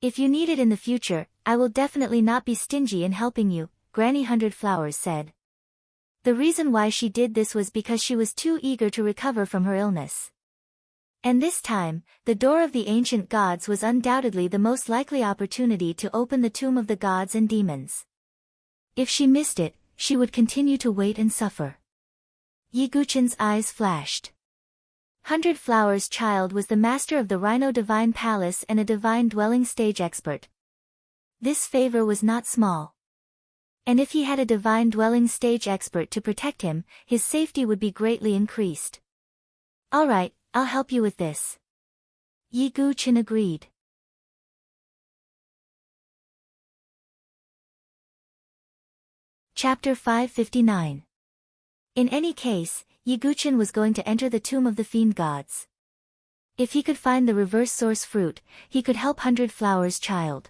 If you need it in the future, I will definitely not be stingy in helping you, Granny Hundred Flowers said. The reason why she did this was because she was too eager to recover from her illness. And this time, the door of the ancient gods was undoubtedly the most likely opportunity to open the tomb of the gods and demons. If she missed it, she would continue to wait and suffer. Yiguchen's eyes flashed. Hundred Flowers' child was the master of the Rhino Divine Palace and a divine dwelling stage expert. This favor was not small. And if he had a divine dwelling stage expert to protect him, his safety would be greatly increased. Alright, I'll help you with this. Yiguchen agreed. Chapter 559. In any case, Yiguchen was going to enter the tomb of the fiend gods. If he could find the reverse source fruit, he could help Hundred Flowers' child.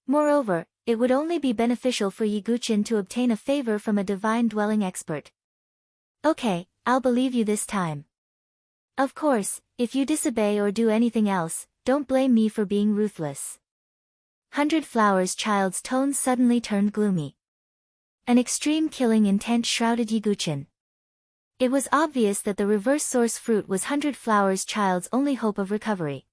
Moreover, it would only be beneficial for Yiguchen to obtain a favor from a divine dwelling expert. Okay, I'll believe you this time. Of course, if you disobey or do anything else, don't blame me for being ruthless. Hundred Flowers' child's tone suddenly turned gloomy. An extreme killing intent shrouded Yiguchen. It was obvious that the reverse source fruit was Hundred Flowers' child's only hope of recovery.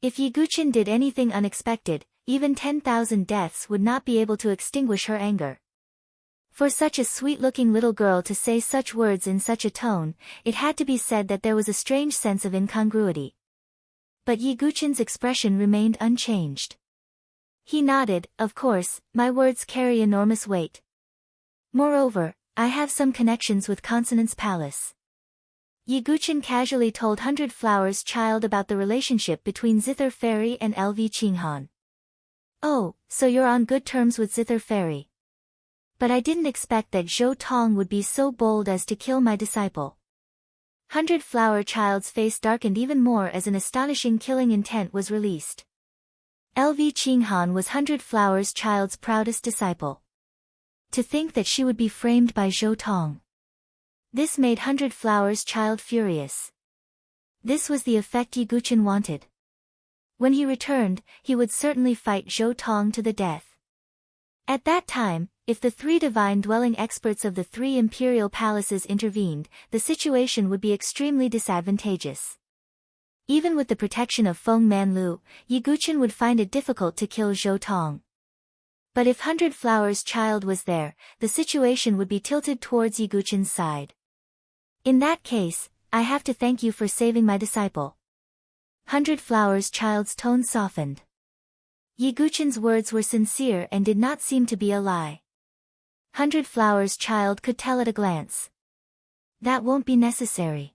If Yiguchen did anything unexpected, even 10,000 deaths would not be able to extinguish her anger. For such a sweet-looking little girl to say such words in such a tone, it had to be said that there was a strange sense of incongruity. But Yiguchen's expression remained unchanged. He nodded, of course, my words carry enormous weight. Moreover, I have some connections with Consonant's palace. Yiguchen casually told 100 Flowers Child about the relationship between Zither Fairy and LV Qinghan. Oh, so you're on good terms with Zither Fairy. But I didn't expect that Zhou Tong would be so bold as to kill my disciple. 100 Flower Child's face darkened even more as an astonishing killing intent was released. LV Qinghan was 100 Flowers Child's proudest disciple. To think that she would be framed by Zhou Tong. This made 100 Flowers Child furious. This was the effect Yiguchen wanted. When he returned, he would certainly fight Zhou Tong to the death. At that time, if the 3 divine dwelling experts of the 3 imperial palaces intervened, the situation would be extremely disadvantageous. Even with the protection of Feng Manlu, Yiguchen would find it difficult to kill Zhou Tong. But if 100 Flowers Child was there, the situation would be tilted towards Yiguchen's side. In that case, I have to thank you for saving my disciple. 100 Flowers Child's tone softened. Yiguchen's words were sincere and did not seem to be a lie. 100 Flowers Child could tell at a glance. That won't be necessary.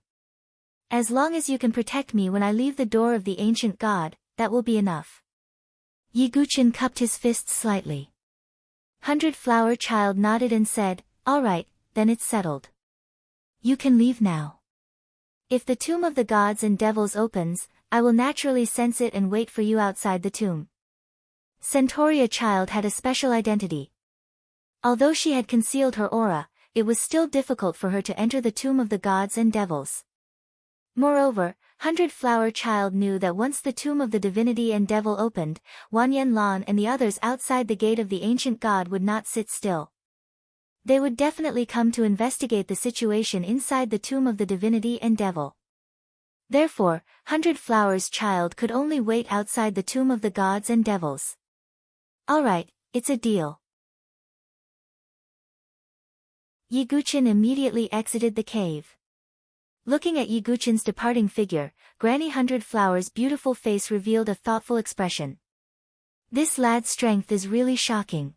As long as you can protect me when I leave the door of the ancient god, that will be enough. Yiguchen cupped his fists slightly. 100 Flower Child nodded and said, all right, then it's settled. You can leave now. If the tomb of the gods and devils opens, I will naturally sense it and wait for you outside the tomb. Centauria Child had a special identity. Although she had concealed her aura, it was still difficult for her to enter the tomb of the gods and devils. Moreover, 100 Flower Child knew that once the tomb of the divinity and devil opened, Wan Yanlan and the others outside the gate of the ancient god would not sit still. They would definitely come to investigate the situation inside the tomb of the divinity and devil. Therefore, 100 Flowers Child could only wait outside the tomb of the gods and devils. All right, it's a deal. Yiguchen immediately exited the cave. Looking at Yiguchen's departing figure, Granny 100 Flowers' beautiful face revealed a thoughtful expression. This lad's strength is really shocking.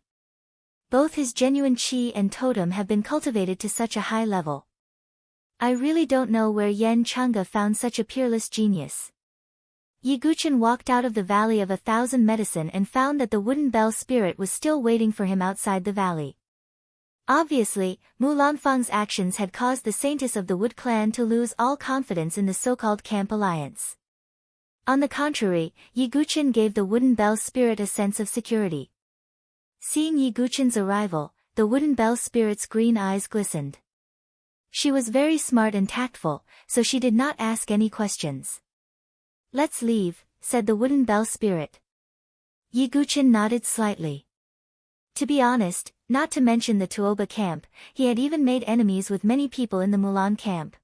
Both his genuine chi and totem have been cultivated to such a high level. I really don't know where Yen Chang'e found such a peerless genius. Yiguchen walked out of the Valley of 1,000 Medicine and found that the wooden bell spirit was still waiting for him outside the valley. Obviously, Mulanfang's actions had caused the Saintess of the Wood clan to lose all confidence in the so-called camp alliance. On the contrary, Yiguchen gave the wooden bell spirit a sense of security. Seeing Yiguchen's arrival, the wooden bell spirit's green eyes glistened. She was very smart and tactful, so she did not ask any questions. Let's leave, said the wooden bell spirit. Yiguchen nodded slightly. To be honest, not to mention the Tuoba camp, he had even made enemies with many people in the Mulan camp.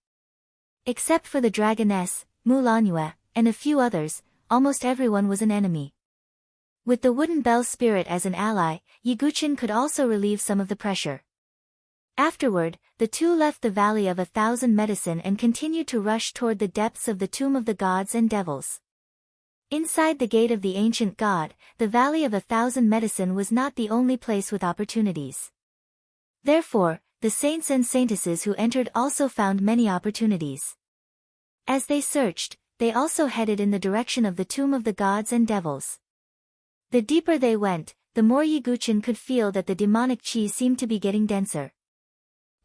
Except for the dragoness, Mulan, and a few others, almost everyone was an enemy. With the wooden bell spirit as an ally, Yiguchen could also relieve some of the pressure. Afterward, the two left the Valley of 1,000 Medicine and continued to rush toward the depths of the tomb of the gods and devils. Inside the gate of the ancient god, the Valley of 1,000 Medicine was not the only place with opportunities. Therefore, the saints and saintesses who entered also found many opportunities. As they searched, they also headed in the direction of the tomb of the gods and devils. The deeper they went, the more Yiguchen could feel that the demonic chi seemed to be getting denser.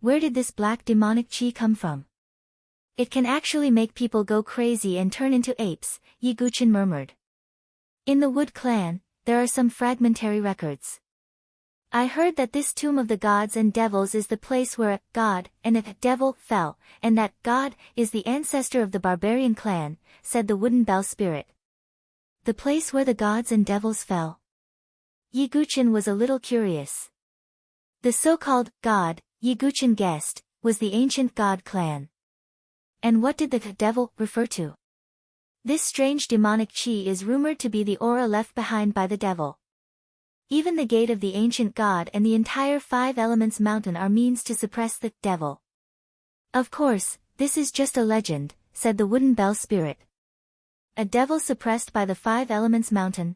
Where did this black demonic chi come from? It can actually make people go crazy and turn into apes, Yiguchen murmured. In the Wood clan, there are some fragmentary records. I heard that this tomb of the gods and devils is the place where a god and a devil fell, and that god is the ancestor of the barbarian clan, said the wooden bell spirit. The place where the gods and devils fell. Yiguchen was a little curious. The so-called god, Yiguchen guessed, was the ancient god clan. And what did the devil refer to? This strange demonic chi is rumored to be the aura left behind by the devil. Even the gate of the ancient god and the entire 5 Elements mountain are means to suppress the devil. Of course, this is just a legend, said the wooden bell spirit. A devil suppressed by the 5 Elements mountain?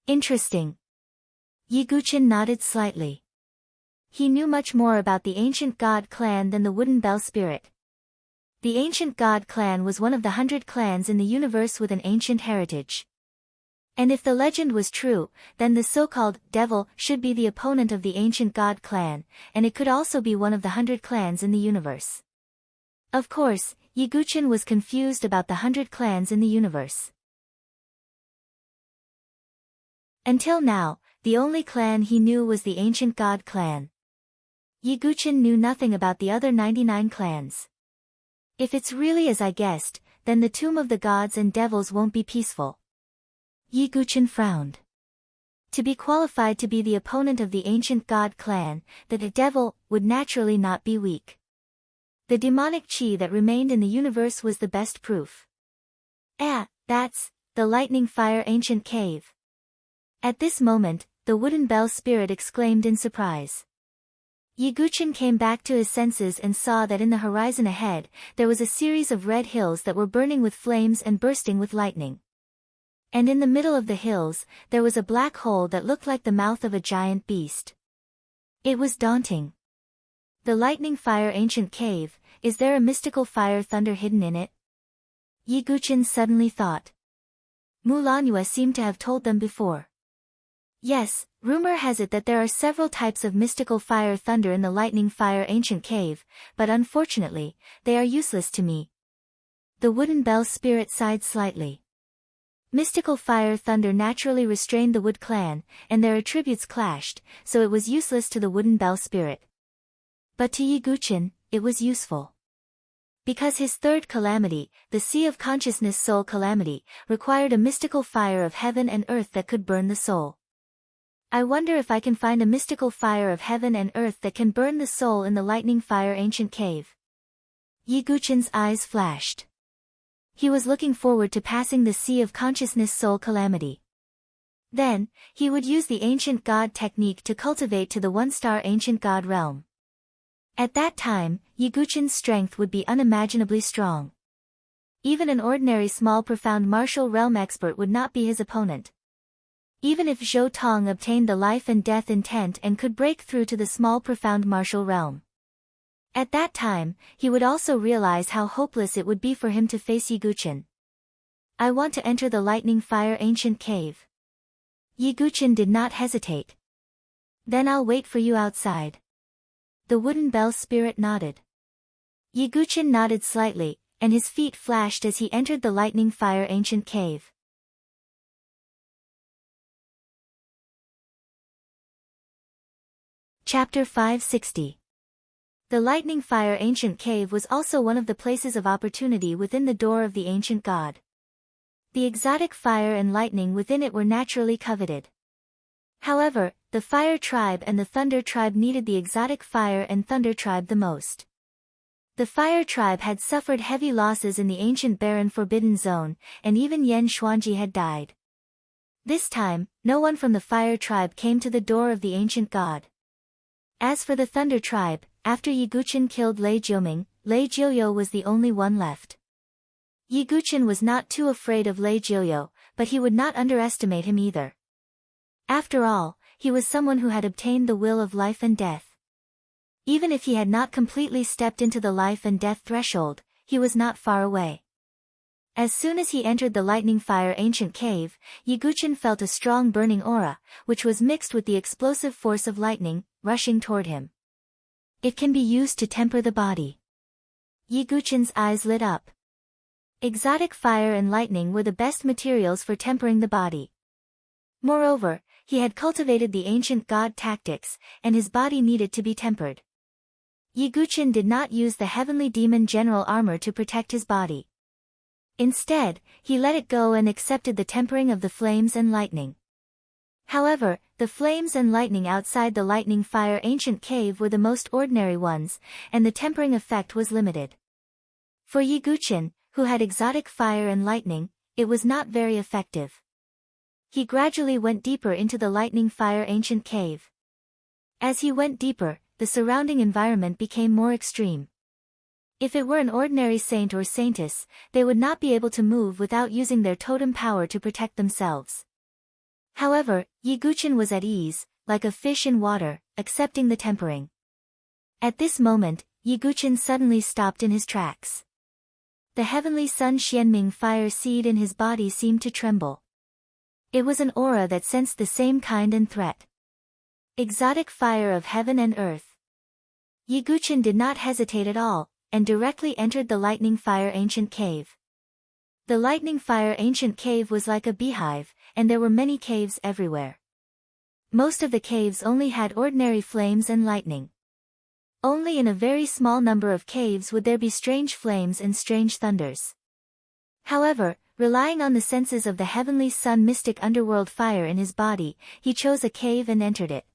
Interesting. Yiguchen nodded slightly. He knew much more about the ancient god clan than the wooden bell spirit. The ancient god clan was one of the 100 clans in the universe with an ancient heritage. And if the legend was true, then the so-called devil should be the opponent of the ancient god clan, and it could also be one of the 100 clans in the universe. Of course, Yiguchin was confused about the 100 clans in the universe. Until now, the only clan he knew was the ancient god clan. Yiguchin knew nothing about the other 99 clans. If it's really as I guessed, then the tomb of the gods and devils won't be peaceful. Yiguchin frowned. To be qualified to be the opponent of the ancient god clan, the devil would naturally not be weak. The demonic chi that remained in the universe was the best proof. That's the lightning fire ancient cave. At this moment, the wooden bell spirit exclaimed in surprise. Yiguchin came back to his senses and saw that in the horizon ahead, there was a series of red hills that were burning with flames and bursting with lightning. And in the middle of the hills, there was a black hole that looked like the mouth of a giant beast. It was daunting. The lightning fire ancient cave, is there a mystical fire thunder hidden in it? Yiguchin suddenly thought. Mulanua seemed to have told them before. Yes, rumor has it that there are several types of mystical fire thunder in the lightning fire ancient cave, but unfortunately, they are useless to me. The wooden bell spirit sighed slightly. Mystical fire thunder naturally restrained the Wood clan, and their attributes clashed, so it was useless to the wooden bell spirit. But to Yiguchin, it was useful. Because his third calamity, the Sea of Consciousness Soul Calamity, required a mystical fire of heaven and earth that could burn the soul. I wonder if I can find a mystical fire of heaven and earth that can burn the soul in the lightning fire ancient cave. Yiguchin's eyes flashed. He was looking forward to passing the Sea of Consciousness Soul Calamity. Then, he would use the ancient god technique to cultivate to the one-star ancient god realm. At that time, Yiguchin's strength would be unimaginably strong. Even an ordinary small profound martial realm expert would not be his opponent. Even if Zhou Tong obtained the life and death intent and could break through to the small profound martial realm. At that time, he would also realize how hopeless it would be for him to face Yiguchin. I want to enter the lightning fire ancient cave. Yiguchin did not hesitate. Then I'll wait for you outside. The wooden bell spirit nodded. Yiguchin nodded slightly, and his feet flashed as he entered the lightning fire ancient cave. Chapter 560. The lightning fire ancient cave was also one of the places of opportunity within the door of the ancient god. The exotic fire and lightning within it were naturally coveted. However, the fire tribe and the thunder tribe needed the exotic fire and thunder tribe the most. The fire tribe had suffered heavy losses in the ancient barren forbidden zone, and even Yen Xuanji had died. This time, no one from the fire tribe came to the door of the ancient god. As for the thunder tribe, after Yiguchin killed Lei Jiuming, Lei Jiuyo was the only one left. Yiguchin was not too afraid of Lei Jiuyo, but he would not underestimate him either. After all, he was someone who had obtained the will of life and death. Even if he had not completely stepped into the life and death threshold, he was not far away. As soon as he entered the lightning fire ancient cave, Yiguchin felt a strong burning aura, which was mixed with the explosive force of lightning, rushing toward him. It can be used to temper the body. Yiguchin's eyes lit up. Exotic fire and lightning were the best materials for tempering the body. Moreover, he had cultivated the ancient god tactics, and his body needed to be tempered. Yiguchin did not use the heavenly demon general armor to protect his body. Instead, he let it go and accepted the tempering of the flames and lightning. However, the flames and lightning outside the lightning fire ancient cave were the most ordinary ones, and the tempering effect was limited. For Yiguchin, who had exotic fire and lightning, it was not very effective. He gradually went deeper into the lightning fire ancient cave. As he went deeper, the surrounding environment became more extreme. If it were an ordinary saint or saintess, they would not be able to move without using their totem power to protect themselves. However, Yiguchin was at ease, like a fish in water, accepting the tempering. At this moment, Yiguchin suddenly stopped in his tracks. The heavenly sun Xianming fire seed in his body seemed to tremble. It was an aura that sensed the same kind and threat. Exotic fire of heaven and earth. Yi Guqin did not hesitate at all, and directly entered the lightning fire ancient cave. The lightning fire ancient cave was like a beehive, and there were many caves everywhere. Most of the caves only had ordinary flames and lightning. Only in a very small number of caves would there be strange flames and strange thunders. However, relying on the senses of the heavenly sun mystic underworld fire in his body, he chose a cave and entered it.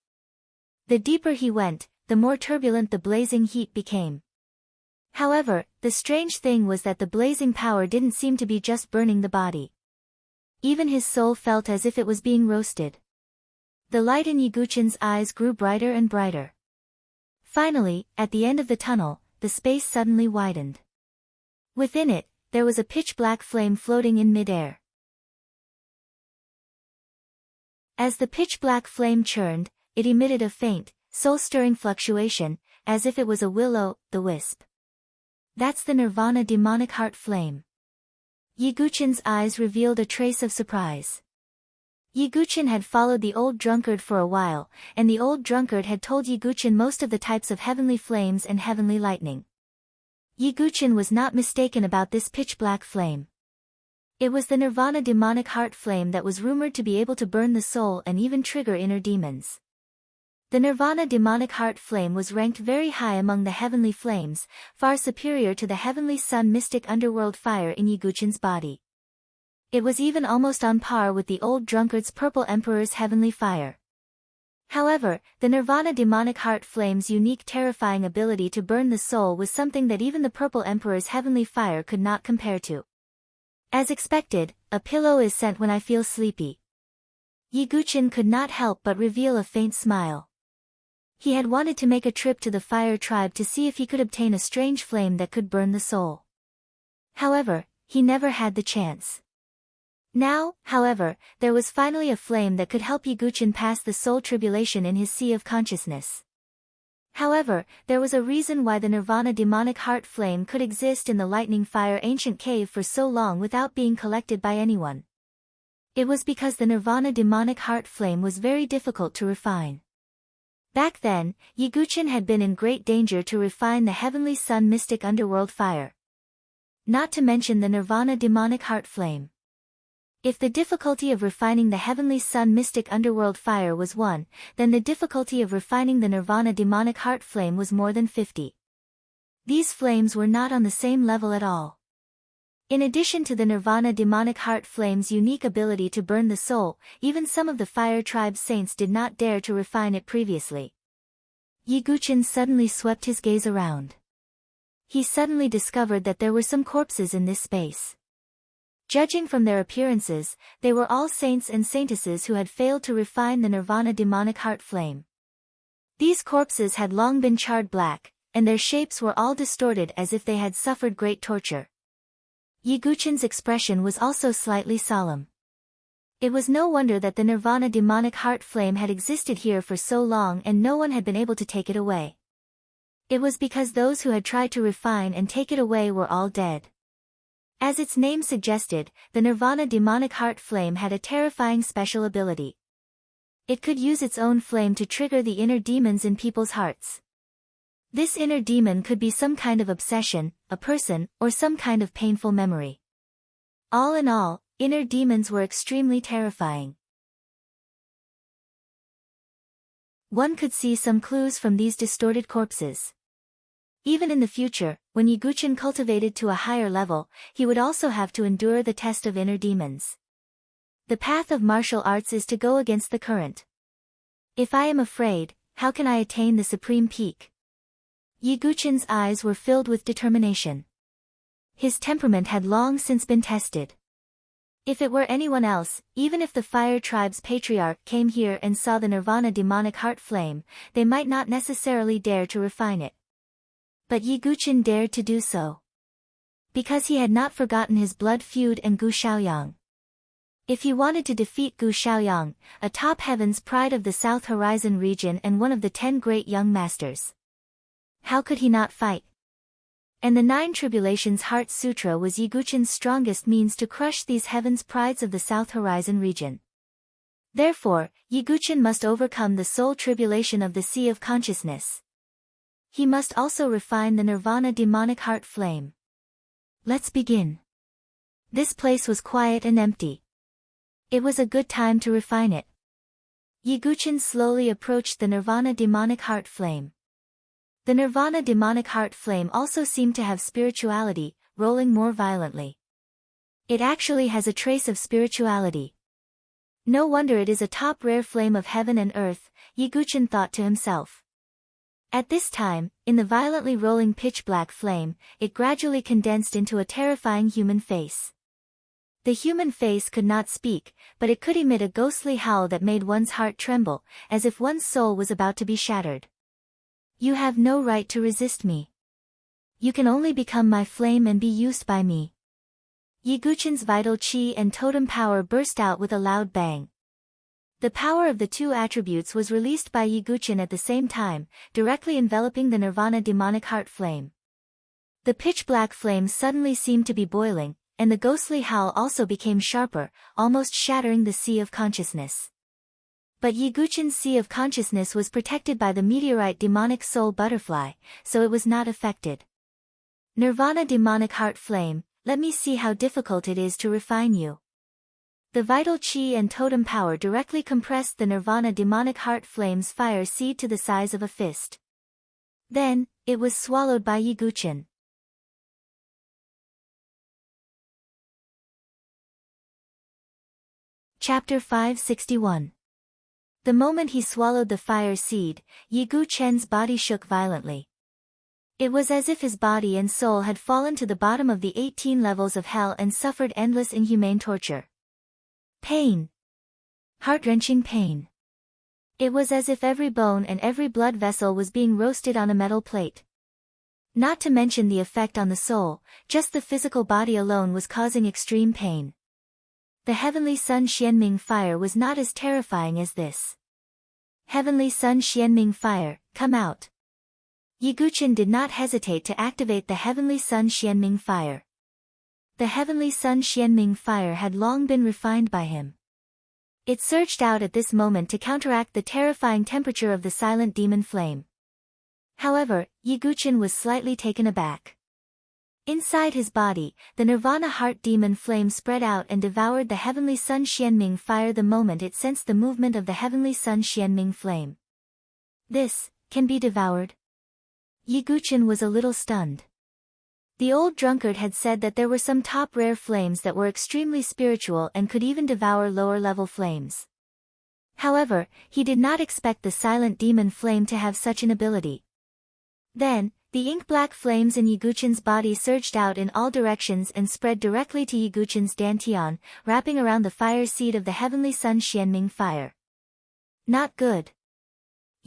The deeper he went, the more turbulent the blazing heat became. However, the strange thing was that the blazing power didn't seem to be just burning the body. Even his soul felt as if it was being roasted. The light in Yi Guqin's eyes grew brighter and brighter. Finally, at the end of the tunnel, the space suddenly widened. Within it, there was a pitch-black flame floating in mid-air. As the pitch-black flame churned, it emitted a faint, soul-stirring fluctuation, as if it was a will-o'-the-wisp. That's the Nirvana demonic heart flame. Yi Guqin's eyes revealed a trace of surprise. Yi Guqin had followed the old drunkard for a while, and the old drunkard had told Yi Guqin most of the types of heavenly flames and heavenly lightning. Yi Guqin was not mistaken about this pitch-black flame. It was the Nirvana demonic heart flame that was rumored to be able to burn the soul and even trigger inner demons. The Nirvana demonic heart flame was ranked very high among the heavenly flames, far superior to the heavenly sun mystic underworld fire in Yi Guqin's body. It was even almost on par with the old drunkard's purple emperor's heavenly fire. However, the Nirvana demonic heart flame's unique terrifying ability to burn the soul was something that even the purple emperor's heavenly fire could not compare to. As expected, a pillow is sent when I feel sleepy. Yi Guqin could not help but reveal a faint smile. He had wanted to make a trip to the fire tribe to see if he could obtain a strange flame that could burn the soul. However, he never had the chance. Now, however, there was finally a flame that could help Yi Guqin pass the soul tribulation in his sea of consciousness. However, there was a reason why the Nirvana demonic heart flame could exist in the lightning fire ancient cave for so long without being collected by anyone. It was because the Nirvana demonic heart flame was very difficult to refine. Back then, Yi Guqin had been in great danger to refine the heavenly sun mystic underworld fire. Not to mention the Nirvana demonic heart flame. If the difficulty of refining the heavenly sun mystic underworld fire was 1, then the difficulty of refining the Nirvana demonic heart flame was more than 50. These flames were not on the same level at all. In addition to the Nirvana demonic heart flame's unique ability to burn the soul, even some of the fire tribe's saints did not dare to refine it previously. Yi Guqin suddenly swept his gaze around. He suddenly discovered that there were some corpses in this space. Judging from their appearances, they were all saints and saintesses who had failed to refine the Nirvana demonic heart flame. These corpses had long been charred black, and their shapes were all distorted as if they had suffered great torture. Yi Guqin's expression was also slightly solemn. It was no wonder that the Nirvana demonic heart flame had existed here for so long and no one had been able to take it away. It was because those who had tried to refine and take it away were all dead. As its name suggested, the Nirvana demonic heart flame had a terrifying special ability. It could use its own flame to trigger the inner demons in people's hearts. This inner demon could be some kind of obsession, a person, or some kind of painful memory. All in all, inner demons were extremely terrifying. One could see some clues from these distorted corpses. Even in the future, when Yi Guqin cultivated to a higher level, he would also have to endure the test of inner demons. The path of martial arts is to go against the current. If I am afraid, how can I attain the supreme peak? Yi Guqin's eyes were filled with determination. His temperament had long since been tested. If it were anyone else, even if the fire tribe's patriarch came here and saw the Nirvana demonic heart flame, they might not necessarily dare to refine it. But Yi Guqin dared to do so. Because he had not forgotten his blood feud and Gu Xiaoyang. If he wanted to defeat Gu Xiaoyang, a top heaven's pride of the South Horizon region and one of the 10 great young masters, how could he not fight? And the Nine Tribulations Heart Sutra was Yiguchen's strongest means to crush these heaven's prides of the South Horizon region. Therefore, Yiguchen must overcome the soul tribulation of the Sea of Consciousness. He must also refine the Nirvana demonic heart flame. Let's begin. This place was quiet and empty. It was a good time to refine it. Yiguchen slowly approached the Nirvana demonic heart flame. The Nirvana demonic heart flame also seemed to have spirituality, rolling more violently. It actually has a trace of spirituality. No wonder it is a top rare flame of heaven and earth, Yiguchen thought to himself. At this time, in the violently rolling pitch-black flame, it gradually condensed into a terrifying human face. The human face could not speak, but it could emit a ghostly howl that made one's heart tremble, as if one's soul was about to be shattered. You have no right to resist me. You can only become my flame and be used by me. Yiguchen's vital chi and totem power burst out with a loud bang. The power of the two attributes was released by Yiguchen at the same time, directly enveloping the Nirvana demonic heart flame. The pitch-black flame suddenly seemed to be boiling, and the ghostly howl also became sharper, almost shattering the Sea of Consciousness. But Yiguchen's Sea of Consciousness was protected by the meteorite demonic soul butterfly, so it was not affected. Nirvana demonic heart flame, let me see how difficult it is to refine you. The vital chi and totem power directly compressed the Nirvana demonic heart flame's fire seed to the size of a fist. Then, it was swallowed by Yiguchen. Chapter 561. The moment he swallowed the fire seed, Yiguchen's body shook violently. It was as if his body and soul had fallen to the bottom of the 18 levels of hell and suffered endless inhumane torture. Pain. Heart-wrenching pain. It was as if every bone and every blood vessel was being roasted on a metal plate. Not to mention the effect on the soul, just the physical body alone was causing extreme pain. The Heavenly Sun Xianming fire was not as terrifying as this. Heavenly Sun Xianming fire, come out. Yiguchen did not hesitate to activate the Heavenly Sun Xianming fire. The Heavenly Sun Xianming fire had long been refined by him. It surged out at this moment to counteract the terrifying temperature of the silent demon flame. However, Yiguchen was slightly taken aback. Inside his body, the Nirvana heart demon flame spread out and devoured the Heavenly Sun Xianming fire the moment it sensed the movement of the Heavenly Sun Xianming flame. This can be devoured? Yiguchen was a little stunned. The old drunkard had said that there were some top rare flames that were extremely spiritual and could even devour lower level flames. However, he did not expect the silent demon flame to have such an ability. Then, the ink-black flames in Yiguchen's body surged out in all directions and spread directly to Yiguchen's dantian, wrapping around the fire seed of the Heavenly Sun Xianming fire. Not good.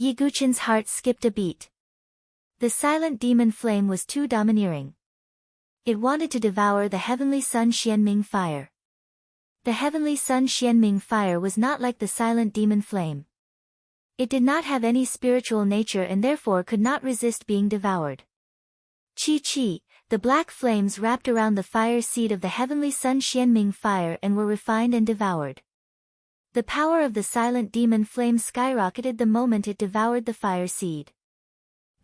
Yiguchen's heart skipped a beat. The silent demon flame was too domineering. It wanted to devour the Heavenly Sun Xianming fire. The Heavenly Sun Xianming fire was not like the silent demon flame. It did not have any spiritual nature and therefore could not resist being devoured. Chi, the black flames wrapped around the fire seed of the Heavenly Sun Xianming fire and were refined and devoured. The power of the silent demon flame skyrocketed the moment it devoured the fire seed.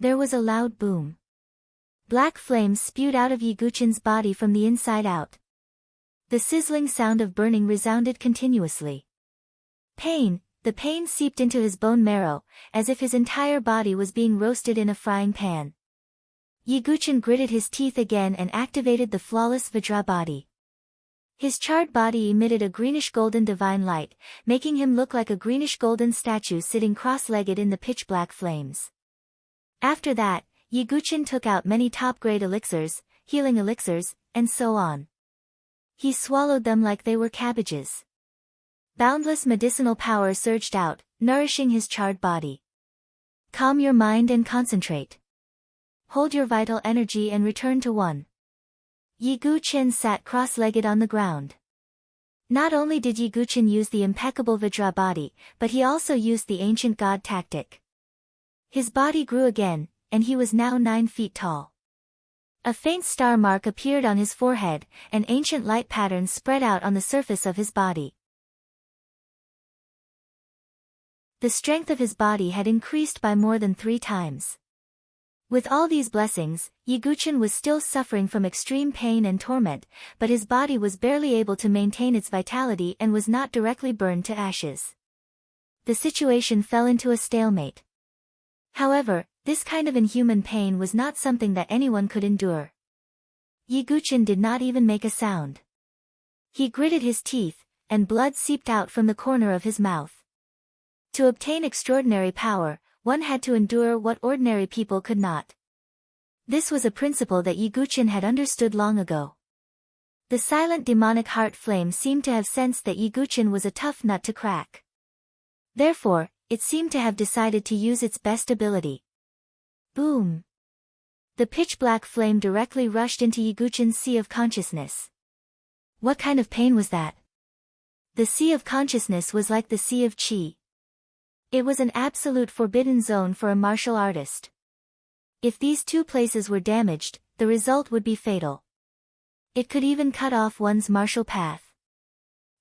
There was a loud boom. Black flames spewed out of Yiguchen's body from the inside out. The sizzling sound of burning resounded continuously. Pain. The pain seeped into his bone marrow, as if his entire body was being roasted in a frying pan. Yiguchen gritted his teeth again and activated the flawless Vajra body. His charred body emitted a greenish-golden divine light, making him look like a greenish-golden statue sitting cross-legged in the pitch-black flames. After that, Yiguchen took out many top-grade elixirs, healing elixirs, and so on. He swallowed them like they were cabbages. Boundless medicinal power surged out, nourishing his charred body. Calm your mind and concentrate. Hold your vital energy and return to one. Yiguchen sat cross-legged on the ground. Not only did Yiguchen use the impeccable Vajra body, but he also used the ancient god tactic. His body grew again, and he was now 9 feet tall. A faint star mark appeared on his forehead, and ancient light patterns spread out on the surface of his body. The strength of his body had increased by more than 3 times. With all these blessings, Yiguchen was still suffering from extreme pain and torment, but his body was barely able to maintain its vitality and was not directly burned to ashes. The situation fell into a stalemate. However, this kind of inhuman pain was not something that anyone could endure. Yiguchen did not even make a sound. He gritted his teeth, and blood seeped out from the corner of his mouth. To obtain extraordinary power, one had to endure what ordinary people could not. This was a principle that Yiguchen had understood long ago. The silent demonic heart flame seemed to have sensed that Yiguchen was a tough nut to crack. Therefore, it seemed to have decided to use its best ability. Boom! The pitch-black flame directly rushed into Yiguchen's sea of consciousness. What kind of pain was that? The sea of consciousness was like the sea of chi. It was an absolute forbidden zone for a martial artist. If these 2 places were damaged, the result would be fatal. It could even cut off one's martial path.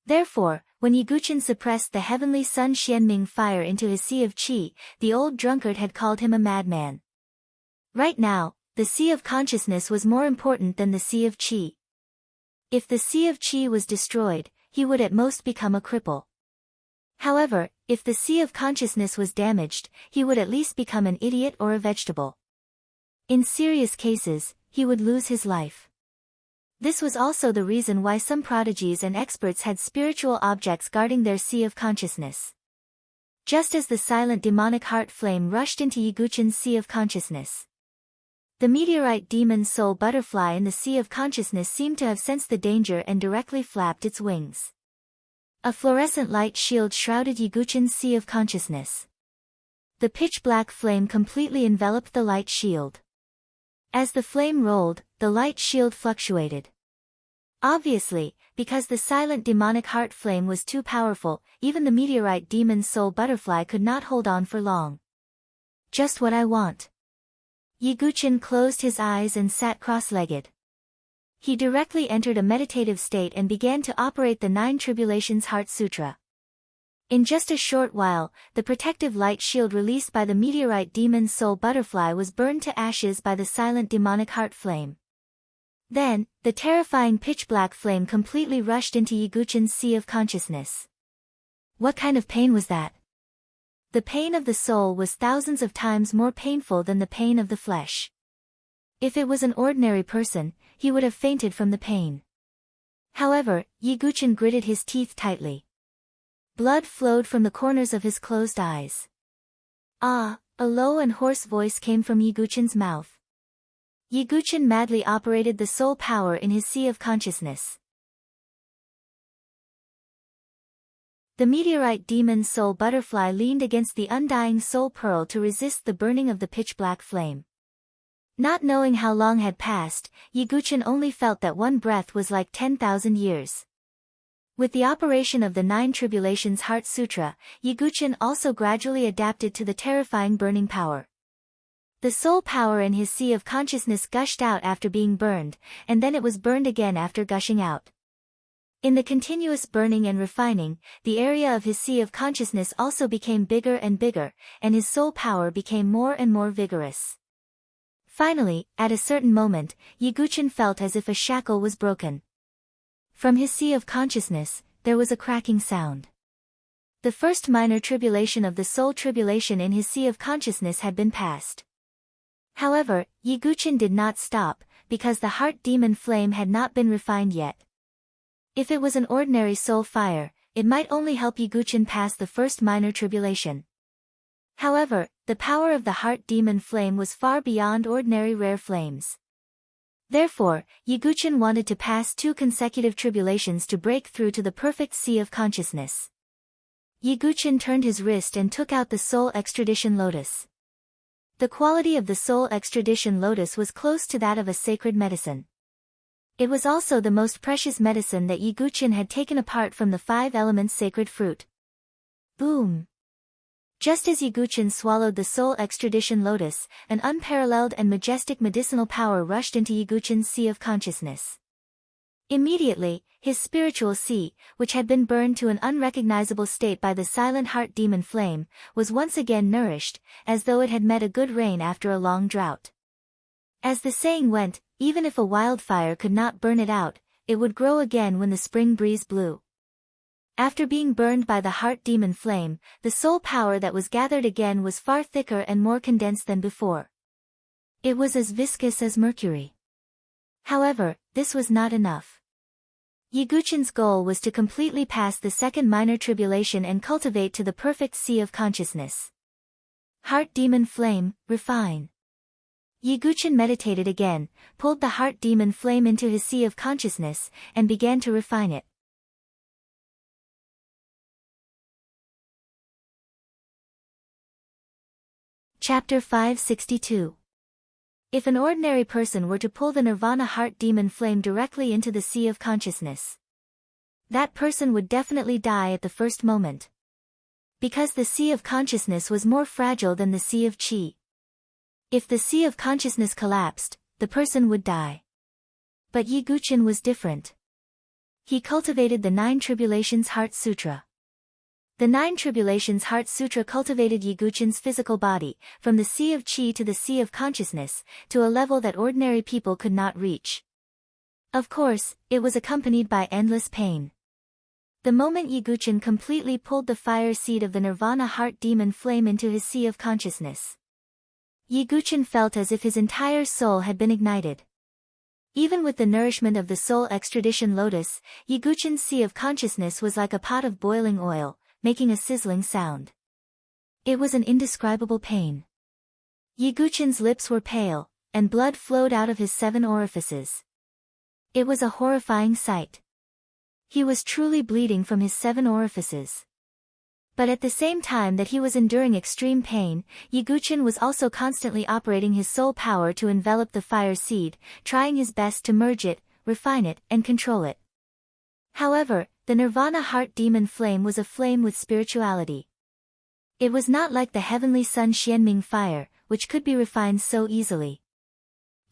Therefore, when Yiguchen suppressed the heavenly sun Xianming fire into his sea of qi, the old drunkard had called him a madman. Right now, the sea of consciousness was more important than the sea of qi. If the sea of qi was destroyed, he would at most become a cripple. However, if the sea of consciousness was damaged, he would at least become an idiot or a vegetable. In serious cases, he would lose his life. This was also the reason why some prodigies and experts had spiritual objects guarding their sea of consciousness. Just as the silent demonic heart flame rushed into Yiguchen's sea of consciousness. The meteorite demon soul butterfly in the sea of consciousness seemed to have sensed the danger and directly flapped its wings. A fluorescent light shield shrouded Yiguchen's sea of consciousness. The pitch-black flame completely enveloped the light shield. As the flame rolled, the light shield fluctuated. Obviously, because the silent demonic heart flame was too powerful, even the meteorite demon soul butterfly could not hold on for long. Just what I want. Yiguchen closed his eyes and sat cross-legged. He directly entered a meditative state and began to operate the 9 Tribulations Heart Sutra. In just a short while, the protective light shield released by the meteorite demon soul butterfly was burned to ashes by the silent demonic heart flame. Then, the terrifying pitch-black flame completely rushed into Yiguchen's sea of consciousness. What kind of pain was that? The pain of the soul was thousands of times more painful than the pain of the flesh. If it was an ordinary person, he would have fainted from the pain. However, Yiguchen gritted his teeth tightly. Blood flowed from the corners of his closed eyes. Ah, a low and hoarse voice came from Yiguchen's mouth. Yiguchen madly operated the soul power in his sea of consciousness. The meteorite demon soul butterfly leaned against the undying soul pearl to resist the burning of the pitch-black flame. Not knowing how long had passed, Yiguchen only felt that one breath was like 10,000 years. With the operation of the 9 Tribulations Heart Sutra, Yiguchen also gradually adapted to the terrifying burning power. The soul power in his sea of consciousness gushed out after being burned, and then it was burned again after gushing out. In the continuous burning and refining, the area of his sea of consciousness also became bigger and bigger, and his soul power became more and more vigorous. Finally, at a certain moment, Yiguchen felt as if a shackle was broken. From his sea of consciousness, there was a cracking sound. The first minor tribulation of the soul tribulation in his sea of consciousness had been passed. However, Yiguchen did not stop, because the heart demon flame had not been refined yet. If it was an ordinary soul fire, it might only help Yiguchen pass the first minor tribulation. However, the power of the heart demon flame was far beyond ordinary rare flames. Therefore, Yiguchen wanted to pass 2 consecutive tribulations to break through to the perfect sea of consciousness. Yiguchen turned his wrist and took out the soul extradition lotus. The quality of the soul extradition lotus was close to that of a sacred medicine. It was also the most precious medicine that Yiguchen had taken apart from the 5 elements sacred fruit. Boom! Just as Yiguchen swallowed the soul extradition lotus, an unparalleled and majestic medicinal power rushed into Yiguchen's sea of consciousness. Immediately, his spiritual sea, which had been burned to an unrecognizable state by the silent heart demon flame, was once again nourished, as though it had met a good rain after a long drought. As the saying went, even if a wildfire could not burn it out, it would grow again when the spring breeze blew. After being burned by the heart demon flame, the soul power that was gathered again was far thicker and more condensed than before. It was as viscous as mercury. However, this was not enough. Yiguchen's goal was to completely pass the second minor tribulation and cultivate to the perfect sea of consciousness. Heart demon flame, refine. Yiguchen meditated again, pulled the heart demon flame into his sea of consciousness, and began to refine it. Chapter 562. If an ordinary person were to pull the nirvana heart demon flame directly into the sea of consciousness, that person would definitely die at the first moment. Because the sea of consciousness was more fragile than the sea of chi. If the sea of consciousness collapsed, the person would die. But Yiguchen was different. He cultivated the Nine Tribulations Heart Sutra. The Nine Tribulations Heart Sutra cultivated Yiguchen's physical body, from the sea of chi to the sea of consciousness, to a level that ordinary people could not reach. Of course, it was accompanied by endless pain. The moment Yiguchen completely pulled the fire seed of the nirvana heart demon flame into his sea of consciousness, Yiguchen felt as if his entire soul had been ignited. Even with the nourishment of the soul extradition lotus, Yiguchen's sea of consciousness was like a pot of boiling oil, making a sizzling sound. It was an indescribable pain. Yiguchen's lips were pale, and blood flowed out of his 7 orifices. It was a horrifying sight. He was truly bleeding from his 7 orifices. But at the same time that he was enduring extreme pain, Yiguchen was also constantly operating his soul power to envelop the fire seed, trying his best to merge it, refine it, and control it. However, the nirvana heart demon flame was a flame with spirituality. It was not like the heavenly sun Xianming fire, which could be refined so easily.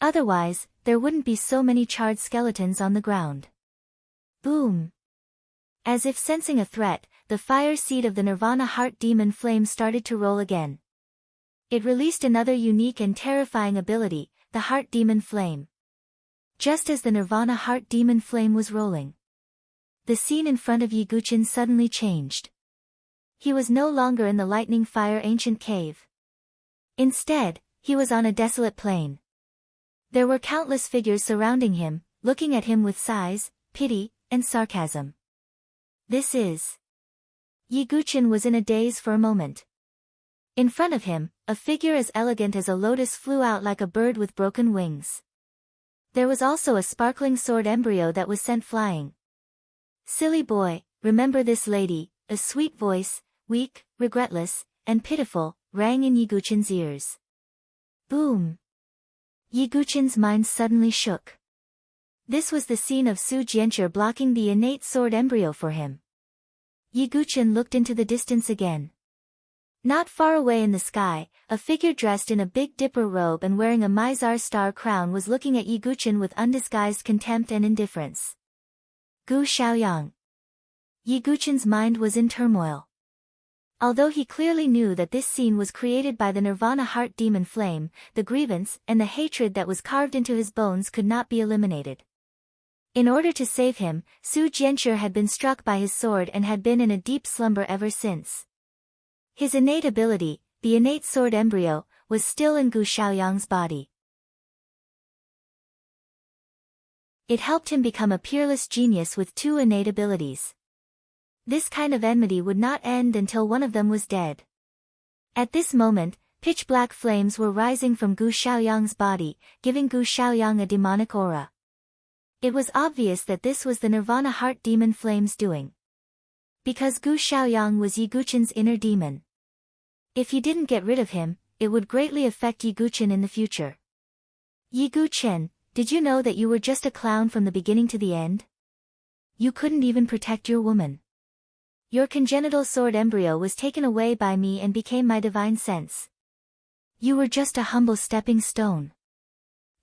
Otherwise, there wouldn't be so many charred skeletons on the ground. Boom! As if sensing a threat, the fire seed of the nirvana heart demon flame started to roll again. It released another unique and terrifying ability, the heart demon flame. Just as the nirvana heart demon flame was rolling, the scene in front of Yiguchen suddenly changed. He was no longer in the lightning fire ancient cave. Instead, he was on a desolate plain. There were countless figures surrounding him, looking at him with sighs, pity, and sarcasm. This is... Yiguchen was in a daze for a moment. In front of him, a figure as elegant as a lotus flew out like a bird with broken wings. There was also a sparkling sword embryo that was sent flying. "Silly boy, remember this lady," a sweet voice, weak, regretless, and pitiful, rang in Yiguchen's ears. Boom! Yiguchen's mind suddenly shook. This was the scene of Su Jianqi blocking the innate sword embryo for him. Yiguchen looked into the distance again. Not far away in the sky, a figure dressed in a Big Dipper robe and wearing a Mizar star crown was looking at Yiguchen with undisguised contempt and indifference. Gu Xiaoyang. Yiguchen's mind was in turmoil. Although he clearly knew that this scene was created by the nirvana heart demon flame, the grievance and the hatred that was carved into his bones could not be eliminated. In order to save him, Su Jianqi had been struck by his sword and had been in a deep slumber ever since. His innate ability, the innate sword embryo, was still in Gu Xiaoyang's body. It helped him become a peerless genius with 2 innate abilities. This kind of enmity would not end until one of them was dead. At this moment, pitch-black flames were rising from Gu Xiaoyang's body, giving Gu Xiaoyang a demonic aura. It was obvious that this was the nirvana heart demon flame's doing. Because Gu Xiaoyang was Yiguchen's inner demon. If he didn't get rid of him, it would greatly affect Yiguchen in the future. Yiguchen, did you know that you were just a clown from the beginning to the end? You couldn't even protect your woman. Your congenital sword embryo was taken away by me and became my divine sense. You were just a humble stepping stone.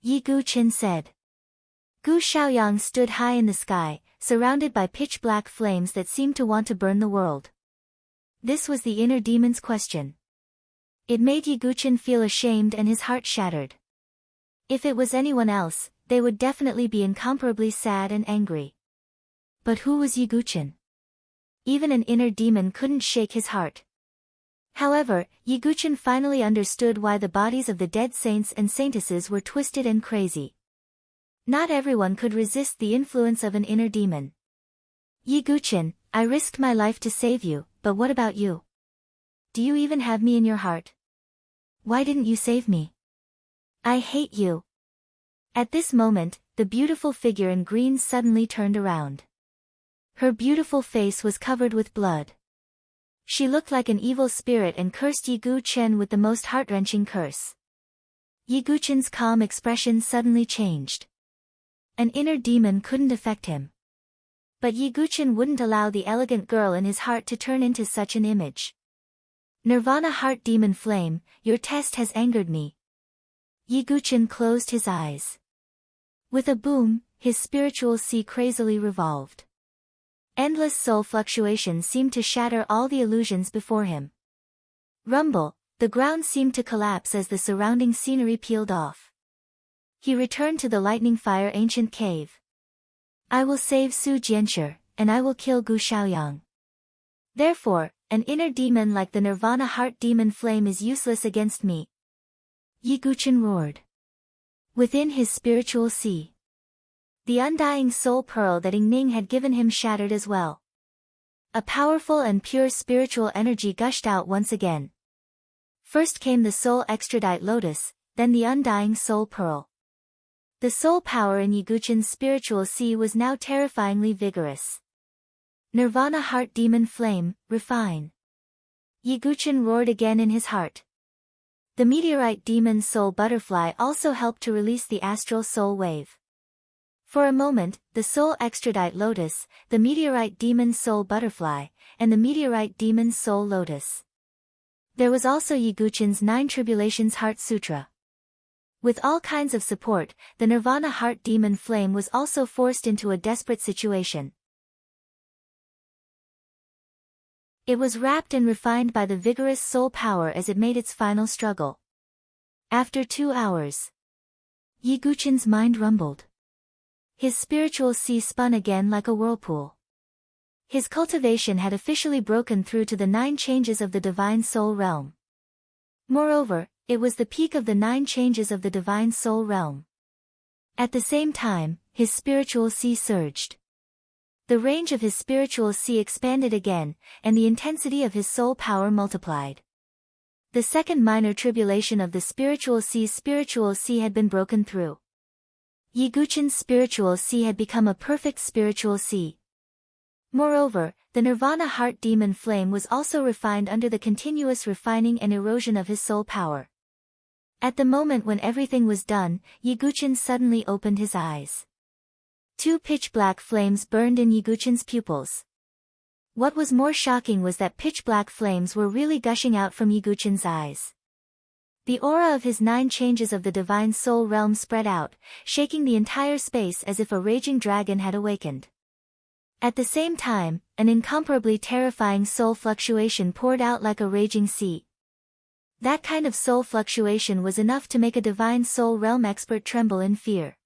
Yi Guqin said. Gu Xiaoyang stood high in the sky, surrounded by pitch-black flames that seemed to want to burn the world. This was the inner demon's question. It made Yi Guqin feel ashamed and his heart shattered. If it was anyone else, they would definitely be incomparably sad and angry. But who was Yi Guqin? Even an inner demon couldn't shake his heart. However, Yi Guqin finally understood why the bodies of the dead saints and saintesses were twisted and crazy. Not everyone could resist the influence of an inner demon. Yi Guqin, I risked my life to save you, but what about you? Do you even have me in your heart? Why didn't you save me? I hate you. At this moment, the beautiful figure in green suddenly turned around. Her beautiful face was covered with blood. She looked like an evil spirit and cursed Yi Guqin with the most heart-wrenching curse. Yi Guqin's calm expression suddenly changed. An inner demon couldn't affect him. But Yi Guqin wouldn't allow the elegant girl in his heart to turn into such an image. Nirvana Heart Demon Flame, your test has angered me. Yi Guqin closed his eyes. With a boom, his spiritual sea crazily revolved. Endless soul fluctuations seemed to shatter all the illusions before him. Rumble, the ground seemed to collapse as the surrounding scenery peeled off. He returned to the lightning fire ancient cave. I will save Su Jianshi, and I will kill Gu Xiaoyang. Therefore, an inner demon like the Nirvana Heart Demon Flame is useless against me. Yi Guqin roared. Within his spiritual sea, the undying soul pearl that Yingning had given him shattered as well. A powerful and pure spiritual energy gushed out once again. First came the soul extradite lotus, then the undying soul pearl. The soul power in Yi Guqin's spiritual sea was now terrifyingly vigorous. Nirvana Heart Demon Flame, refine. Yi Guqin roared again in his heart. The meteorite demon soul butterfly also helped to release the astral soul wave. For a moment, the soul extradite lotus, the meteorite demon soul butterfly, and the meteorite demon soul lotus. There was also Yi Guqin's 9 Tribulations Heart Sutra. With all kinds of support, the Nirvana Heart Demon Flame was also forced into a desperate situation. It was wrapped and refined by the vigorous soul power as it made its final struggle. After 2 hours, Yi Guqin's mind rumbled. His spiritual sea spun again like a whirlpool. His cultivation had officially broken through to the 9 changes of the divine soul realm. Moreover, it was the peak of the 9 changes of the divine soul realm. At the same time, his spiritual sea surged. The range of his spiritual sea expanded again, and the intensity of his soul power multiplied. The second minor tribulation of the spiritual sea had been broken through. Yi Guqin's spiritual sea had become a perfect spiritual sea. Moreover, the Nirvana Heart Demon Flame was also refined under the continuous refining and erosion of his soul power. At the moment when everything was done, Yi Guqin suddenly opened his eyes. 2 pitch-black flames burned in Yi Guqin's pupils. What was more shocking was that pitch-black flames were really gushing out from Yi Guqin's eyes. The aura of his 9 changes of the divine soul realm spread out, shaking the entire space as if a raging dragon had awakened. At the same time, an incomparably terrifying soul fluctuation poured out like a raging sea. That kind of soul fluctuation was enough to make a divine soul realm expert tremble in fear.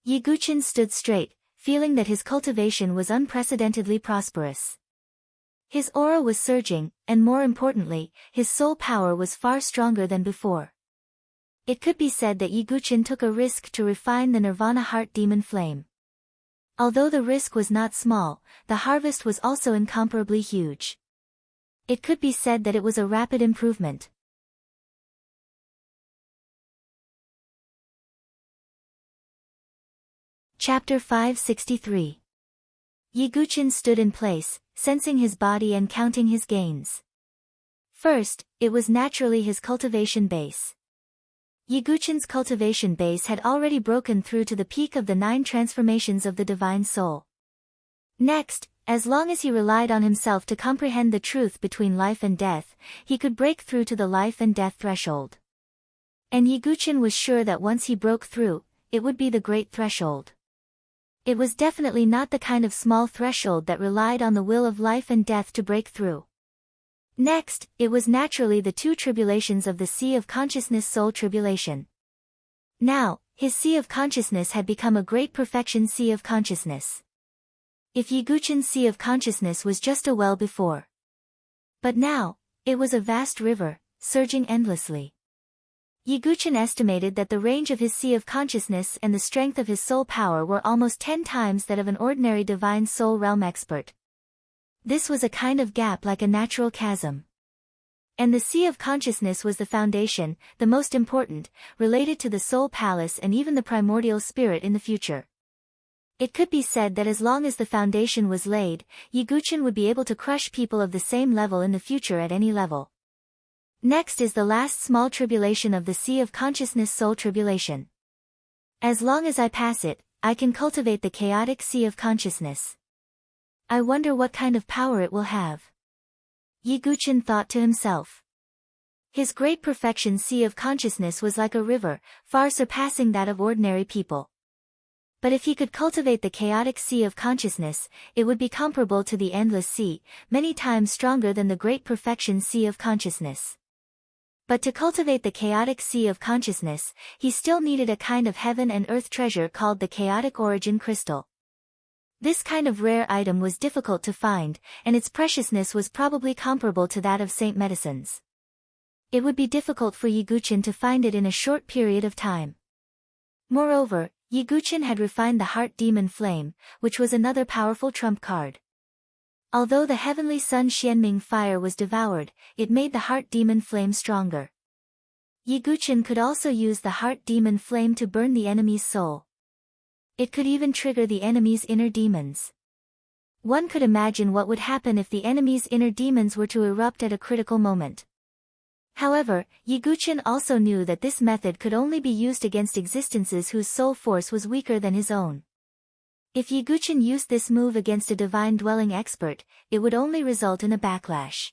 Yi Guqin stood straight, feeling that his cultivation was unprecedentedly prosperous. His aura was surging, and more importantly, his soul power was far stronger than before. It could be said that Yi Guqin took a risk to refine the Nirvana Heart Demon Flame. Although the risk was not small, the harvest was also incomparably huge. It could be said that it was a rapid improvement. Chapter 563. Yi Guqin stood in place, sensing his body and counting his gains. First, it was naturally his cultivation base. Yi Guqin's cultivation base had already broken through to the peak of the 9 transformations of the divine soul. Next, As long as he relied on himself to comprehend the truth between life and death, he could break through to the life and death threshold. And Yiguchin was sure that once he broke through, it would be the great threshold. It was definitely not the kind of small threshold that relied on the will of life and death to break through. Next, it was naturally the two tribulations of the sea of consciousness soul tribulation. Now, his sea of consciousness had become a great perfection sea of consciousness. If Yiguchin's sea of consciousness was just a well before. But now, it was a vast river, surging endlessly. Yiguchin estimated that the range of his sea of consciousness and the strength of his soul power were almost 10 times that of an ordinary divine soul realm expert. This was a kind of gap like a natural chasm. And the sea of consciousness was the foundation, the most important, related to the soul palace and even the primordial spirit in the future. It could be said that as long as the foundation was laid, Yiguchin would be able to crush people of the same level in the future at any level. Next is the last small tribulation of the sea of consciousness soul tribulation. As long as I pass it, I can cultivate the chaotic sea of consciousness. I wonder what kind of power it will have. Yiguchin thought to himself. His great perfection sea of consciousness was like a river, far surpassing that of ordinary people. But if he could cultivate the chaotic sea of consciousness, it would be comparable to the endless sea, many times stronger than the great perfection sea of consciousness. But to cultivate the chaotic sea of consciousness, he still needed a kind of heaven and earth treasure called the chaotic origin crystal. This kind of rare item was difficult to find, and its preciousness was probably comparable to that of saint medicines. It would be difficult for Yiguchin to find it in a short period of time. Moreover, Yiguchin had refined the heart demon flame, which was another powerful trump card. Although the heavenly sun Xianming fire was devoured, it made the heart demon flame stronger. Yiguchin could also use the heart demon flame to burn the enemy's soul. It could even trigger the enemy's inner demons. One could imagine what would happen if the enemy's inner demons were to erupt at a critical moment. However, Yiguchin also knew that this method could only be used against existences whose soul force was weaker than his own. If Yiguchin used this move against a divine dwelling expert, it would only result in a backlash.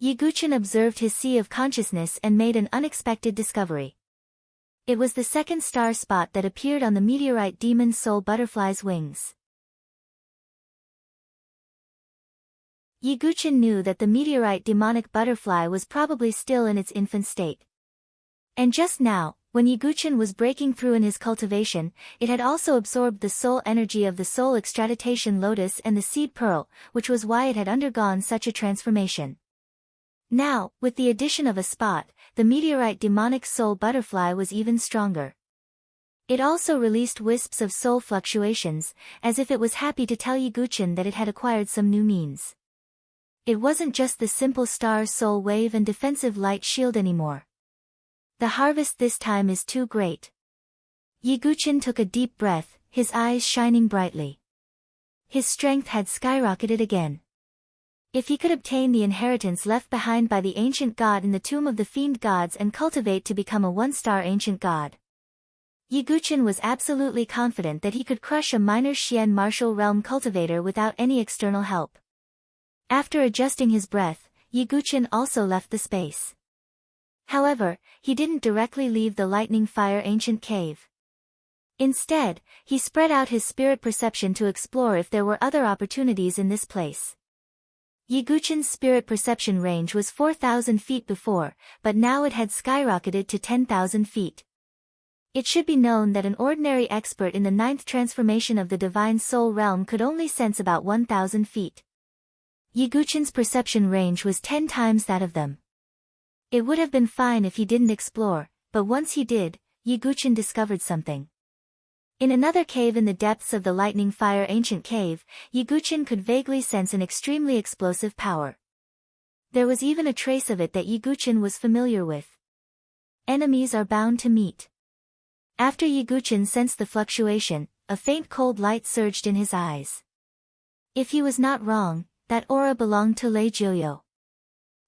Yiguchin observed his sea of consciousness and made an unexpected discovery. It was the second star spot that appeared on the meteorite demon soul butterfly's wings. Yiguchin knew that the meteorite demonic butterfly was probably still in its infant state. And just now, when Yiguchin was breaking through in his cultivation, it had also absorbed the soul energy of the soul extraditation lotus and the seed pearl, which was why it had undergone such a transformation. Now, with the addition of a spot, the meteorite demonic soul butterfly was even stronger. It also released wisps of soul fluctuations, as if it was happy to tell Yiguchin that it had acquired some new means. It wasn't just the simple star soul wave and defensive light shield anymore. The harvest this time is too great. Yiguchin took a deep breath, his eyes shining brightly. His strength had skyrocketed again. If he could obtain the inheritance left behind by the ancient god in the tomb of the fiend gods and cultivate to become a one-star ancient god. Yiguchin was absolutely confident that he could crush a minor Xian martial realm cultivator without any external help. After adjusting his breath, Yiguchin also left the space. However, he didn't directly leave the lightning fire ancient cave. Instead, he spread out his spirit perception to explore if there were other opportunities in this place. Yiguchin's spirit perception range was 4,000 feet before, but now it had skyrocketed to 10,000 feet. It should be known that an ordinary expert in the 9th transformation of the divine soul realm could only sense about 1,000 feet. Yiguchin's perception range was 10 times that of them. It would have been fine if he didn't explore, but once he did, Yiguchin discovered something. In another cave in the depths of the lightning fire ancient cave, Yiguchin could vaguely sense an extremely explosive power. There was even a trace of it that Yiguchin was familiar with. Enemies are bound to meet. After Yiguchin sensed the fluctuation, a faint cold light surged in his eyes. If he was not wrong, that aura belonged to Lei Jiuyo.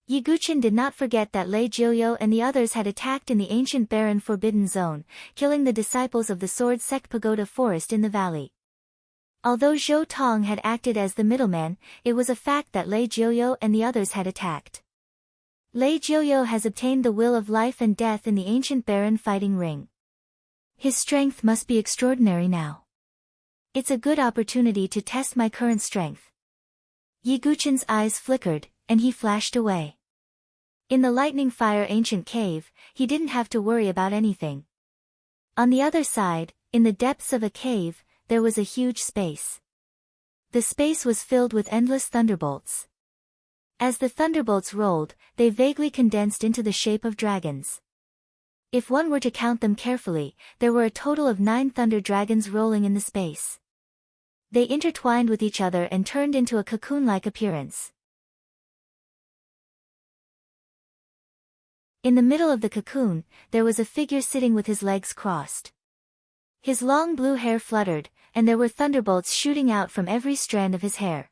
Yiguchin did not forget that Lei Jiuyo and the others had attacked in the ancient barren forbidden zone, killing the disciples of the sword sect pagoda forest in the valley. Although Zhou Tong had acted as the middleman, it was a fact that Lei Jiuyo and the others had attacked. Lei Jiuyo has obtained the will of life and death in the ancient Baron fighting ring. His strength must be extraordinary now. It's a good opportunity to test my current strength. Yi Guqin's eyes flickered, and he flashed away. In the lightning fire ancient cave, he didn't have to worry about anything. On the other side, in the depths of a cave, there was a huge space. The space was filled with endless thunderbolts. As the thunderbolts rolled, they vaguely condensed into the shape of dragons. If one were to count them carefully, there were a total of 9 thunder dragons rolling in the space. They intertwined with each other and turned into a cocoon-like appearance. In the middle of the cocoon, there was a figure sitting with his legs crossed. His long blue hair fluttered, and there were thunderbolts shooting out from every strand of his hair.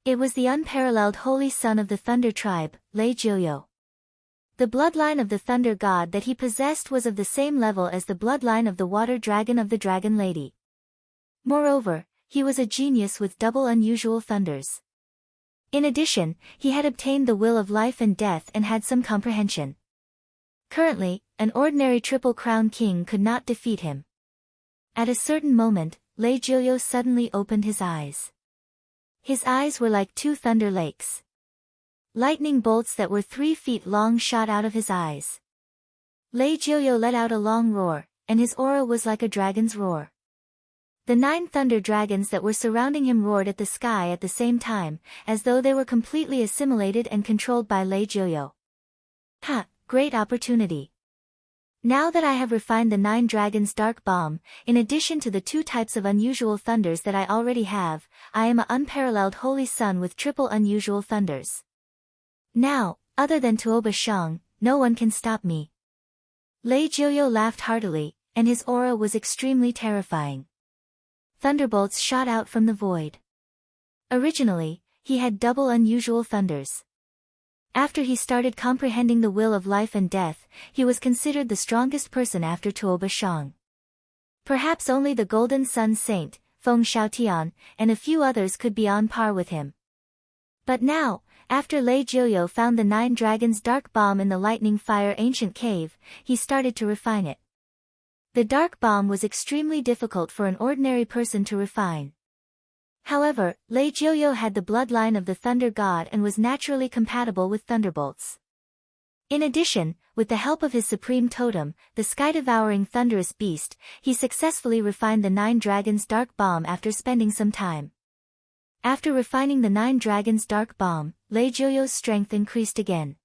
It was the unparalleled holy son of the Thunder tribe, Lei Jiuyo. The bloodline of the Thunder god that he possessed was of the same level as the bloodline of the Water Dragon of the Dragon Lady. Moreover, he was a genius with double unusual thunders. In addition, he had obtained the will of life and death and had some comprehension. Currently, an ordinary Triple Crown king could not defeat him. At a certain moment, Lei Jiuyo suddenly opened his eyes. His eyes were like 2 thunder lakes. Lightning bolts that were 3 feet long shot out of his eyes. Lei Jiuyo let out a long roar, and his aura was like a dragon's roar. The 9 thunder dragons that were surrounding him roared at the sky at the same time, as though they were completely assimilated and controlled by Lei Jiuyo. Ha! Great opportunity. Now that I have refined the 9 dragons' dark bomb, in addition to the 2 types of unusual thunders that I already have, I am an unparalleled holy son with triple unusual thunders. Now, other than Tuoba Shang, no one can stop me. Lei Jiuyo laughed heartily, and his aura was extremely terrifying. Thunderbolts shot out from the void. Originally, he had double unusual thunders. After he started comprehending the will of life and death, he was considered the strongest person after Tuoba Shang. Perhaps only the Golden Sun Saint, Feng Xiaotian, and a few others could be on par with him. But now, after Lei Jiuyo found the 9 dragons' dark bomb in the lightning fire ancient cave, he started to refine it. The dark bomb was extremely difficult for an ordinary person to refine. However, Lei Jiuyo had the bloodline of the Thunder God and was naturally compatible with thunderbolts. In addition, with the help of his supreme totem, the sky-devouring thunderous beast, he successfully refined the 9 dragons' dark bomb after spending some time. After refining the 9 dragons' dark bomb, Lei Jiuyo's strength increased again.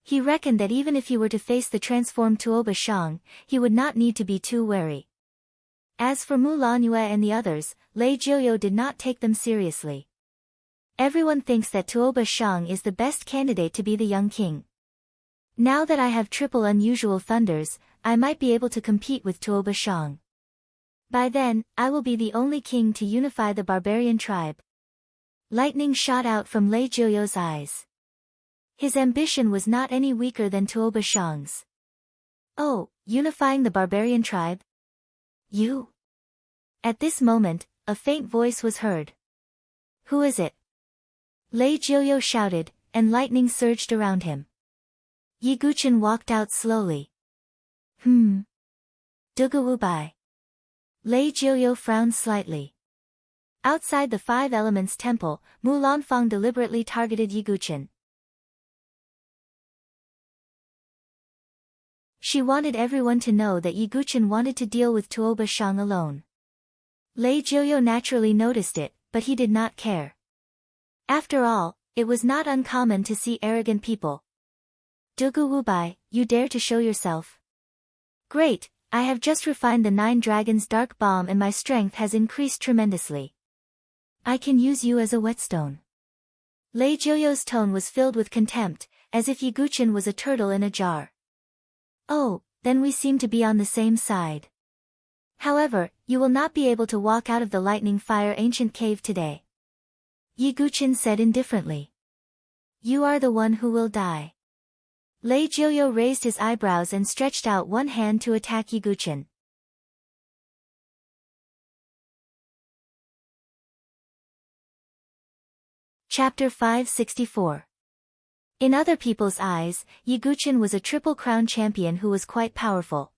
He reckoned that even if he were to face the transformed Tuoba Shang, he would not need to be too wary. As for Mu Lanyue and the others, Lei Jiuyo did not take them seriously. Everyone thinks that Tuoba Shang is the best candidate to be the young king. Now that I have triple unusual thunders, I might be able to compete with Tuoba Shang. By then, I will be the only king to unify the barbarian tribe. Lightning shot out from Lei Jiuyo's eyes. His ambition was not any weaker than Tuoba Shang's. Oh, unifying the barbarian tribe? You? At this moment, a faint voice was heard. Who is it? Lei Jiuyo shouted, and lightning surged around him. Yi Guqin walked out slowly. Duguwubai. Lei Jiuyo frowned slightly. Outside the 5 Elements temple, Mu Lanfang deliberately targeted Yi Guqin. She wanted everyone to know that Yi Guqin wanted to deal with Tuoba Shang alone. Lei Jiuyo naturally noticed it, but he did not care. After all, it was not uncommon to see arrogant people. Dugu Wubai, you dare to show yourself? Great, I have just refined the 9 dragons' dark bomb and my strength has increased tremendously. I can use you as a whetstone. Lei Jiuyo's tone was filled with contempt, as if Yi Guqin was a turtle in a jar. Oh, then we seem to be on the same side. However, you will not be able to walk out of the lightning fire ancient cave today. Yi Guqin said indifferently. You are the one who will die. Lei Jiuyo raised his eyebrows and stretched out one hand to attack Yi Guqin. Chapter 564. In other people's eyes, Yiguchin was a Triple Crown champion who was quite powerful.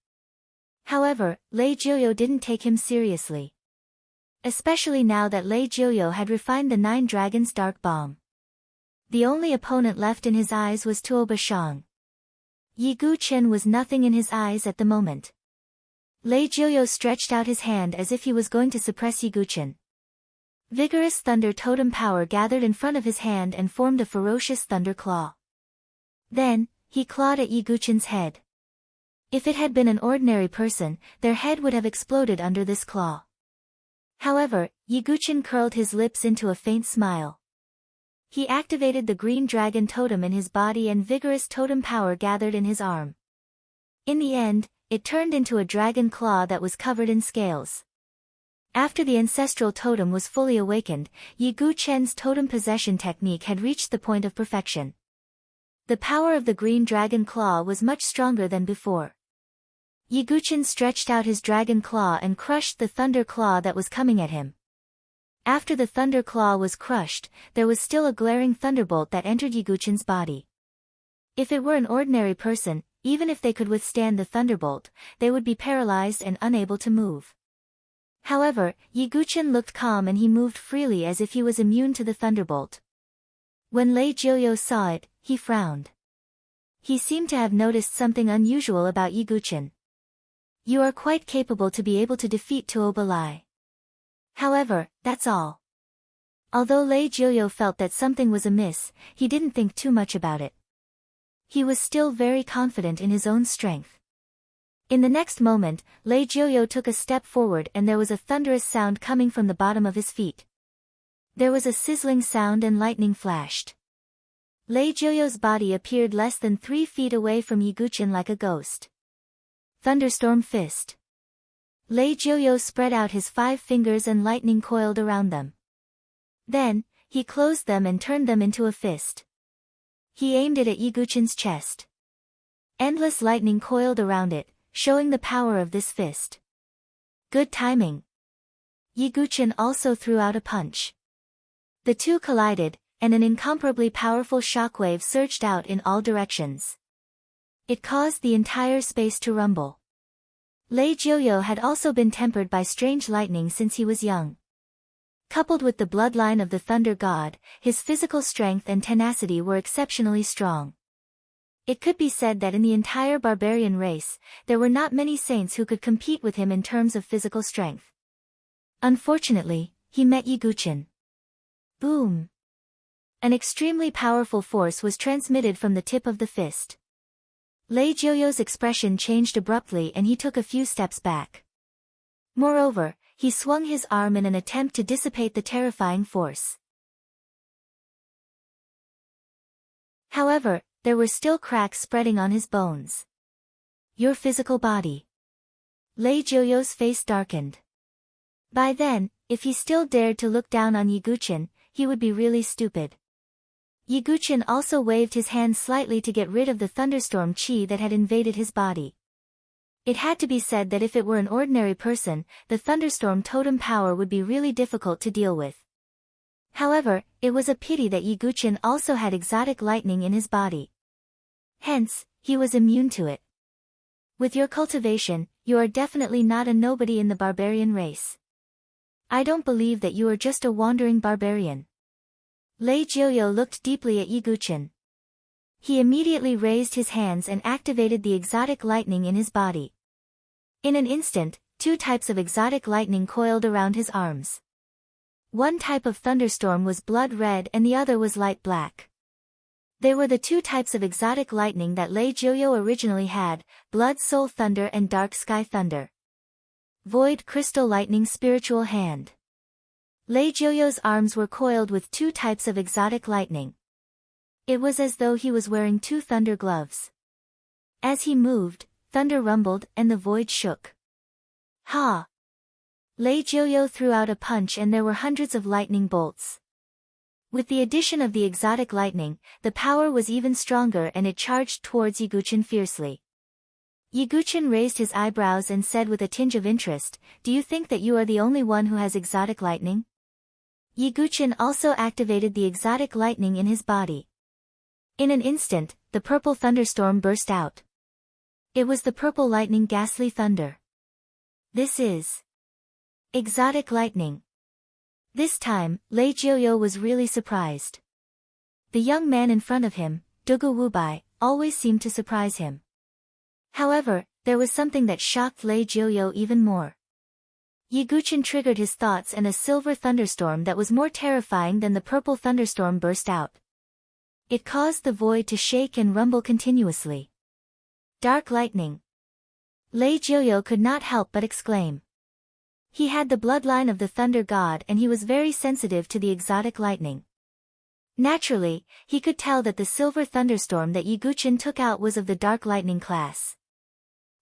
However, Lei Jiuyo didn't take him seriously. Especially now that Lei Jiuyo had refined the 9 Dragons Dark Bomb. The only opponent left in his eyes was Tuo Bashang. Yiguchin was nothing in his eyes at the moment. Lei Jiuyo stretched out his hand as if he was going to suppress Yiguchin. Vigorous thunder totem power gathered in front of his hand and formed a ferocious thunder claw. Then, he clawed at Yiguchin's head. If it had been an ordinary person, their head would have exploded under this claw. However, Yiguchin curled his lips into a faint smile. He activated the green dragon totem in his body and vigorous totem power gathered in his arm. In the end, it turned into a dragon claw that was covered in scales. After the ancestral totem was fully awakened, Yiguchin's totem possession technique had reached the point of perfection. The power of the green dragon claw was much stronger than before. Yiguchin stretched out his dragon claw and crushed the thunder claw that was coming at him. After the thunder claw was crushed, there was still a glaring thunderbolt that entered Yiguchin's body. If it were an ordinary person, even if they could withstand the thunderbolt, they would be paralyzed and unable to move. However, Yiguchin looked calm and he moved freely as if he was immune to the thunderbolt. When Lei Jiuyo saw it, he frowned. He seemed to have noticed something unusual about Yiguchin. You are quite capable to be able to defeat Tuo Balai. However, that's all. Although Lei Jiuyo felt that something was amiss, he didn't think too much about it. He was still very confident in his own strength. In the next moment, Lei Jiuyo took a step forward and there was a thunderous sound coming from the bottom of his feet. There was a sizzling sound and lightning flashed. Lei Jiuyo's body appeared less than 3 feet away from Yiguchin like a ghost. Thunderstorm Fist. Lei Jiuyo spread out his 5 fingers and lightning coiled around them. Then, he closed them and turned them into a fist. He aimed it at Yiguchin's chest. Endless lightning coiled around it, showing the power of this fist. Good timing. Yiguchin also threw out a punch. The two collided, and an incomparably powerful shockwave surged out in all directions. It caused the entire space to rumble. Lei Jiuyo had also been tempered by strange lightning since he was young. Coupled with the bloodline of the Thunder God, his physical strength and tenacity were exceptionally strong. It could be said that in the entire barbarian race, there were not many saints who could compete with him in terms of physical strength. Unfortunately, he met Yiguchin. Boom! An extremely powerful force was transmitted from the tip of the fist. Lei Jiuyo's expression changed abruptly and he took a few steps back. Moreover, he swung his arm in an attempt to dissipate the terrifying force. However, there were still cracks spreading on his bones. Your physical body. Lei Jiuyo's face darkened. By then, if he still dared to look down on Yiguchin, he would be really stupid. Yiguchin also waved his hand slightly to get rid of the thunderstorm chi that had invaded his body. It had to be said that if it were an ordinary person, the thunderstorm totem power would be really difficult to deal with. However, it was a pity that Yiguchin also had exotic lightning in his body. Hence, he was immune to it. With your cultivation, you are definitely not a nobody in the barbarian race. I don't believe that you are just a wandering barbarian. Lei Jiuyo looked deeply at Yiguchin. He immediately raised his hands and activated the exotic lightning in his body. In an instant, 2 types of exotic lightning coiled around his arms. One type of thunderstorm was blood red and the other was light black. They were the 2 types of exotic lightning that Lei Jiuyo originally had, Blood Soul Thunder and Dark Sky Thunder. Void Crystal Lightning Spiritual Hand. Lei Jiuyo's arms were coiled with 2 types of exotic lightning. It was as though he was wearing 2 thunder gloves. As he moved, thunder rumbled and the void shook. Ha! Lei Jiuyo threw out a punch and there were hundreds of lightning bolts. With the addition of the exotic lightning, the power was even stronger and it charged towards Yiguchin fiercely. Yiguchin raised his eyebrows and said with a tinge of interest, "Do you think that you are the only one who has exotic lightning?" Yiguchin also activated the exotic lightning in his body. In an instant, the purple thunderstorm burst out. It was the purple lightning ghastly thunder. This is exotic lightning. This time, Lei Jiuyo was really surprised. The young man in front of him, Dugu Wubai, always seemed to surprise him. However, there was something that shocked Lei Jiuyo even more. Yiguchin triggered his thoughts and a silver thunderstorm that was more terrifying than the purple thunderstorm burst out. It caused the void to shake and rumble continuously. Dark lightning. Lei Jiuyo could not help but exclaim. He had the bloodline of the thunder god and he was very sensitive to the exotic lightning. Naturally, he could tell that the silver thunderstorm that Yiguchin took out was of the dark lightning class.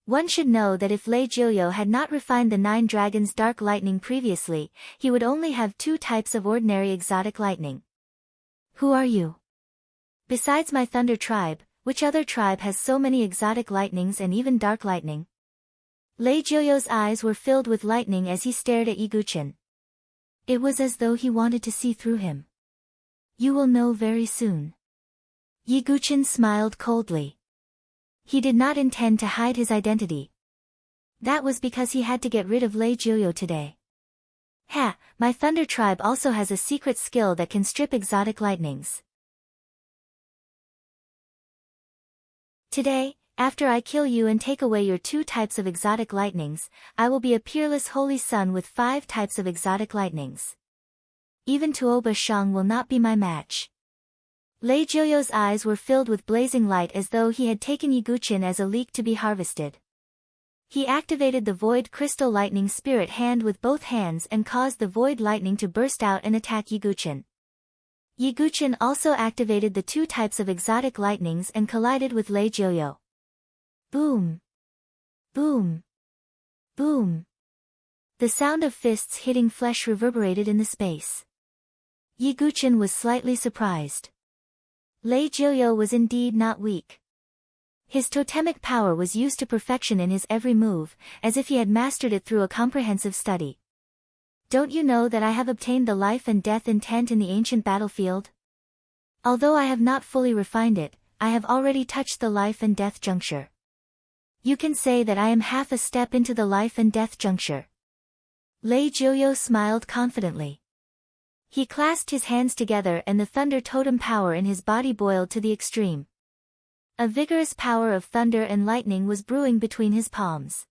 One should know that if Lei Jiuyo had not refined the 9 dragons dark lightning previously, he would only have 2 types of ordinary exotic lightning. Who are you? Besides my thunder tribe, which other tribe has so many exotic lightnings and even dark lightning? Lei Jiuyo's eyes were filled with lightning as he stared at Yiguchin. It was as though he wanted to see through him. You will know very soon. Yiguchin smiled coldly. He did not intend to hide his identity. That was because he had to get rid of Lei Jiuyo today. Ha, my thunder tribe also has a secret skill that can strip exotic lightnings. Today, after I kill you and take away your 2 types of exotic lightnings, I will be a peerless holy sun with 5 types of exotic lightnings. Even Tuoba Shang will not be my match. Lei Jiuyo's eyes were filled with blazing light as though he had taken Yiguchin as a leek to be harvested. He activated the void crystal lightning spirit hand with both hands and caused the void lightning to burst out and attack Yiguchin. Yiguchin also activated the 2 types of exotic lightnings and collided with Lei Jiuyo. Boom! Boom! Boom! The sound of fists hitting flesh reverberated in the space. Yiguchin was slightly surprised. Lei Jiuyo was indeed not weak. His totemic power was used to perfection in his every move, as if he had mastered it through a comprehensive study. Don't you know that I have obtained the life and death intent in the ancient battlefield? Although I have not fully refined it, I have already touched the life and death juncture. You can say that I am half a step into the life and death juncture. Lei Jiuyo smiled confidently. He clasped his hands together and the thunder totem power in his body boiled to the extreme. A vigorous power of thunder and lightning was brewing between his palms.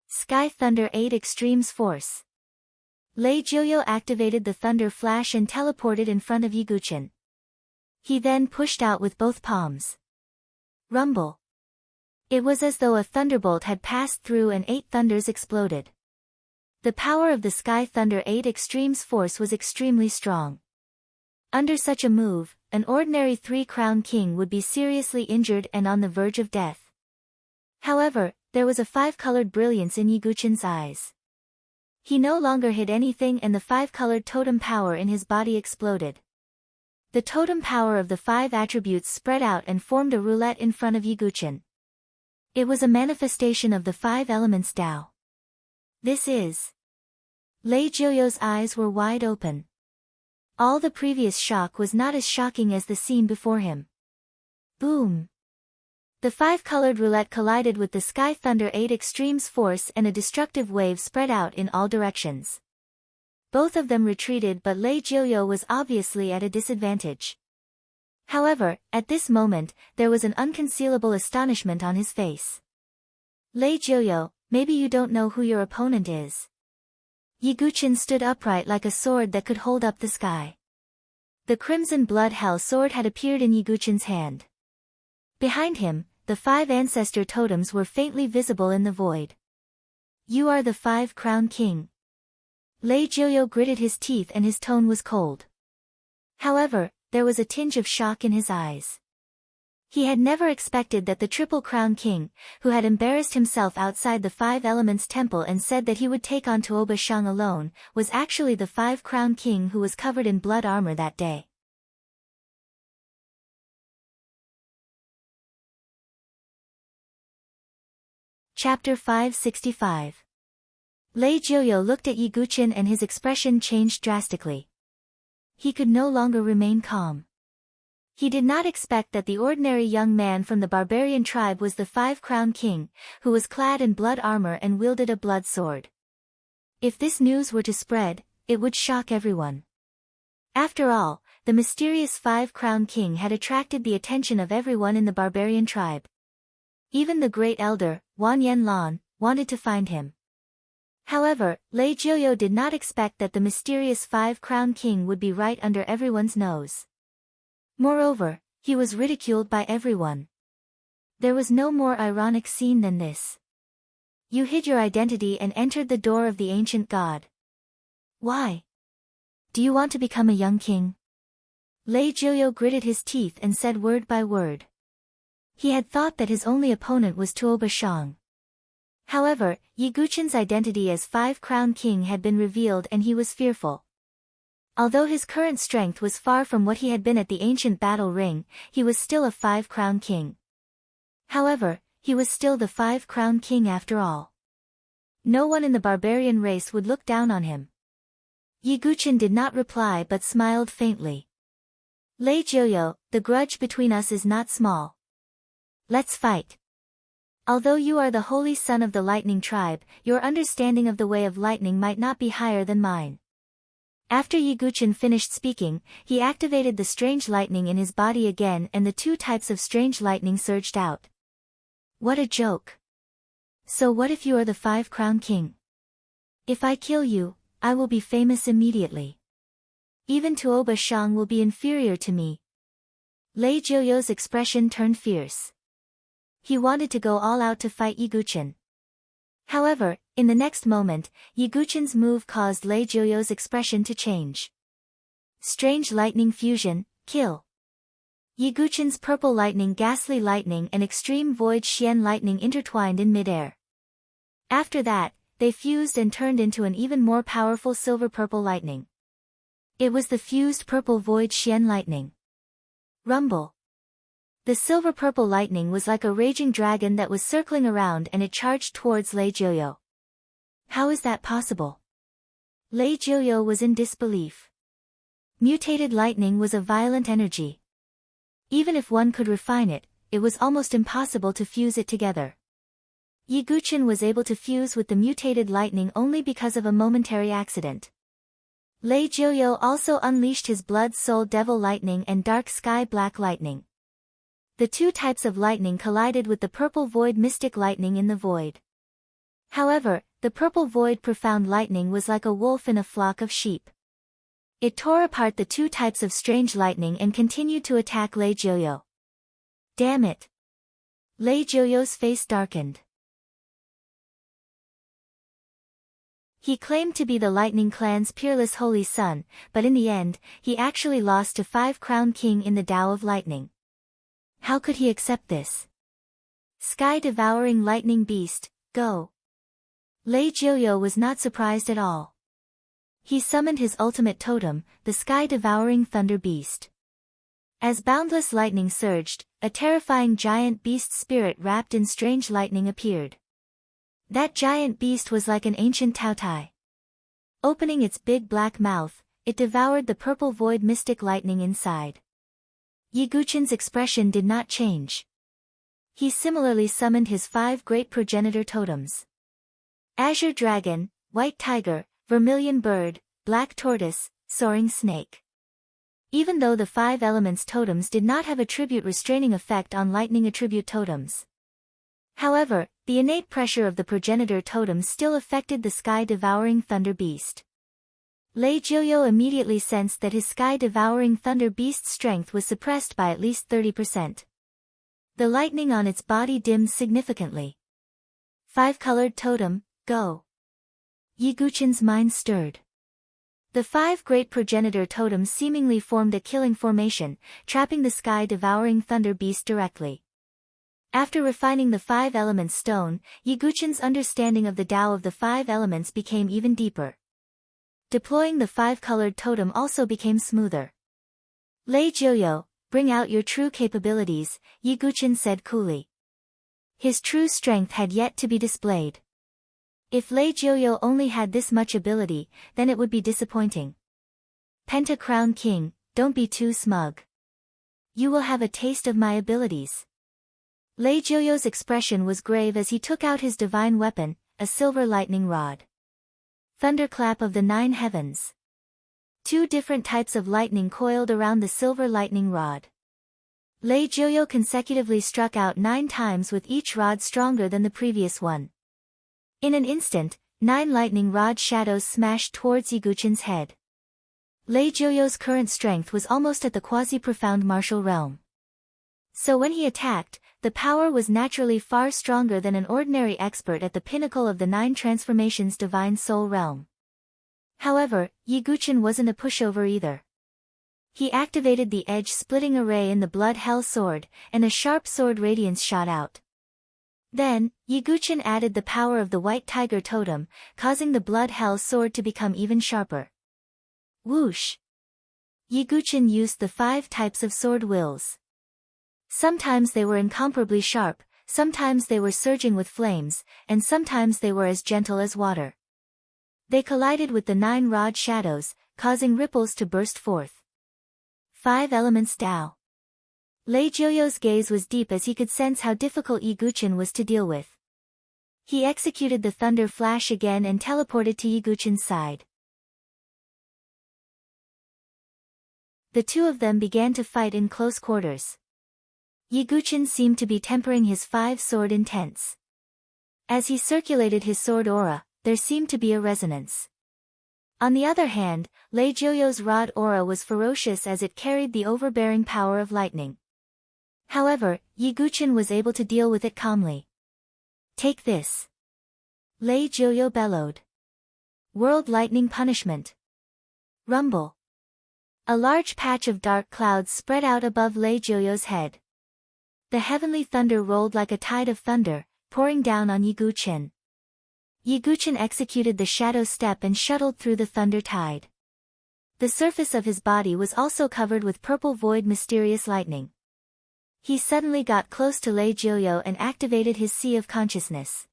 Sky Thunder 8 Extremes Force. Lei Jiuyo activated the thunder flash and teleported in front of Yiguchin. He then pushed out with both palms. Rumble. It was as though a thunderbolt had passed through and 8 thunders exploded. The power of the Sky Thunder 8 Extremes Force was extremely strong. Under such a move, an ordinary 3-crown king would be seriously injured and on the verge of death. However, there was a 5-colored brilliance in Yiguchin's eyes. He no longer hid anything and the 5-colored totem power in his body exploded. The totem power of the 5 attributes spread out and formed a roulette in front of Yiguchin. It was a manifestation of the 5 elements Tao. This is. Lei Jiuyo's eyes were wide open. All the previous shock was not as shocking as the scene before him. Boom! The 5-colored roulette collided with the Sky Thunder 8 Extremes Force and a destructive wave spread out in all directions. Both of them retreated but Lei Jiuyo was obviously at a disadvantage. However, at this moment, there was an unconcealable astonishment on his face. Lei Jiuyo, maybe you don't know who your opponent is. Yiguchin stood upright like a sword that could hold up the sky. The crimson blood hell sword had appeared in Yiguchin's hand. Behind him, the 5 ancestor totems were faintly visible in the void. You are the 5-crown king. Lei Jiuyo gritted his teeth and his tone was cold. However, there was a tinge of shock in his eyes. He had never expected that the Triple Crown King, who had embarrassed himself outside the 5 Elements Temple and said that he would take on Tuoba Shang alone, was actually the 5-crown king who was covered in blood armor that day. Chapter 565. Lei Jiuyo looked at Yiguchin and his expression changed drastically. He could no longer remain calm. He did not expect that the ordinary young man from the barbarian tribe was the Five-Crown King, who was clad in blood armor and wielded a blood sword. If this news were to spread, it would shock everyone. After all, the mysterious Five-Crown King had attracted the attention of everyone in the barbarian tribe. Even the great elder, Wan Yanlan, wanted to find him. However, Lei Jiuyo did not expect that the mysterious Five-Crown King would be right under everyone's nose. Moreover, he was ridiculed by everyone. There was no more ironic scene than this. You hid your identity and entered the door of the ancient god. Why? Do you want to become a young king? Lei Jiuyo gritted his teeth and said word by word. He had thought that his only opponent was Tuo Bashang. However, Yi Guqin's identity as Five-Crown King had been revealed and he was fearful. Although his current strength was far from what he had been at the ancient battle ring, he was still a Five-Crown King. However, he was still the Five-Crown King after all. No one in the barbarian race would look down on him. Yi Guqin did not reply but smiled faintly. Lei Jiuyo, the grudge between us is not small. Let's fight. Although you are the holy son of the lightning tribe, your understanding of the way of lightning might not be higher than mine. After Yi Guqin finished speaking, he activated the strange lightning in his body again and the two types of strange lightning surged out. What a joke. So what if you are the Five-Crown King? If I kill you, I will be famous immediately. Even Tuo Bashang will be inferior to me. Lei Jiuyo's expression turned fierce. He wanted to go all out to fight Yi Guqin. However, in the next moment, Yi Guqin's move caused Lei Jiuyo's expression to change. Strange lightning fusion, kill. Yi Guqin's purple lightning, ghastly lightning and extreme void Xian lightning intertwined in midair. After that, they fused and turned into an even more powerful silver-purple lightning. It was the fused purple void Xian lightning. Rumble. The silver-purple lightning was like a raging dragon that was circling around and it charged towards Lei Jiuyo. How is that possible? Lei Jiuyo was in disbelief. Mutated lightning was a violent energy. Even if one could refine it, it was almost impossible to fuse it together. Yi Guqin was able to fuse with the mutated lightning only because of a momentary accident. Lei Jiuyo also unleashed his blood soul devil lightning and dark sky black lightning. The two types of lightning collided with the purple void mystic lightning in the void. However, the purple void profound lightning was like a wolf in a flock of sheep. It tore apart the two types of strange lightning and continued to attack Lei Jiuyo. Damn it! Lei Jiuyo's face darkened. He claimed to be the Lightning Clan's peerless holy son, but in the end, he actually lost to Five-Crown King in the Tao of Lightning. How could he accept this? Sky-devouring lightning beast, go! Lei Jiuyo was not surprised at all. He summoned his ultimate totem, the sky-devouring thunder beast. As boundless lightning surged, a terrifying giant beast spirit wrapped in strange lightning appeared. That giant beast was like an ancient Taotai. Opening its big black mouth, it devoured the purple void mystic lightning inside. Yi Guqin's expression did not change. He similarly summoned his 5 great progenitor totems. Azure Dragon, White Tiger, Vermilion Bird, Black Tortoise, Soaring Snake. Even though the 5 elements totems did not have attribute restraining effect on lightning attribute totems. However, the innate pressure of the progenitor totems still affected the sky-devouring thunder beast. Lei Jiuyo immediately sensed that his sky-devouring thunder beast's strength was suppressed by at least 30%. The lightning on its body dimmed significantly. 5-colored totem, go! Yi Guqin's mind stirred. The 5 great progenitor totems seemingly formed a killing formation, trapping the sky-devouring thunder beast directly. After refining the 5 elements stone, Yi Guqin's understanding of the Tao of the 5 elements became even deeper. Deploying the 5-colored totem also became smoother. Lei Jiuyo, bring out your true capabilities, Yi Guqin said coolly. His true strength had yet to be displayed. If Lei Jiuyo only had this much ability, then it would be disappointing. Penta Crown King, don't be too smug. You will have a taste of my abilities. Lei Joyo's expression was grave as he took out his divine weapon, a silver lightning rod. Thunderclap of the 9 heavens. 2 different types of lightning coiled around the silver lightning rod. Lei Joyo consecutively struck out 9 times with each rod stronger than the previous one. In an instant, 9 lightning rod shadows smashed towards Yiguchen's head. Lei Joyo's current strength was almost at the quasi-profound martial realm. So when he attacked, the power was naturally far stronger than an ordinary expert at the pinnacle of the 9 transformations divine soul realm. However, Yiguchen wasn't a pushover either. He activated the edge-splitting array in the Blood Hell Sword, and a sharp sword radiance shot out. Then, Yiguchen added the power of the White Tiger Totem, causing the Blood Hell Sword to become even sharper. Whoosh! Yiguchen used the 5 types of sword wills. Sometimes they were incomparably sharp, sometimes they were surging with flames, and sometimes they were as gentle as water. They collided with the 9 rod shadows, causing ripples to burst forth. 5 elements Tao. Lei Joyo's gaze was deep as he could sense how difficult Yiguchen was to deal with. He executed the thunder flash again and teleported to Yiguchen's side. The 2 of them began to fight in close quarters. Yiguchen seemed to be tempering his 5 sword intents. As he circulated his sword aura, there seemed to be a resonance. On the other hand, Lei Joyo's rod aura was ferocious as it carried the overbearing power of lightning. However, Yiguchen was able to deal with it calmly. Take this. Lei Joyo bellowed. World Lightning Punishment. Rumble. A large patch of dark clouds spread out above Lei Joyo's head. The heavenly thunder rolled like a tide of thunder, pouring down on Yiguchen. Yiguchen executed the shadow step and shuttled through the thunder tide. The surface of his body was also covered with purple void mysterious lightning. He suddenly got close to Lei Joyo and activated his Sea of Consciousness.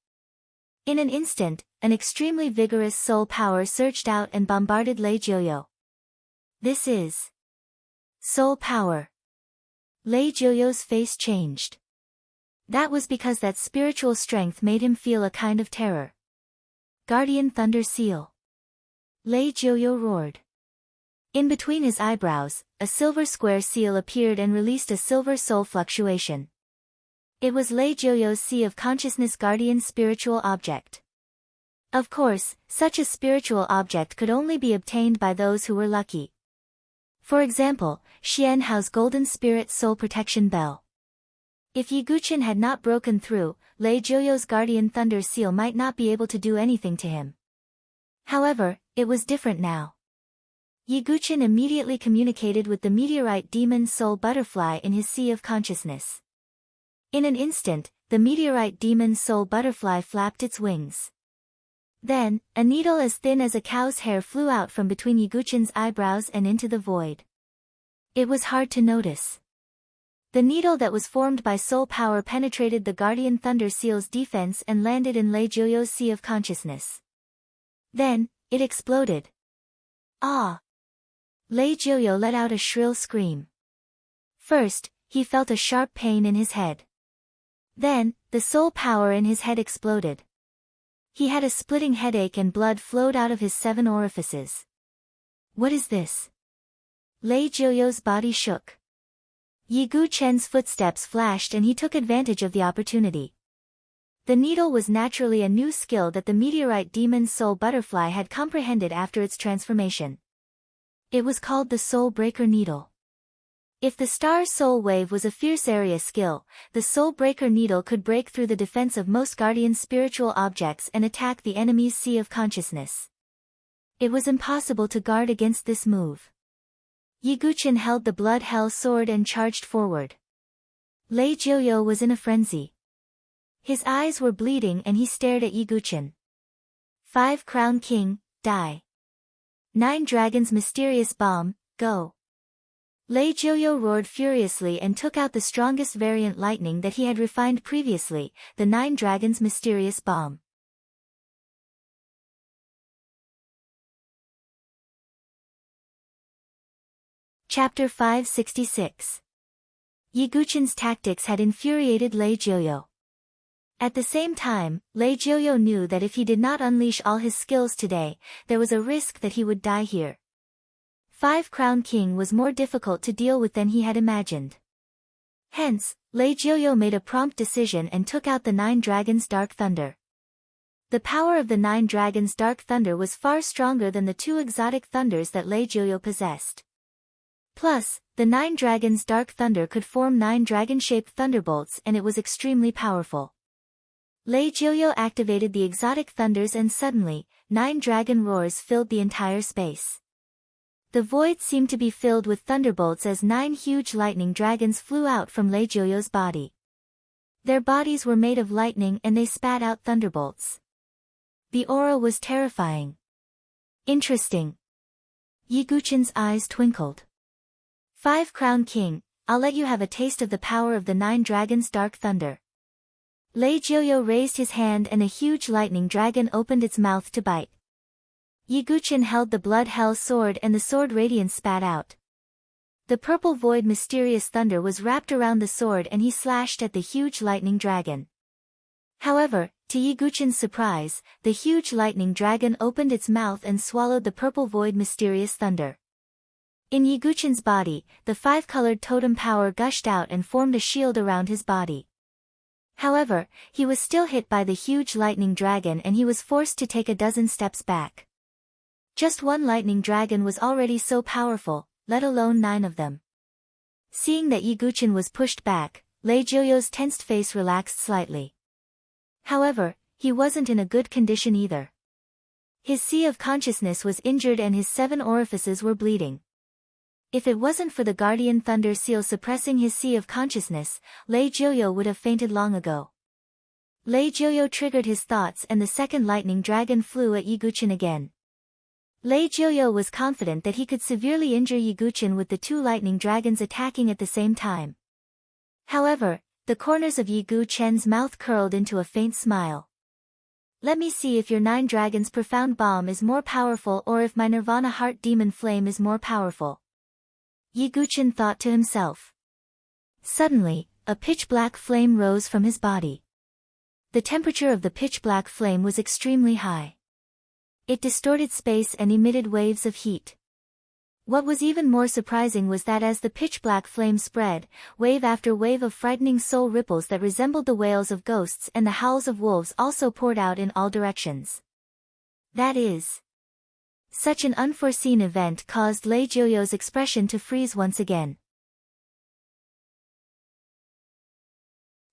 In an instant, an extremely vigorous soul power surged out and bombarded Lei Joyo. This is soul power. Lei Joyo's face changed. That was because that spiritual strength made him feel a kind of terror. Guardian Thunder Seal. Lei Joyo roared. In between his eyebrows, a silver square seal appeared and released a silver soul fluctuation. It was Lei Joyo's Sea of Consciousness Guardian Spiritual Object. Of course, such a spiritual object could only be obtained by those who were lucky. For example, Xian Hao's Golden Spirit Soul Protection Bell. If Yiguchen had not broken through, Lei Joyo's Guardian Thunder Seal might not be able to do anything to him. However, it was different now. Yiguchen immediately communicated with the meteorite demon soul butterfly in his Sea of Consciousness. In an instant, the meteorite demon soul butterfly flapped its wings. Then, a needle as thin as a cow's hair flew out from between Yiguchen's eyebrows and into the void. It was hard to notice. The needle that was formed by soul power penetrated the Guardian Thunder Seal's defense and landed in Lei Joyo's Sea of Consciousness. Then, it exploded. Ah! Lei Joyo let out a shrill scream. First, he felt a sharp pain in his head. Then, the soul power in his head exploded. He had a splitting headache and blood flowed out of his 7 orifices. What is this? Lei Joyo's body shook. Yiguchen's footsteps flashed and he took advantage of the opportunity. The needle was naturally a new skill that the meteorite demon soul butterfly had comprehended after its transformation. It was called the Soul Breaker Needle. If the Star Soul Wave was a fierce area skill, the Soul Breaker Needle could break through the defense of most guardian spiritual objects and attack the enemy's Sea of Consciousness. It was impossible to guard against this move. Yiguchen held the Blood Hell Sword and charged forward. Lei Joyo was in a frenzy. His eyes were bleeding and he stared at Yiguchen. 5 Crown King, die. 9 Dragons Mysterious Bomb, go. Lei Joyo roared furiously and took out the strongest variant lightning that he had refined previously, the 9 Dragons Mysterious Bomb. Chapter 566. Yiguchin's tactics had infuriated Lei Jiuyo. At the same time, Lei Jiuyo knew that if he did not unleash all his skills today, there was a risk that he would die here. 5-Crown King was more difficult to deal with than he had imagined. Hence, Lei Jiuyo made a prompt decision and took out the 9 Dragons' Dark Thunder. The power of the 9 Dragons' Dark Thunder was far stronger than the 2 exotic thunders that Lei Jiuyo possessed. Plus, the 9 Dragons' Dark Thunder could form 9 dragon-shaped thunderbolts and it was extremely powerful. Lei Jiuyo activated the exotic thunders and suddenly, 9 dragon roars filled the entire space. The void seemed to be filled with thunderbolts as 9 huge lightning dragons flew out from Lei Jiuyo's body. Their bodies were made of lightning and they spat out thunderbolts. The aura was terrifying. Interesting. Yiguchin's eyes twinkled. 5-Crown King, I'll let you have a taste of the power of the 9 Dragons' Dark Thunder. Lei Jiuyo raised his hand and a huge lightning dragon opened its mouth to bite. Yiguchin held the Blood Hell sword and the sword radiance spat out. The purple void mysterious thunder was wrapped around the sword and he slashed at the huge lightning dragon. However, to Yiguchin's surprise, the huge lightning dragon opened its mouth and swallowed the purple void mysterious thunder. In Yiguchin's body, the 5-colored totem power gushed out and formed a shield around his body. However, he was still hit by the huge lightning dragon and he was forced to take a dozen steps back. Just one lightning dragon was already so powerful, let alone 9 of them. Seeing that Yiguchin was pushed back, Lei Jiuyo's tensed face relaxed slightly. However, he wasn't in a good condition either. His sea of consciousness was injured and his 7 orifices were bleeding. If it wasn't for the Guardian Thunder Seal suppressing his sea of consciousness, Lei Jiuyo would have fainted long ago. Lei Jiuyo triggered his thoughts and the second lightning dragon flew at Yiguchin again. Lei Jiuyo was confident that he could severely injure Yiguchin with the 2 lightning dragons attacking at the same time. However, the corners of Yiguchin's mouth curled into a faint smile. Let me see if your 9 Dragons Profound Bomb is more powerful or if my Nirvana Heart Demon Flame is more powerful. Yiguchin thought to himself. Suddenly, a pitch-black flame rose from his body. The temperature of the pitch-black flame was extremely high. It distorted space and emitted waves of heat. What was even more surprising was that as the pitch-black flame spread, wave after wave of frightening soul ripples that resembled the wails of ghosts and the howls of wolves also poured out in all directions. That is. Such an unforeseen event caused Lei Jiuyo's expression to freeze once again.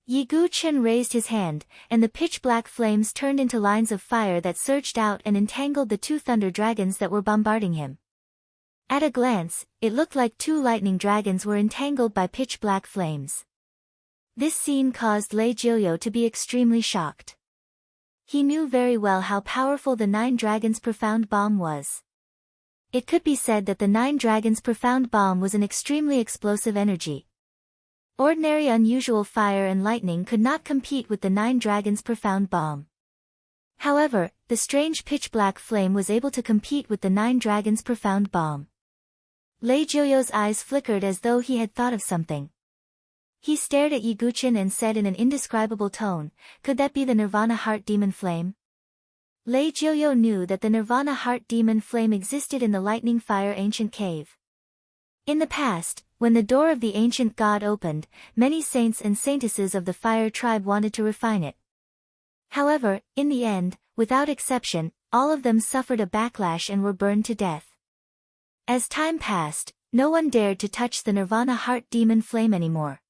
Yiguchin raised his hand, and the pitch-black flames turned into lines of fire that surged out and entangled the 2 thunder dragons that were bombarding him. At a glance, it looked like 2 lightning dragons were entangled by pitch-black flames. This scene caused Lei Jiuyo to be extremely shocked. He knew very well how powerful the 9 Dragons' Profound Bomb was. It could be said that the 9 Dragons' Profound Bomb was an extremely explosive energy. Ordinary unusual fire and lightning could not compete with the 9 Dragons' Profound Bomb. However, the strange pitch-black flame was able to compete with the 9 Dragons' Profound Bomb. Lei Jiuyo's eyes flickered as though he had thought of something. He stared at Yiguchin and said in an indescribable tone, "Could that be the Nirvana Heart Demon Flame?" Lei Jiuyo knew that the Nirvana Heart Demon Flame existed in the Lightning Fire Ancient Cave. In the past, when the door of the ancient god opened, many saints and saintesses of the Fire tribe wanted to refine it. However, in the end, without exception, all of them suffered a backlash and were burned to death. As time passed, no one dared to touch the Nirvana Heart Demon Flame anymore.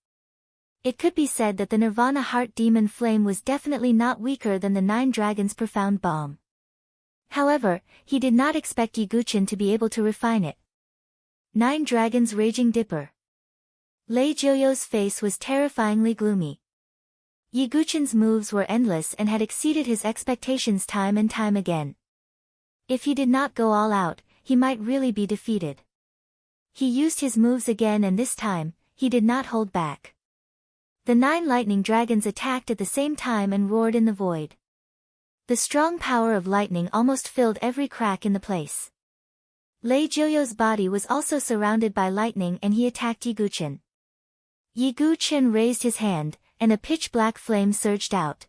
It could be said that the Nirvana Heart Demon Flame was definitely not weaker than the 9 Dragons' Profound Bomb. However, he did not expect Yiguchin to be able to refine it. 9 Dragons Raging Dipper. Lei Jiuyo's face was terrifyingly gloomy. Yiguchin's moves were endless and had exceeded his expectations time and time again. If he did not go all out, he might really be defeated. He used his moves again and this time, he did not hold back. The 9 lightning dragons attacked at the same time and roared in the void. The strong power of lightning almost filled every crack in the place. Lei Jiuyo's body was also surrounded by lightning and he attacked Yi Guqin. Yi Guqin raised his hand, and a pitch-black flame surged out.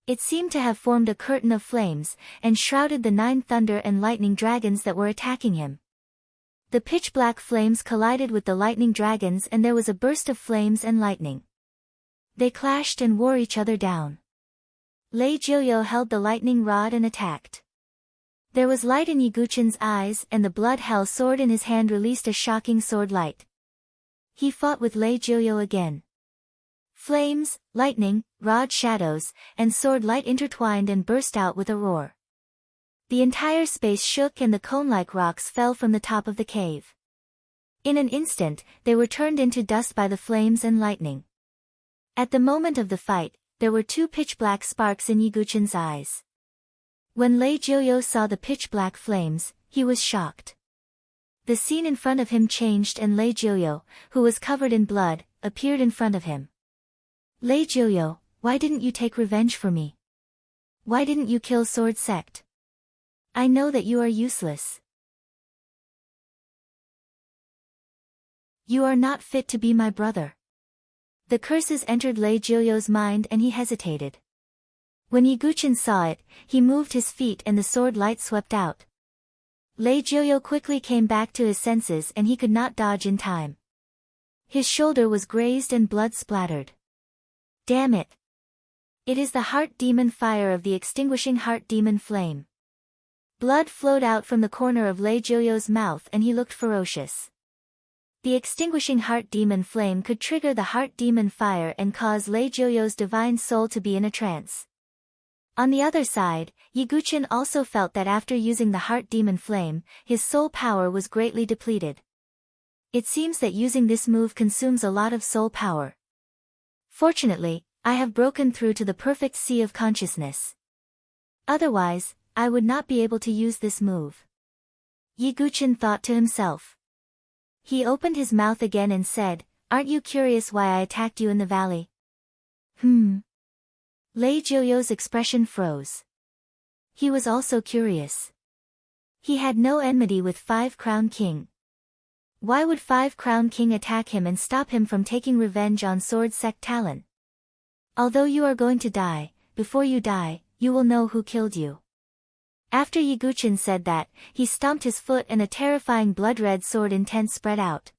It seemed to have formed a curtain of flames, and shrouded the 9 thunder and lightning dragons that were attacking him. The pitch-black flames collided with the lightning dragons and there was a burst of flames and lightning. They clashed and wore each other down. Lei Jiuyo held the lightning rod and attacked. There was light in Yi Guqin's eyes and the blood hell sword in his hand released a shocking sword light. He fought with Lei Jiuyo again. Flames, lightning, rod shadows, and sword light intertwined and burst out with a roar. The entire space shook and the cone-like rocks fell from the top of the cave. In an instant, they were turned into dust by the flames and lightning. At the moment of the fight, there were 2 pitch-black sparks in Yi Guqin's eyes. When Lei Jiuyo saw the pitch-black flames, he was shocked. The scene in front of him changed and Lei Jiuyo, who was covered in blood, appeared in front of him. Lei Jiuyo, why didn't you take revenge for me? Why didn't you kill Sword Sect? I know that you are useless. You are not fit to be my brother. The curses entered Lei Jiuyo's mind and he hesitated. When Yi Guqin saw it, he moved his feet and the sword light swept out. Lei Jiuyo quickly came back to his senses and he could not dodge in time. His shoulder was grazed and blood splattered. Damn it! It is the heart demon fire of the extinguishing heart demon flame. Blood flowed out from the corner of Lei Jiuyo's mouth and he looked ferocious. The extinguishing heart demon flame could trigger the heart demon fire and cause Lei Jiuyo's divine soul to be in a trance. On the other side, Yi Guqin also felt that after using the heart demon flame, his soul power was greatly depleted. It seems that using this move consumes a lot of soul power. Fortunately, I have broken through to the perfect sea of consciousness. Otherwise, I would not be able to use this move. Yi Guqin thought to himself. He opened his mouth again and said, "Aren't you curious why I attacked you in the valley?" Lei Jiuyo's expression froze. He was also curious. He had no enmity with 5 Crown King. Why would 5 Crown King attack him and stop him from taking revenge on Sword Sect Talon? Although you are going to die, before you die, you will know who killed you. After Yi Guqin said that, he stomped his foot and a terrifying blood-red sword intent spread out.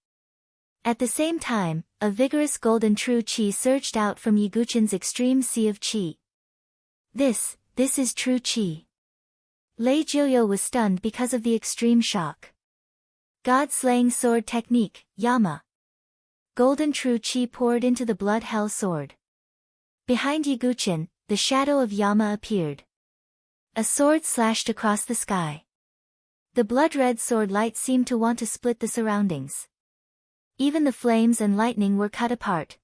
At the same time, a vigorous golden true qi surged out from Yi Guqin's extreme sea of qi. This is true qi. Lei Jiuyo was stunned because of the extreme shock. God-slaying sword technique, Yama. Golden true qi poured into the blood hell sword. Behind Yi Guqin, the shadow of Yama appeared. A sword slashed across the sky. The blood-red sword light seemed to want to split the surroundings. Even the flames and lightning were cut apart.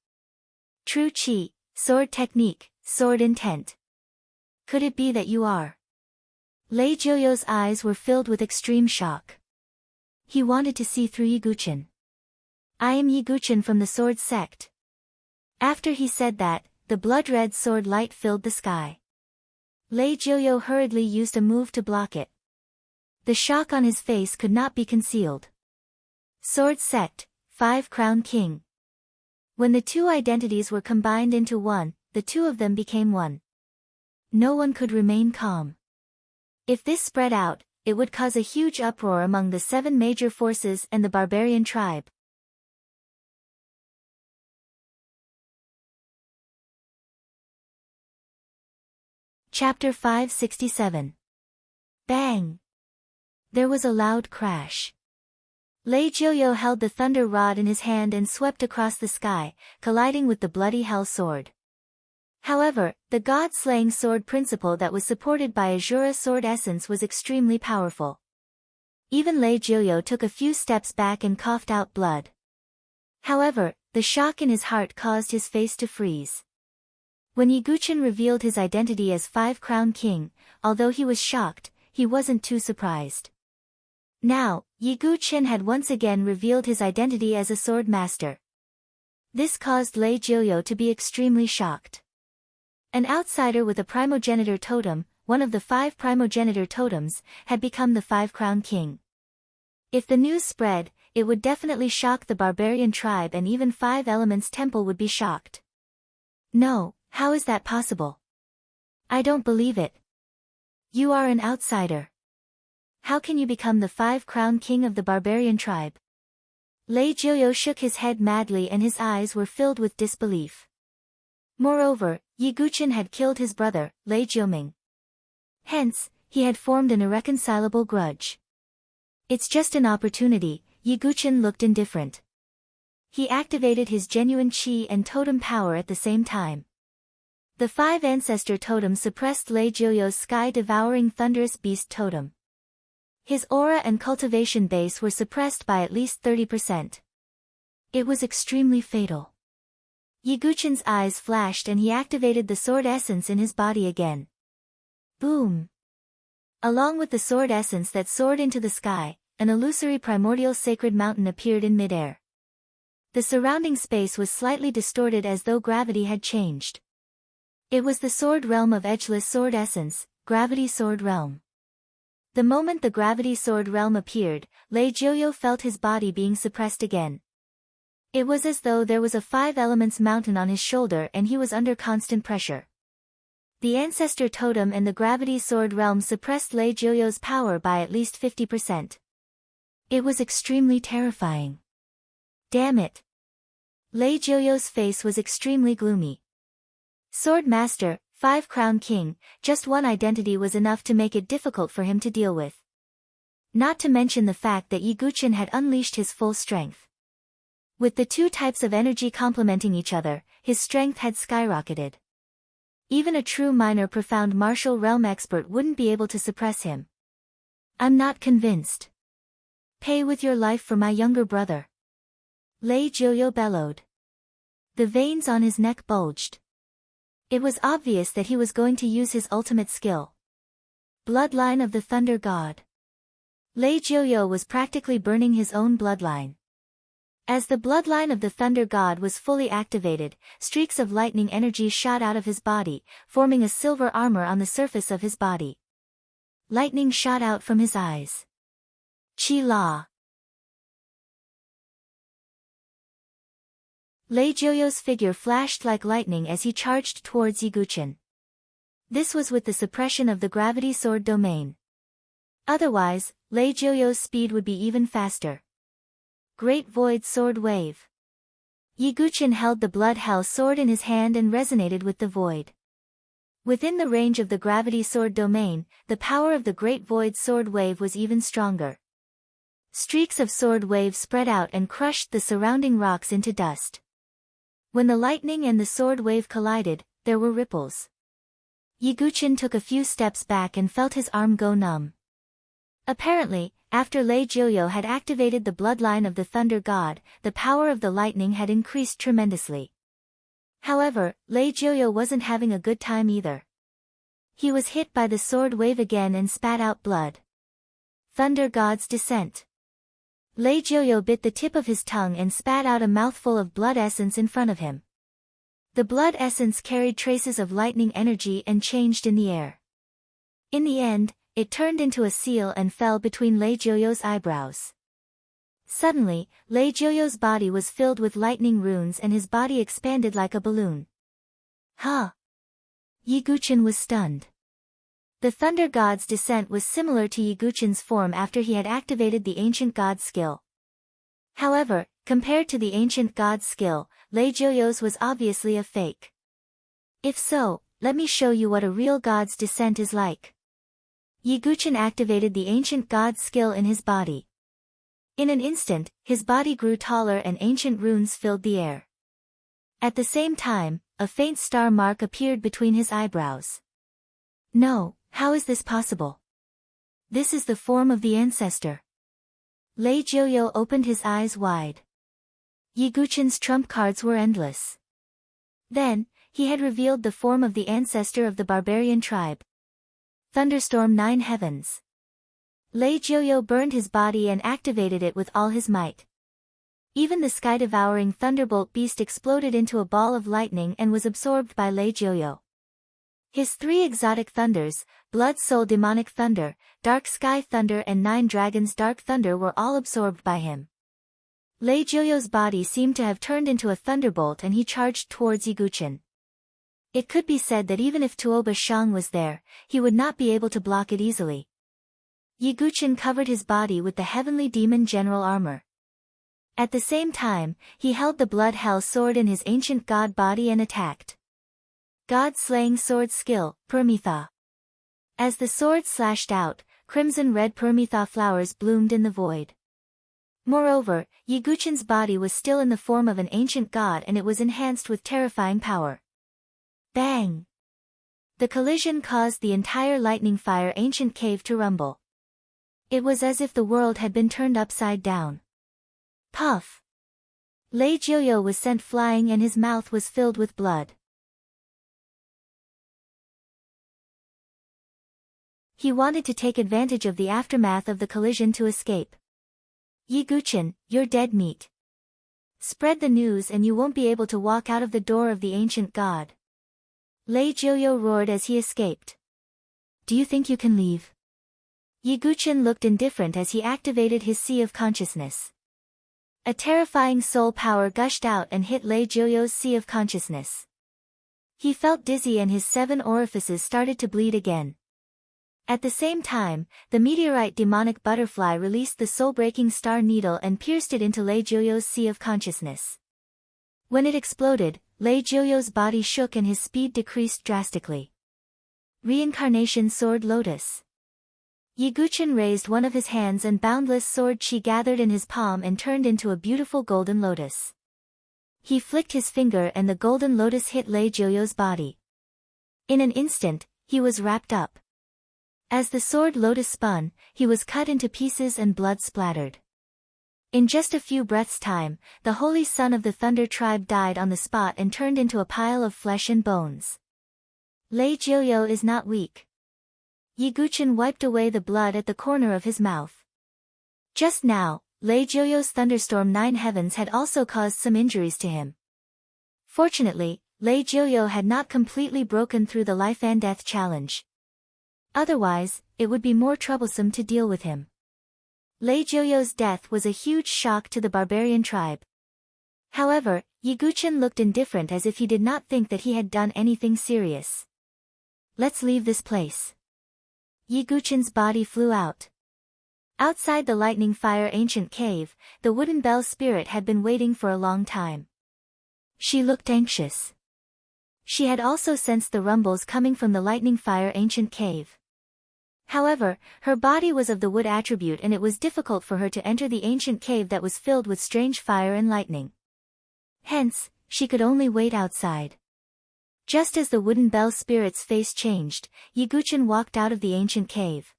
True qi, sword technique, sword intent. Could it be that you are? Lei Jiuyo's eyes were filled with extreme shock. He wanted to see through Yi Guqin. I am Yi Guqin from the Sword Sect. After he said that, the blood-red sword light filled the sky. Lei Jiuyo hurriedly used a move to block it. The shock on his face could not be concealed. Sword Sect, 5 Crown King. When the 2 identities were combined into one, the 2 of them became one. No one could remain calm. If this spread out, it would cause a huge uproar among the 7 major forces and the barbarian tribe. Chapter 567. Bang! There was a loud crash. Lei Jiuyo held the thunder rod in his hand and swept across the sky, colliding with the bloody hell sword. However, the god-slaying sword principle that was supported by Azura sword essence was extremely powerful. Even Lei Jiuyo took a few steps back and coughed out blood. However, the shock in his heart caused his face to freeze. When Yi Guqin revealed his identity as 5 Crown King, although he was shocked, he wasn't too surprised. Now, Yi Guqin had once again revealed his identity as a sword master. This caused Lei Jiuyo to be extremely shocked. An outsider with a primogenitor totem, one of the 5 primogenitor totems, had become the 5 Crown King. If the news spread, it would definitely shock the barbarian tribe, and even Five Elements Temple would be shocked. No, how is that possible? I don't believe it. You are an outsider. How can you become the Five-Crown King of the barbarian tribe? Lei Jiuyo shook his head madly and his eyes were filled with disbelief. Moreover, Yi Guqin had killed his brother, Lei Jiuming. Hence, he had formed an irreconcilable grudge. It's just an opportunity. Yi Guqin looked indifferent. He activated his genuine qi and totem power at the same time. The Five Ancestor Totem suppressed Lei Jiuyo's sky-devouring thunderous beast totem. His aura and cultivation base were suppressed by at least 30%. It was extremely fatal. Yi Guqin's eyes flashed and he activated the sword essence in his body again. Boom! Along with the sword essence that soared into the sky, an illusory primordial sacred mountain appeared in midair. The surrounding space was slightly distorted as though gravity had changed. It was the sword realm of edgeless sword essence, gravity sword realm. The moment the gravity sword realm appeared, Lei Jiuyo felt his body being suppressed again. It was as though there was a Five Elements mountain on his shoulder and he was under constant pressure. The Ancestor Totem and the gravity sword realm suppressed Lei Jiuyo's power by at least 50%. It was extremely terrifying. Damn it! Lei Jiuyo's face was extremely gloomy. Sword Master, Five-Crown King, just one identity was enough to make it difficult for him to deal with. Not to mention the fact that Yi Guqin had unleashed his full strength. With the two types of energy complementing each other, his strength had skyrocketed. Even a true minor profound martial realm expert wouldn't be able to suppress him. I'm not convinced. Pay with your life for my younger brother. Lei Jiuyo bellowed. The veins on his neck bulged. It was obvious that he was going to use his ultimate skill. Bloodline of the Thunder God. Lei Jiuyo was practically burning his own bloodline. As the bloodline of the Thunder God was fully activated, streaks of lightning energy shot out of his body, forming a silver armor on the surface of his body. Lightning shot out from his eyes. Qi La. Lei Jiuyo's figure flashed like lightning as he charged towards Yi Guqin. This was with the suppression of the gravity sword domain. Otherwise, Lei Jiuyo's speed would be even faster. Great Void Sword Wave. Yi Guqin held the Blood Hell sword in his hand and resonated with the void. Within the range of the gravity sword domain, the power of the Great Void Sword Wave was even stronger. Streaks of sword wave spread out and crushed the surrounding rocks into dust. When the lightning and the sword wave collided, there were ripples. Yi Guqin took a few steps back and felt his arm go numb. Apparently, after Lei Jiuyo had activated the bloodline of the Thunder God, the power of the lightning had increased tremendously. However, Lei Jiuyo wasn't having a good time either. He was hit by the sword wave again and spat out blood. Thunder God's descent. Lei Jiuyo bit the tip of his tongue and spat out a mouthful of blood essence in front of him. The blood essence carried traces of lightning energy and changed in the air. In the end, it turned into a seal and fell between Lei Jiuyo's eyebrows. Suddenly, Lei Jiuyo's body was filled with lightning runes and his body expanded like a balloon. Huh! Yi Guqin was stunned. The Thunder God's descent was similar to Yi Guqin's form after he had activated the Ancient God skill. However, compared to the Ancient God skill, Lei Jiuyo's was obviously a fake. If so, let me show you what a real God's descent is like. Yi Guqin activated the Ancient God skill in his body. In an instant, his body grew taller and ancient runes filled the air. At the same time, a faint star mark appeared between his eyebrows. No, how is this possible? This is the form of the ancestor. Lei Jiuyo opened his eyes wide. Yi Guqin's trump cards were endless. Then, he had revealed the form of the ancestor of the barbarian tribe. Thunderstorm 9 Heavens. Lei Jiuyo burned his body and activated it with all his might. Even the sky-devouring thunderbolt beast exploded into a ball of lightning and was absorbed by Lei Jiuyo. His 3 exotic thunders, Blood Soul Demonic Thunder, Dark Sky Thunder and 9 Dragons Dark Thunder were all absorbed by him. Lei Jiuyo's body seemed to have turned into a thunderbolt and he charged towards Yiguchen. It could be said that even if Tuoba Shang was there, he would not be able to block it easily. Yiguchen covered his body with the heavenly demon general armor. At the same time, he held the blood hell sword in his ancient god body and attacked. God-slaying sword skill, Permitha. As the sword slashed out, crimson-red Permitha flowers bloomed in the void. Moreover, Yiguchen's body was still in the form of an ancient god and it was enhanced with terrifying power. Bang! The collision caused the entire lightning fire ancient cave to rumble. It was as if the world had been turned upside down. Puff! Lei Jiuyo was sent flying and his mouth was filled with blood. He wanted to take advantage of the aftermath of the collision to escape. Yiguchen, you're dead meat. Spread the news and you won't be able to walk out of the door of the ancient god. Lei Jiuyo roared as he escaped. Do you think you can leave? Yiguchen looked indifferent as he activated his Sea of Consciousness. A terrifying soul power gushed out and hit Lei Jiuyo's Sea of Consciousness. He felt dizzy and his 7 orifices started to bleed again. At the same time, the meteorite demonic butterfly released the soul-breaking star needle and pierced it into Lei Jiuyo's Sea of Consciousness. When it exploded, Lei Jiuyo's body shook and his speed decreased drastically. Reincarnation Sword Lotus. Yiguchen raised one of his hands and boundless sword chi gathered in his palm and turned into a beautiful golden lotus. He flicked his finger and the golden lotus hit Lei Jiuyo's body. In an instant, he was wrapped up. As the sword lotus spun, he was cut into pieces and blood splattered. In just a few breaths' time, the holy son of the Thunder tribe died on the spot and turned into a pile of flesh and bones. Lei Jiuyo is not weak. Yiguchen wiped away the blood at the corner of his mouth. Just now, Lei Jiuyo's thunderstorm 9 heavens had also caused some injuries to him. Fortunately, Lei Jiuyo had not completely broken through the life and death challenge. Otherwise, it would be more troublesome to deal with him. Lei Jiuyo's death was a huge shock to the barbarian tribe. However, Yiguchen looked indifferent as if he did not think that he had done anything serious. Let's leave this place. Yiguchen's body flew out. Outside the lightning fire ancient cave, the wooden bell spirit had been waiting for a long time. She looked anxious. She had also sensed the rumbles coming from the lightning fire ancient cave. However, her body was of the wood attribute and it was difficult for her to enter the ancient cave that was filled with strange fire and lightning. Hence, she could only wait outside. Just as the wooden bell spirit's face changed, Yiguchen walked out of the ancient cave.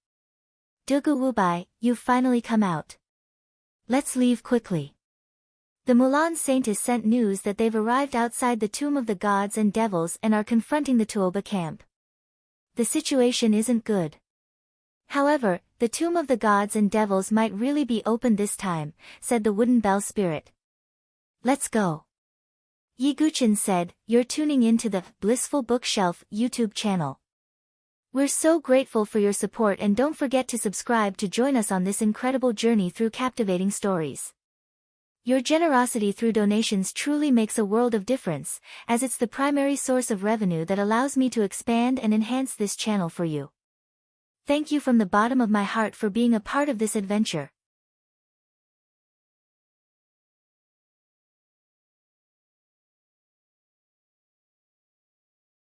Dugu Wubai, you've finally come out. Let's leave quickly. The Mulan Saintess sent news that they've arrived outside the tomb of the gods and devils and are confronting the Tuoba camp. The situation isn't good. However, the tomb of the gods and devils might really be opened this time, said the wooden bell spirit. Let's go. Yiguchen said, you're tuning into the Blissful Bookshelf YouTube channel. We're so grateful for your support and don't forget to subscribe to join us on this incredible journey through captivating stories. Your generosity through donations truly makes a world of difference, as it's the primary source of revenue that allows me to expand and enhance this channel for you. Thank you from the bottom of my heart for being a part of this adventure.